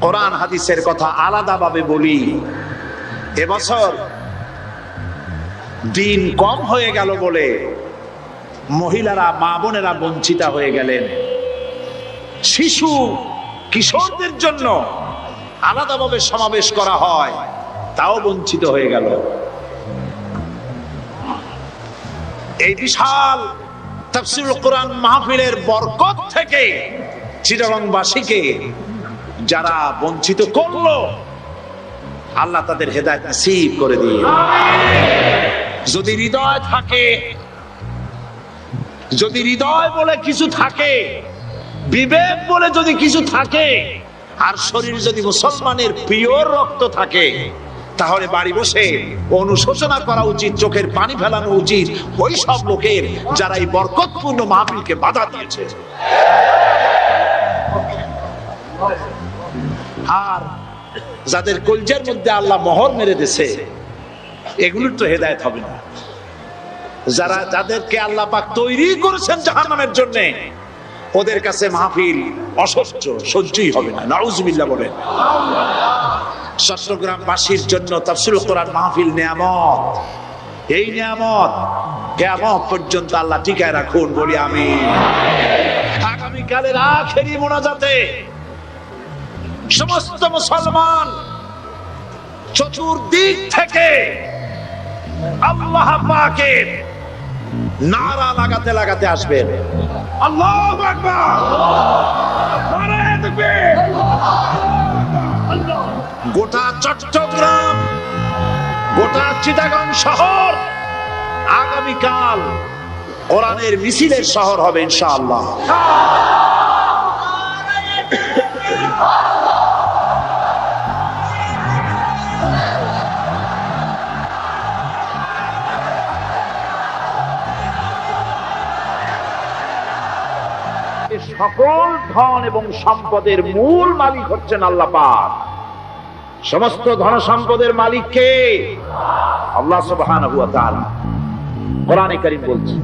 কোরআন হাদিসের কথা আলাদাভাবে বলি। এবছর দিন কম হয়ে গেল বলে মহিলারা, মা বোনেরা বঞ্চিতা হয়ে গেলেন। শিশু কিশোরদের জন্য আলাদাভাবে সমাবেশ করা হয়, তাও বঞ্চিত হয়ে গেল। এই বিশাল তাফসীরুল কোরআন মাহফিলের বরকত থেকে চিটাগংবাসীকে যারা বঞ্চিত করলো, আল্লাহ তাদের হেদায়েত নসিব করে দিয়ে। যদি হৃদয় থাকে, যদি হৃদয় বলে কিছু থাকে, বিবেক বলে যদি কিছু থাকে, আর শরীর যদি মুসলমানের পিওর রক্ত থাকে, তাহলে বাড়ি বসে অনুশোচনা করা উচিত, চোখের পানি ফেলানো উচিত ওই সব লোকের যারা এই বরকতপূর্ণ মাহফিলকে বাধা দিয়েছে। আর যাদের কলজের মধ্যে আল্লাহ মোহর মেরে দিয়েছে, এগুলোর তো হেদায়েত হবে না। যাদেরকে আল্লাহ পাক তৈরি করেছেন জাহান্নামের জন্য, ওদের কাছে মাহফিল অসহ্য, সহ্যই হবে না। নাউজুবিল্লাহ বলেন। চট্টগ্রামবাসীর জন্য তাফসীরুল কোরআন মাহফিল নিয়ামত। এই নিয়ামত কিয়ামত পর্যন্ত আল্লাহ টিকায় রাখুন, বলি আমিন। আগামীকালের আখেরি মোনাজাতে সমস্ত মুসলমান চতুর্দিক থেকে আল্লাহ পাকের নারা লাগাতে লাগাতে আসবেন। আল্লাহু আকবার, নারায়ে তাকবীর। গোটা চট্টগ্রাম, গোটা চিটাগাং শহর আগামীকাল কোরআনের মিছিলের শহর হবে ইনশাআল্লাহ। সকল ধন এবং সম্পদের মূল মালিক হচ্ছেন আল্লাহ পাক। সমস্ত ধন সম্পদের মালিক কে? আল্লাহ সুবহানাহু ওয়া তাআলা। কোরআনে কারীম বলছে,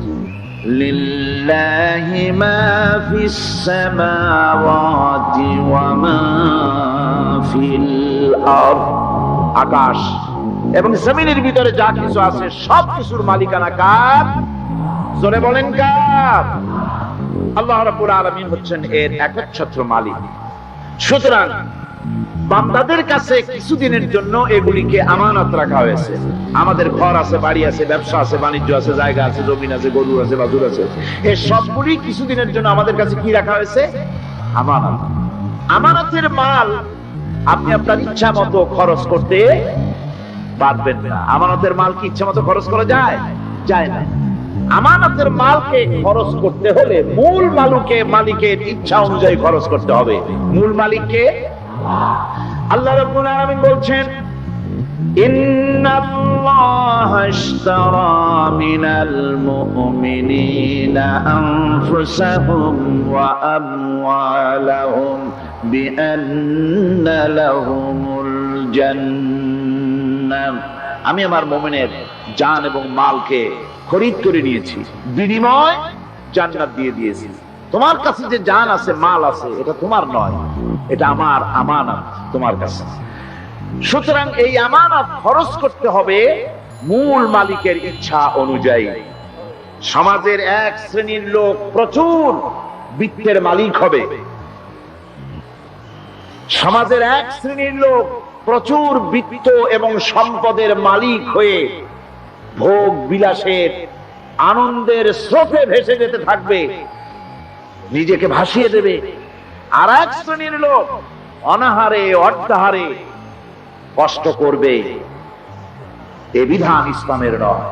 লিল্লাহি মা ফিস সামাওয়াতি ওয়া মা ফিল আরদ। আকাশ এবং জমিনের ভিতরে যা কিছু আছে সব কিছুর মালিকানা কার? জোরে বলেন কার? আল্লাহ রাব্বুল আলামিন হচ্ছেন এর একচ্ছত্র মালিক। সুতরাং বান্দাদের কাছে কিছুদিনের জন্য এগুলিকে আমানত রাখা হয়েছে। আমাদের ঘর আছে, বাড়ি আছে, ব্যবসা আছে, বাণিজ্য আছে, জায়গা আছে, জমিন আছে, গরু আছে, বাছুর আছে, এই সবগুলি কিছুদিনের জন্য আমাদের কাছে কি রাখা হয়েছে? আমানত। আমানতের মাল আপনি আপনার ইচ্ছা মতো খরচ করতে পারবেন না। আমানতের মাল কি ইচ্ছা মতো খরচ করা যায়? যায় না। আমানতের মালকে খরচ করতে হলে মূল মালিকের ইচ্ছা অনুযায়ী খরচ করতে হবে। মূল মালিককে আল্লাহ রাব্বুল আলামিন বলছেন, ইন্নাল্লাহা ইশতারা মিনাল মুমিনিনা আনফুসাহুম ওয়া আমওয়ালাহুম বিআন্না লাহুমুল জান্নাহ। আমি আমার মুমিনের জান এবং মালকে খরিদ করে নিয়েছি, বিনিময় জান্নাত দিয়ে দিয়েছি। তোমার কাছে যে জান আছে, মাল আছে, এটা তোমার নয়, এটা আমার আমানত তোমার কাছে। সুতরাং এই আমানত খরচ করতে হবে মূল মালিকের ইচ্ছা অনুযায়ী। সমাজের এক শ্রেণীর লোক প্রচুর বিত্তের মালিক হবে, সমাজের এক শ্রেণীর লোক প্রচুর বিত্ত এবং সম্পদের মালিক হয়ে ভোগ বিলাসের আনন্দের স্রোতে ভেসে যেতে থাকবে, নিজেকে ভাসিয়ে দেবে। আর এক শ্রেণীর লোক অনাহারে অর্ধাহারে কষ্ট করবে। এ বিধান ইসলামের নয়।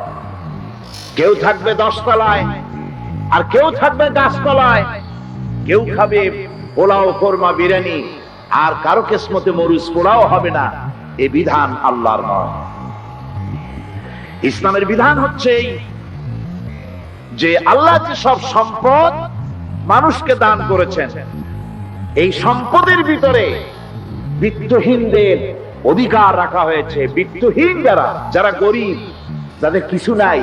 কেউ থাকবে 10 তলায় আর কেউ থাকবে গাছতলায়, কেউ খাবে পোলাও, কোরমা, বিরিয়ানি, আর কারো কিসমতে মরুচ পোলাও হবে না। এ বিধান আল্লাহর নয়। ইসলামের বিধান হচ্ছে যে আল্লাহ যে সব সম্পদ মানুষকে দান করেছেন, এই সম্পদের ভিতরে বিত্তহীনদের অধিকার রাখা হয়েছে। বিত্তহীন যারা গরিব, যাদের কিছু নাই,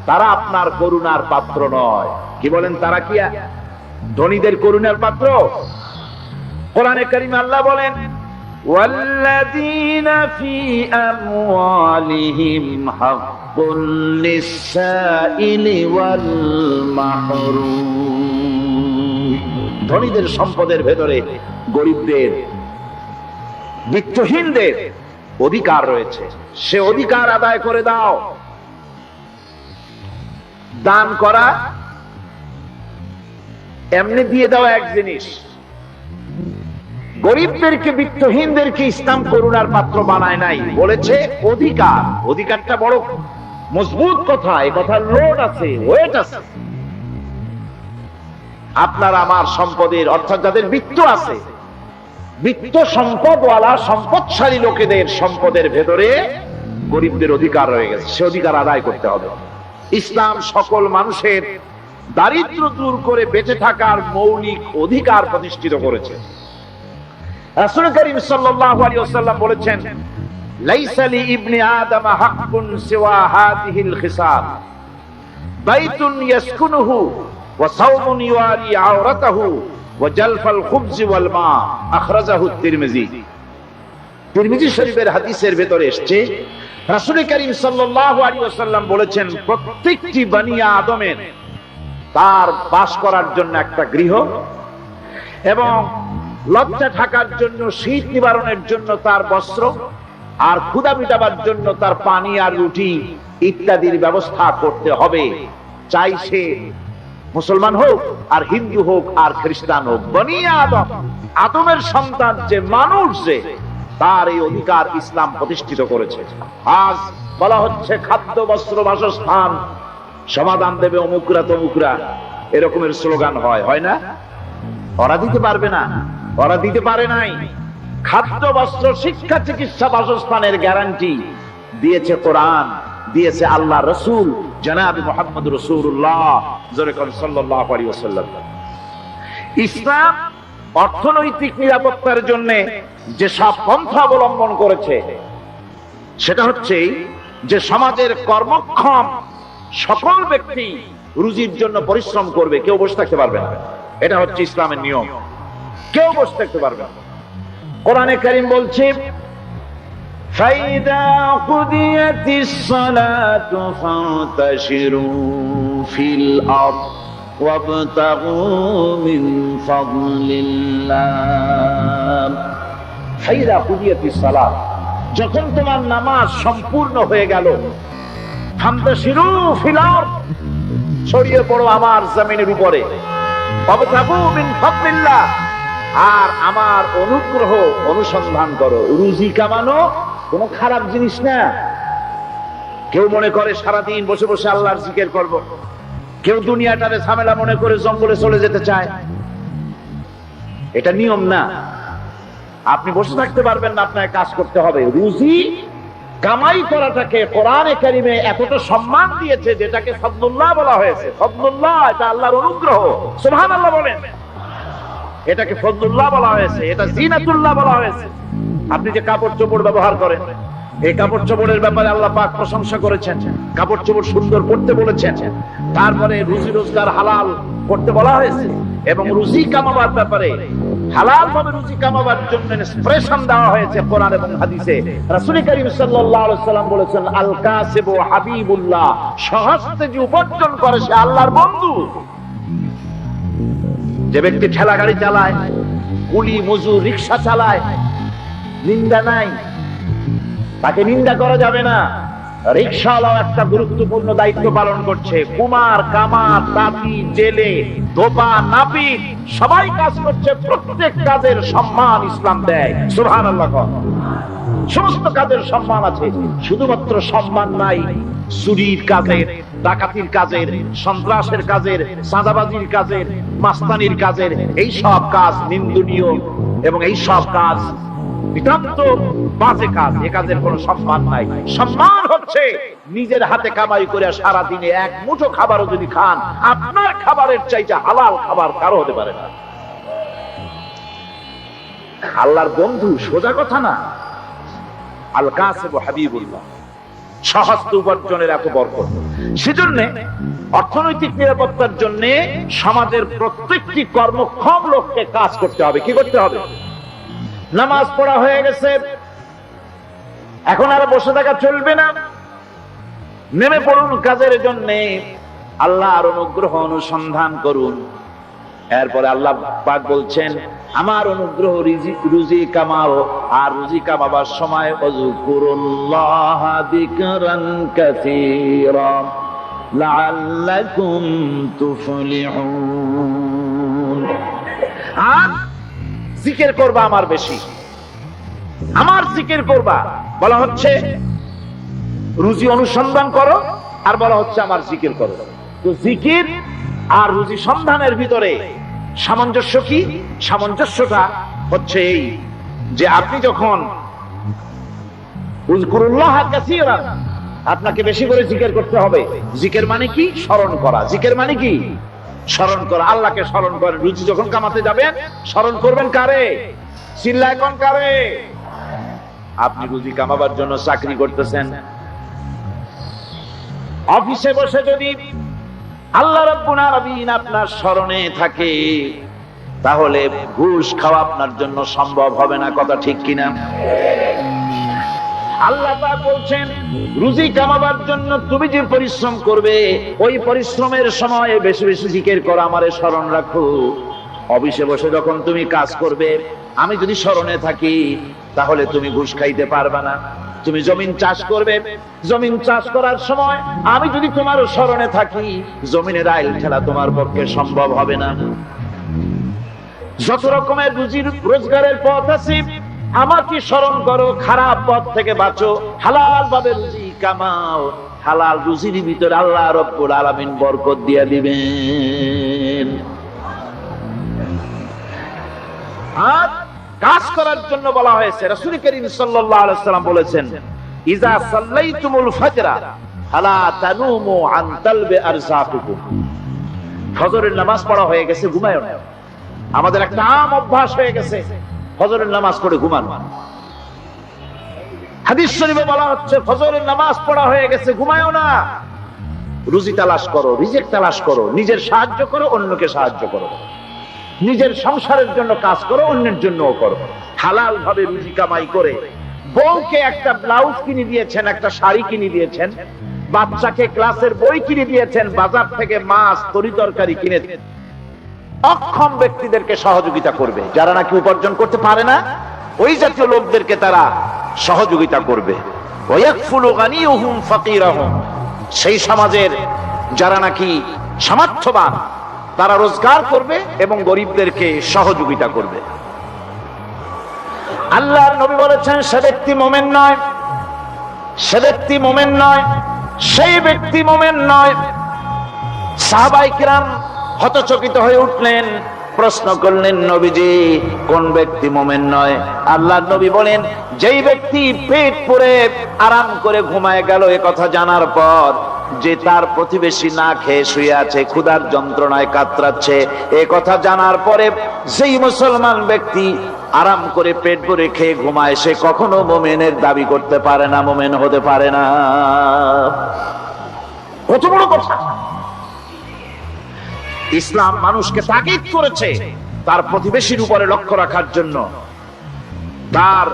তারা আপনার করুণার পাত্র নয়। কি বলেন? তারা কি ধনীদের করুণার পাত্র? কোরআনে কারীমে আল্লাহ বলেন, ওয়াল্লাযীনা ফী আমওয়ালিহিম হাক্কুল লিস-সাইলি ওয়াল মাহরুম। ধনীদের সম্পদের ভেতরে গরিবদের, বিত্তহীনদের অধিকার রয়েছে, সে অধিকার আদায় করে দাও। দান করা এমনি দিয়ে দাও এক জিনিস, গরিবদেরকে, বিত্তহীনদেরকে ইসলাম করুণার পাত্র বানায় নাই, বলেছে অধিকার। অধিকারটা বড় মজবুত কথা, এই কথার লোড আছে, ওয়েট আছে। আপনার আমার সম্পদের, অর্থাৎ যাদের বিত্ত আছে, বিত্ত সম্পদওয়ালা সম্পদশালী লোকেদের সম্পদের ভেতরে গরিবদের অধিকার রয়ে গেছে, সে অধিকার আদায় করতে হবে। ইসলাম সকল মানুষের দারিদ্র্য দূর করে বেঁচে থাকার মৌলিক অধিকার প্রতিষ্ঠিত করেছে। রাসূল করিম সাল্লাল্লাহু আলাইহি ওয়াসাল্লাম বলেছেন, লাইসা লি ইবনি আদম হাক্কুন সিওয়া হাযিহিল খিসাল, বাইতুন ইয়াসকুনুহু ওয়া সাওমুন ইউআরি আওরাতাহু ওয়া জালফাল খুবজি ওয়াল মা, আখরাজাহু তিরমিজি। তিরমিজি শরীফের হাদিসের ভেতরে এসেছে, রাসূল করিম সাল্লাল্লাহু আলাইহি ওয়াসাল্লাম বলেছেন, প্রত্যেকটি বনি আদমের তার বাস করার জন্য একটা গৃহ, এবং লজ্জা ঢাকার জন্য, শীত নিবারণের জন্য তার বস্ত্র, আর ক্ষুধা মিটাবার জন্য তার পানি আর রুটি ইত্যাদির ব্যবস্থা করতে হবে, চাই সে মুসলমান হোক আর হিন্দু হোক আর খ্রিস্টান হোক। বনি আদম, আদমের সন্তান যে মানুষ, যে তার এই অধিকার ইসলাম প্রতিষ্ঠিত করেছে। আজ বলা হচ্ছে খাদ্য, বস্ত্র, বাসস্থান সমাধান দেবে অমুকরা তমুকরা, এরকমের স্লোগান হয় না? ওরা দিতে পারবে না, ওরা দিতে পারে নাই। খাদ্য, বস্ত্র, শিক্ষা, চিকিৎসা, বাসস্থানের গ্যারান্টি দিয়েছে কোরআন, দিয়েছে আল্লাহ রসুল জনাব মুহাম্মদ রাসূলুল্লাহ সাল্লাল্লাহু আলাইহি ওয়াসাল্লাম। ইসলাম অর্থনৈতিক নিরাপত্তার জন্য যে সব পন্থা অবলম্বন করেছে, সেটা হচ্ছে যে সমাজের কর্মক্ষম সকল ব্যক্তি রুজির জন্য পরিশ্রম করবে, কেউ বসে থাকতে পারবে না। এটা হচ্ছে ইসলামের নিয়ম, কেউ বসে থাকতে পারবে না। কোরআনে কারীম বলছে, ফাইদা কুদিয়াতিস সালাতু ফান্তাশিরু ফিল আরদ ওয়াবতাগু মিন ফাদলিল্লাহ। ফাইদা কুদিয়াতিস সালাত, যখন তোমার নামাজ সম্পূর্ণ হয়ে গেল, ফান্তাশিরু ফিল আরদ, ছড়িয়ে পড়ো আমার জমিনের উপরে, ওয়াবতাগু মিন ফাদলিল্লাহ, আর আমার অনুগ্রহ অনুসন্ধান করো। রুজি কামানো কোনো খারাপ জিনিস না। কেউ মনে করে সারাদিন বসে বসে আল্লাহর জিকির করব, কেউ দুনিয়াটারে ঝামেলা মনে করে জঙ্গলে চলে যেতে চায়, এটা নিয়ম না। আপনি বসে থাকতে পারবেন না, আপনাকে কাজ করতে হবে। রুজি কামাই করাটাকে কোরআনে কারিমে এতটা সম্মান দিয়েছে, যেটাকে ফদলুল্লাহ বলা হয়েছে। ফদলুল্লাহ, এটা আল্লাহর অনুগ্রহ, সুবহানাল্লাহ বলেন। এটাকে ফজলুল্লাহ বলা হয়েছে, এটা জিনাতুল্লাহ বলা হয়েছে। আপনি যে কাপড় চোপড় ব্যবহার করেন, এই কাপড় চোপড়ের ব্যাপারে আল্লাহ পাক প্রশংসা করেছেন, কাপড় চোপড় সুন্দর করতে বলেছেন। তারপরে রুজি রোজগার হালাল করতে বলা হয়েছে, এবং রুজি কামাবার ব্যাপারে হালাল ভাবে রুজি কামাবার জন্য ইনস্পিরেশন দেওয়া হয়েছে কোরআন এবং হাদিসে। রাসূল করিম সাল্লাল্লাহু আলাইহি ওয়াসাল্লাম বলেছেন, আল কাসিবু হাবিবুল্লাহ, সহজে যে উপার্জন করে সে আল্লাহর বন্ধু। যে ব্যক্তি ঠেলা গাড়ি চালায়, কুলি মজুর, রিক্সা চালায়, নিন্দা নাই, তাকে নিন্দা করা যাবে না। রিক্সাওয়ালাও একটা গুরুত্বপূর্ণ দায়িত্ব পালন করছে। কুমার, কামার, তাঁতি, জেলে, ধোপা, নাপিত সবাই কাজ করছে। প্রত্যেক কাজের সম্মান ইসলাম দেয়, সুবহানাল্লাহ। সমস্ত কাজের সম্মান আছে, শুধুমাত্র সম্মান নাই চুরির কাজের, ডাকাতির কাজের, সন্ত্রাসের কাজের, চাঁদাবাজির কাজের, মাস্তানির কাজের। এই সব কাজ নিন্দনীয়, এবং এই সব কাজ নিতান্ত বাজে কাজ। এ কাজের কোনো সম্মান নাই। সম্মান হচ্ছে নিজের হাতে কামাই করে সারা দিনে এক মুঠো খাবারও যদি খান, আপনার খাবারের চাইতে হালাল খাবার কারো হতে পারে না। আল্লাহর বন্ধু সোজা কথা না। আল কাসিবু হাবিবুল্লাহ, সহস্ত উপার্জনের এত বরকত। সেজন্য অর্থনৈতিক নিরাপত্তার জন্য সমাজের প্রত্যেকটি কর্মক্ষম লোককে কাজ করতে হবে। কি করতে হবে? নামাজ পড়া হয়ে গেছে, এখন আর বসে থাকা চলবে না। নেমে পড়ুন কাজের জন্য, আল্লাহর অনুগ্রহ অনুসন্ধান করুন। এরপরে আল্লাহ পাক বলছেন, আমার অনুগ্রহ রুজি কামাও, আর রুজি কামাবার সময় ওয়াজকুরুল্লাহ যিকরান কাসীরা লাআল্লাকুম তুফলিহুন। আর জিকির করবা আমার বেশি, আমার জিকির করবা। বলা হচ্ছে রুজি অনুসন্ধান করো, আর বলা হচ্ছে আমার জিকির করো। তো জিকির আর রুজি সন্ধানের ভিতরে সামঞ্জস্য কি? সামঞ্জস্যটা হচ্ছে এই যে আপনি যখন উযকুরুল্লাহ কাসীরান, আপনাকে বেশি করে জিকির করতে হবে। জিকির মানে কি? স্মরণ করা। জিকির মানে কি? স্মরণ করো, আল্লাহকে স্মরণ করেন। রুজি যখন কামাতে যাবেন স্মরণ করবেন কারে? চিল্লায় কোন কারে? আপনি রুজি কামাবার জন্য চাকরি করতেছেন, অফিসে বসে যদি আল্লাহ রাব্বুল আলামিন আপনার স্মরণে থাকে, তাহলে ঘুষ খাওয়া আপনার জন্য সম্ভব হবে না। কথা ঠিক কিনা? আল্লাহ পাক বলছেন, রুজি কামাবার জন্য তুমি যে পরিশ্রম করবে, ওই পরিশ্রমের সময় বেশি বেশি জিকির করো, আমারে স্মরণ রাখো। অফিসে বসে যখন তুমি কাজ করবে, আমি যদি স্মরণে থাকি, তাহলে তুমি ঘুষ খাইতে পারবে না। তুমি জমিন চাষ করবে, জমিন চাষ করার সময় আমি যদি তোমার স্মরণে থাকি, জমিনের আইল ঠেলা তোমার পক্ষে সম্ভব হবে না। যত রকমের রুজির রোজগারের পথ আছে, আমাকে স্মরণ করো, খারাপ পথ থেকে বাঁচো, হালাল ভাবে রুজি কামাও। হালাল রুজির ভিতরে আল্লাহ রাব্বুল আলামিন বরকত দিয়ে দিবেন। আর কাজ করার জন্য বলা হয়েছে, রাসূল করিম সাল্লাল্লাহু আলাইহি ওয়াসাল্লাম বলেছেন, ইজা সাল্লাইতুমুল ফাজরা ফালা তানুমু আন তালবি আরযাকুকুম। ফজরের নামাজ পড়া হয়ে গেছে, ঘুমায়ও না। আমাদের একটা আম অভ্যাস হয়ে গেছে ফজরের নামাজ পড়ে ঘুমানো। হাদিস শরীফে বলা হচ্ছে, ফজরের নামাজ পড়া হয়ে গেছে, ঘুমায়ও না। রুজি তালাশ করো, রিজিক তালাশ করো, নিজের সাহায্য করো, অন্যকে সাহায্য করো, নিজের সংসারের জন্য কাজ করো, অন্যের জন্যও করো। হালাল ভাবে রুজি কামাই করে বউকে একটা ব্লাউজ কিনে দিয়েছেন, একটা শাড়ি কিনে দিয়েছেন, বাচ্চাকে ক্লাসের বই কিনে দিয়েছেন, বাজার থেকে মাছ তরি তরকারি কিনে। অক্ষম ব্যক্তিদেরকে সহযোগিতা করবে, যারা নাকি উপার্জন করতে পারে না, ওই জাতীয় লোকদেরকে তারা সহযোগিতা করবে। ওয়ায়াকফুলু গানিয়ুহুম ফাকিরাহুম। সেই সমাজের যারা নাকি সামর্থ্যবান, তারা রোজগার করবে এবং গরিবদেরকে সহযোগিতা করবে। আল্লাহর নবী বলেছেন, সে ব্যক্তি মুমিন নয়, সে ব্যক্তি মুমিন নয়, সেই ব্যক্তি মুমিন নয়। সাহাবায়ে কিরাম হতচকিত হয়ে উঠলেন, প্রশ্ন করলেন, নবীজি কোন ব্যক্তি মুমিন নয়? আল্লাহর নবী বলেন, যেই ব্যক্তি পেট পুরে আরাম করে ঘুমায় গেল, এ কথা জানার পর যে তার প্রতিবেশী না খেয়ে শুয়ে আছে, ক্ষুধার যন্ত্রণায় কাতরাচ্ছে, এ কথা জানার পরে সেই মুসলমান ব্যক্তি আরাম করে পেট ভরে খেয়ে ঘুমায়, সে কখনো মুমিনের দাবি করতে পারে না, মুমিন হতে পারে না। কত বড় কথা! ইসলাম মানুষকে তাগিদ করেছে তার প্রতিবেশীর উপরে লক্ষ্য রাখার জন্য, তার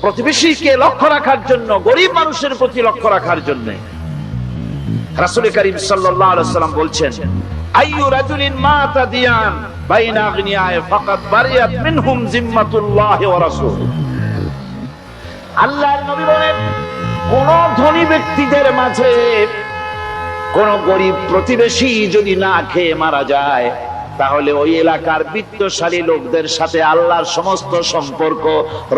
প্রতিবেশীকে লক্ষ্য রাখার জন্য, গরিব মানুষের প্রতি লক্ষ্য রাখার জন্য। রাসূল করিম সাল্লাল্লাহু আলাইহি ওয়াসাল্লাম বলছেন, আইয়ু রাজুলিন মাতা দিয়ান বাইনা আগনিয়ায়ে ফাকাদ বারিয়াত মিনহুম জিম্মাতুল্লাহি ওয়া রাসূলুহু। আল্লাহর নবী বলেন, কোন ধনী ব্যক্তিদের মাঝে কোন গরিব প্রতিবেশী যদি না খেয়ে মারা যায়, তাহলে ওই এলাকার বিত্তশালী লোকদের সাথে আল্লাহর সমস্ত সম্পর্ক,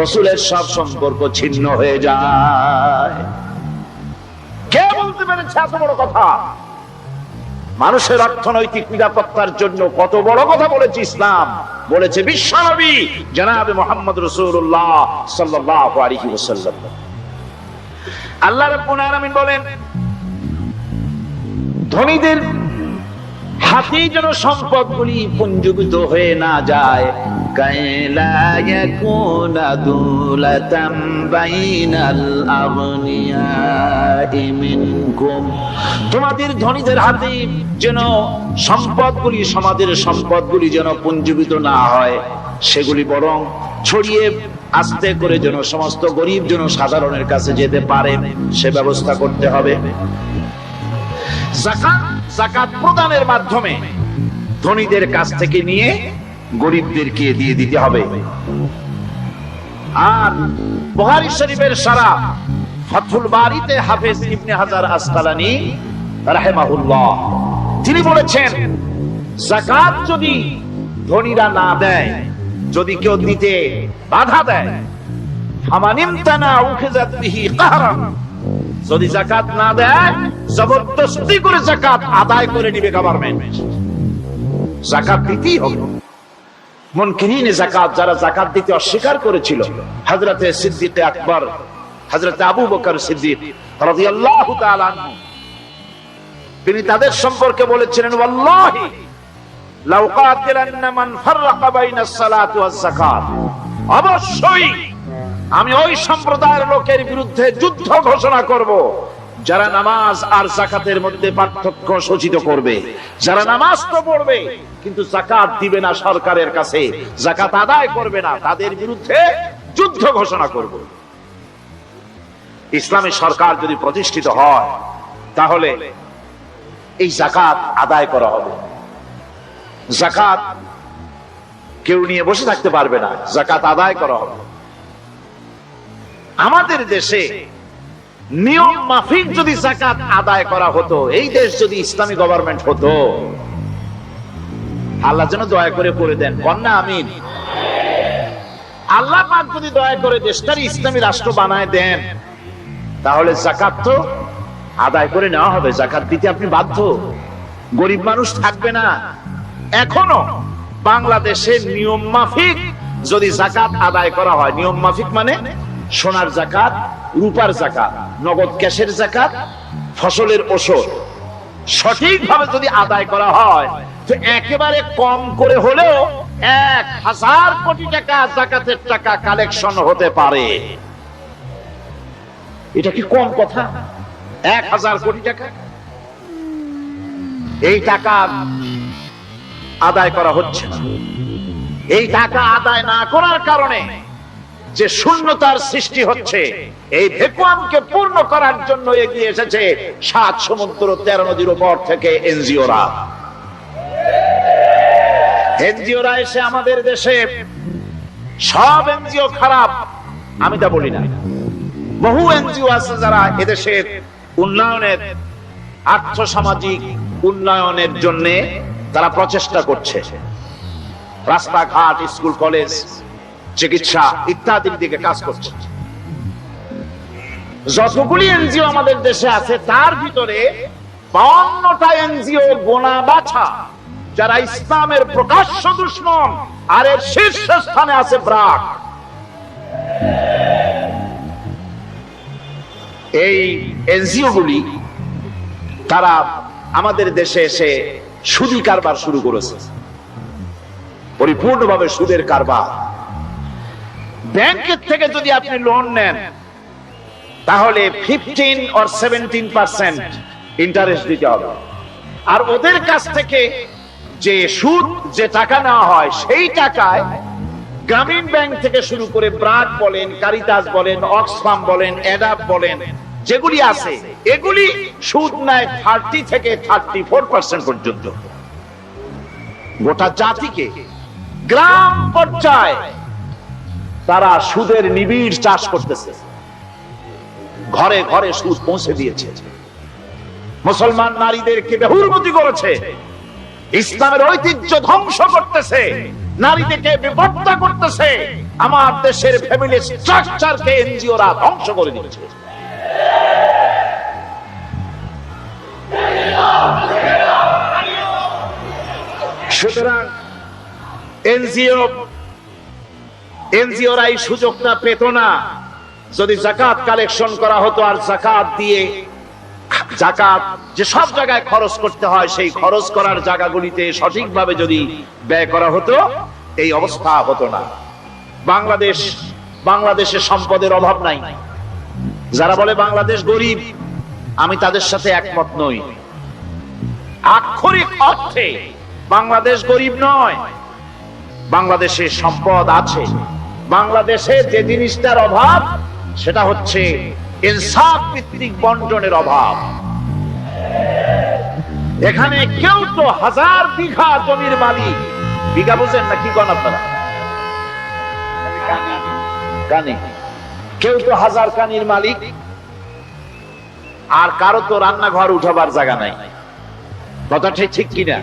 রাসূলের সব সম্পর্ক ছিন্ন হয়ে যায়। কে বলতে পেরেছে এত বড় কথা? মানুষের অর্থনৈতিক নিরাপত্তার জন্য কত বড় কথা বলেছে ইসলাম, বলেছে বিশ্বনবী জনাবে মুহাম্মদ রাসূলুল্লাহ সাল্লাল্লাহু আলাইহি ওয়াসাল্লাম। আল্লাহ রাব্বুল আলামিন বলেন, ধনীদের হাতে যেন সম্পদগুলি পুঞ্জীভূত হয়ে না যায়, কাইলা ইয়াকুনা দুলাতাম বাইনাল আগনিয়াই মিনকুম। তোমাদের ধনীদের হাতে যেন সম্পদগুলি, সমাজের সম্পদগুলি যেন পুঞ্জীভূত না হয়, সেগুলি বরং ছড়িয়ে আস্তে করে যেন সমস্ত গরিব যেন সাধারণের কাছে যেতে পারে, সে ব্যবস্থা করতে হবে। যাকাত প্রদানের মাধ্যমে ধনীদের কাছ থেকে নিয়ে গরিবদেরকে দিয়ে দিতে হবে। আর বুখারী শরীফের সারা ফাথুল বারীতে হাফেজ ইবনে হাজার আসকালানী রাহিমাহুল্লাহ তিনি বলেছেন, যাকাত যদি ধনীরা না দেয়, যদি কেউ দিতে বাধা দেয়, ফামানিমতানা উখিযাত বিহি কাহরান, যদি যাকাত না দেয় জবরদস্তি করে যাকাত আদায় করে নিবে গভর্নমেন্ট। যাকাত দিতেই হবে। মুনকিরিনে যাকাত, যারা যাকাত দিতে অস্বীকার করেছিল, হযরতে সিদ্দিক আকবর, হযরতে আবু বকর সিদ্দিক রাদিয়াল্লাহু তাআলা আনহু, তিনি তাদের সম্পর্কে বলেছিলেন, ওয়াল্লাহি লাউকাতিলান্না মান ফাররাকা বাইনাস সালাতি ওয়াজ যাকাত, অবশ্যই আমি ওই সম্প্রদায়ের লোকের বিরুদ্ধে যুদ্ধ ঘোষণা করব যারা নামাজ আর যাকাতের মধ্যে পার্থক্য সূচিত করবে। যারা নামাজ তো পড়বে কিন্তু যাকাত দিবে না সরকারের কাছে, যাকাত আদায় করবে না, তাদের বিরুদ্ধে যুদ্ধ ঘোষণা করব। ইসলামী সরকার যদি প্রতিষ্ঠিত হয় তাহলে এই যাকাত আদায় করা হবে। যাকাত কেউ নিয়ে বসে থাকতে পারবে না, যাকাত আদায় করা হবে। আমাদের দেশে নিয়ম মাফিক যদি যাকাত আদায় করা হতো, এই দেশ যদি ইসলামী গভর্নমেন্ট হতো, আল্লাহ যেন দয়া করে দেন, কন্যা আমিন। আল্লাহ পাক যদি দয়া করে দেশটার ইসলামী রাষ্ট্র বানায় দেন, তাহলে যাকাত তো আদায় করে নেওয়া হবে, যাকাত দিতে আপনি বাধ্য। গরিব মানুষ থাকবে না। এখনো বাংলাদেশের নিয়ম মাফিক যদি যাকাত আদায় করা হয়, নিয়ম মাফিক মানে সোনার যাকাত, রূপার যাকাত, নগদ ক্যাশের যাকাত, ফসলের ওষুধ সঠিকভাবে যদি আদায় করা হয়, তো একেবারে কম করে হলেও 1000 কোটি টাকা যাকাতের টাকা কালেকশন হতে পারে। এটা কি কম কথা? 1000 কোটি টাকা, এই টাকা আদায় করা হচ্ছে না। এই টাকা আদায় না করার কারণে যে শূন্যতার সৃষ্টি হচ্ছে, এই ভ্যাকুয়ামকে পূর্ণ করার জন্য এগিয়ে এসেছে 7 সমুদ্র 13 নদীর উপর থেকে এনজিওরা। এনজিওরা এসে আমাদের দেশে, সব এনজিও খারাপ আমি তা বলি না, বহু এনজিও আছে যারা এদেশের উন্নয়নের, আর্থসামাজিক উন্নয়নের জন্য তারা প্রচেষ্টা করছে। রাস্তাঘাট, স্কুল, কলেজ, চিকিৎসা ইত্যাদির দিকে কাজ করছে। যতগুলি এনজিও আমাদের দেশে আছে তার ভিতরে 52টা এনজিও গোনা বাছা যারা ইসলামের প্রকাশ্য দুশমন, আর এর শীর্ষ স্থানে আছে ব্রাক। এই এনজিও গুলি তারা আমাদের দেশে এসে সুদি কারবার শুরু করেছে, পরিপূর্ণভাবে সুদের কারবার। ব্যাংকের থেকে যদি আপনি লোন নেন তাহলে 15 or 17% ইন্টারেস্ট দিতে হবে, আর ওদের কাছ থেকে যে সুদ, যে টাকা নেওয়া হয়, সেই টাকায় গ্রামীণ ব্যাংক থেকে শুরু করে ব্রাক বলেন, কারিতাস বলেন, অক্সফাম বলেন, অ্যাডাপ বলেন, যেগুলি আছে এগুলি সুদ নেয় 30 থেকে 34% পর্যন্ত। গোটা জাতিকে গ্রাম পর্যায়ে তারা সুদের নিবিড় চাষ করতেছে, ঘরে ঘরে সুদ পৌঁছে দিয়েছে। মুসলমান নারীদেরকে বেহুরমতি করেছে, ইসলামের ঐতিহ্য ধ্বংস করতেছে, নারীদেরকে বিপর্যয় করতেছে। আমার দেশের ফ্যামিলি স্ট্রাকচারকে এনজিওরা ধ্বংস করে দিচ্ছে। সুতরাং এনজিওরা এই সুযোগটা পেত না। যদি যাকাত কালেকশন করা হতো, আর যাকাত দিয়ে, যাকাত যে সব জায়গায় খরচ করতে হয়, সেই খরচ করার জায়গাগুলিতে সঠিকভাবে যদি ব্যয় করা হতো, এই অবস্থা হতো না। বাংলাদেশে সম্পদের অভাব নাই। যারা বলে বাংলাদেশ গরিব, আমি তাদের সাথে একমত নই। আক্ষরিক অর্থে বাংলাদেশ গরিব নয়, বাংলাদেশে সম্পদ আছে। বাংলাদেশে যে জিনিসটার অভাব সেটা হচ্ছে ইনসাফ ভিত্তিক বন্টনের অভাব। এখানে কেউ তো 1000 বিঘা জমির মালিক, বিঘা বুঝেন না কি কোন আপনারা? কানি। কেউ তো 1000 কানির মালিক, আর কারো তো রান্নাঘর উঠাবার জায়গা নাই। কথাটা ঠিক কিনা?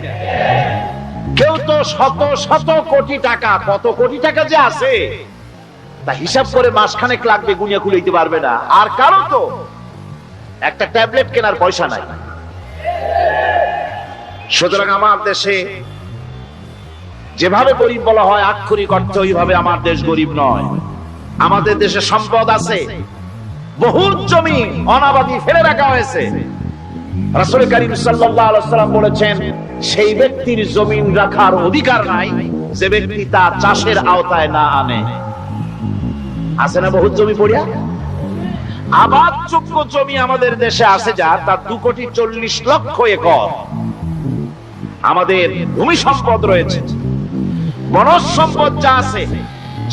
কেউ তো শত শত কোটি টাকা, কত কোটি টাকা যে আছে তা হিসাব করে মাসখানেক লাগবে, গুনিয়া খুলাইতে পারবে না। আর কারো তো একটা ট্যাবলেট কেনার পয়সা নাই। সুতরাং আমার দেশে যেভাবে গরিব বলা হয়, আক্ষরিক অর্থে ওইভাবে আমার দেশ গরিব নয়। আমাদের দেশে সম্পদ আছে, বহু জমি অনাবাদি ফেলে রাখা হয়েছে, রাসূল কারীম সাল্লাল্লাহু আলাইহি ওয়াসাল্লাম বলেছেন, সেই ব্যক্তির জমিন রাখার অধিকার নাই যে ব্যক্তি তা চাষের আওতায় না আনে। আছে না বহুত জমি পড়িয়া? আবাদযোগ্য জমি আমাদের দেশে আছে যা, তার 2,40,00,000 একর। আমাদের ভূমি সম্পদ রয়েছে, বনজ সম্পদ যা আছে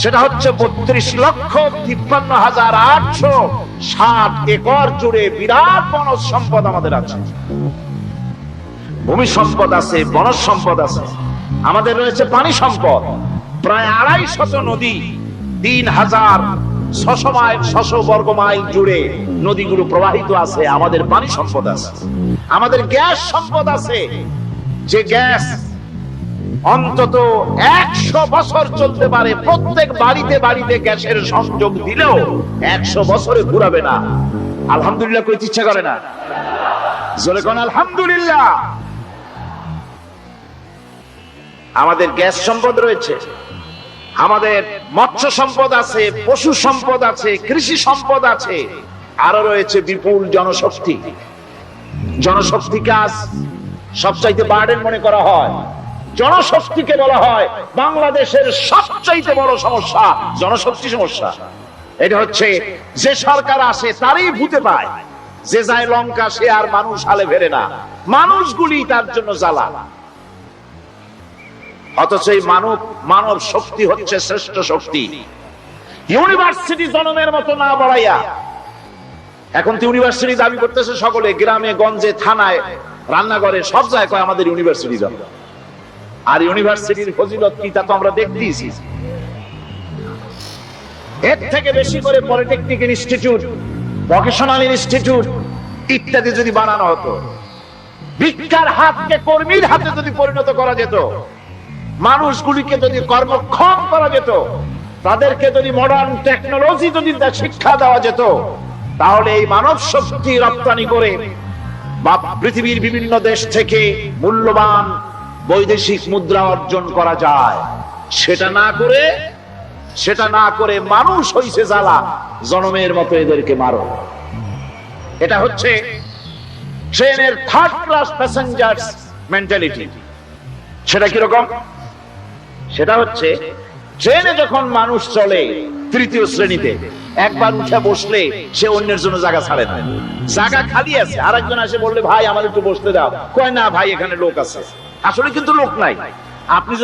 সেটা হচ্ছে 32,53,860 একর জুড়ে বিরাট বনজ সম্পদ আমাদের আছে। ভূমি সম্পদ আছে, বনজ সম্পদ আছে। আমাদের রয়েছে পানি সম্পদ, প্রায় 250 নদী, 3,600 বর্গ মাইল জুড়ে নদীগুলো প্রবাহিত আছে। আমাদের পানি সম্পদ আছে। আমাদের গ্যাস সম্পদ আছে, যে গ্যাস অন্তত 100 বছর চলতে পারে। প্রত্যেক বাড়িতে বাড়িতে গ্যাসের সংযোগ দিলেও 100 বছরে ঘুরাবে না। আলহামদুলিল্লাহ কইতে ইচ্ছা করে না? জোরে কোন আলহামদুলিল্লাহ। আমাদের গ্যাস সম্পদ রয়েছে, আমাদের মৎস্য সম্পদ আছে, পশু সম্পদ আছে, কৃষি সম্পদ আছে, আরো রয়েছে বিপুল জনশক্তি। জনশক্তি কাজ সবচাইতে বার্ডেন মনে করা হয়। জনশক্তিকে বলা হয় বাংলাদেশের সবচাইতে বড় সমস্যা, জনশক্তি সমস্যা। এটা হচ্ছে যে সরকার আসে তারই ভূতে পায়, যে যায় লঙ্কা সে আর মানুষ হালে ফেরে না। মানুষগুলি তার জন্য জ্বালা। অথচ এই মানব শক্তি হচ্ছে শ্রেষ্ঠ শক্তি। ইউনিভার্সিটি জনমের মতো না বাড়াইয়া, এখন তো ইউনিভার্সিটি দাবি করতেছে সকলে, গ্রামে গঞ্জে থানায় রান্নাঘরে সব জায়গায় কয় আমাদের ইউনিভার্সিটি জন্ম। আর ইউনিভার্সিটির ফজিলত কি তা তো আমরা দেখতেইছি। এর থেকে বেশি করে পলিটেকনিক ইনস্টিটিউট, ভোকেশনাল ইনস্টিটিউট ইত্যাদি যদি বানানো হতো, ভিক্ষার হাতকে কর্মীর হাতে যদি পরিণত করা যেত, মানুষগুলিকে যদি কর্মক্ষম করা যেত, তাদেরকে যদি মডার্ন টেকনোলজি যদি শিক্ষা দেওয়া যেত, তাহলে এই মানব শক্তি রপ্তানি করে বা পৃথিবীর বিভিন্ন দেশ থেকে মূল্যবান বৈদেশিক মুদ্রা অর্জন করা যায়। সেটা না করে মানুষ হইছে জ্বালা, জনমের মতো এদেরকে মারো। এটা হচ্ছে ট্রেনের থার্ড ক্লাস প্যাসেঞ্জার্স মেন্টালিটি। সেটা কিরকম? সেটা হচ্ছে ট্রেনে যখন মানুষ চলে তৃতীয় শ্রেণীতে, একবার উঠে বসলে সে অন্যের জন্য জায়গা ছাড়ে না। জায়গা খালি আছে, আরেকজন আসে বললে ভাই আমার একটু বসতে দাও, কয় না ভাই এখানে লোক আছে। আসলে কিন্তু লোক নাই। আপনি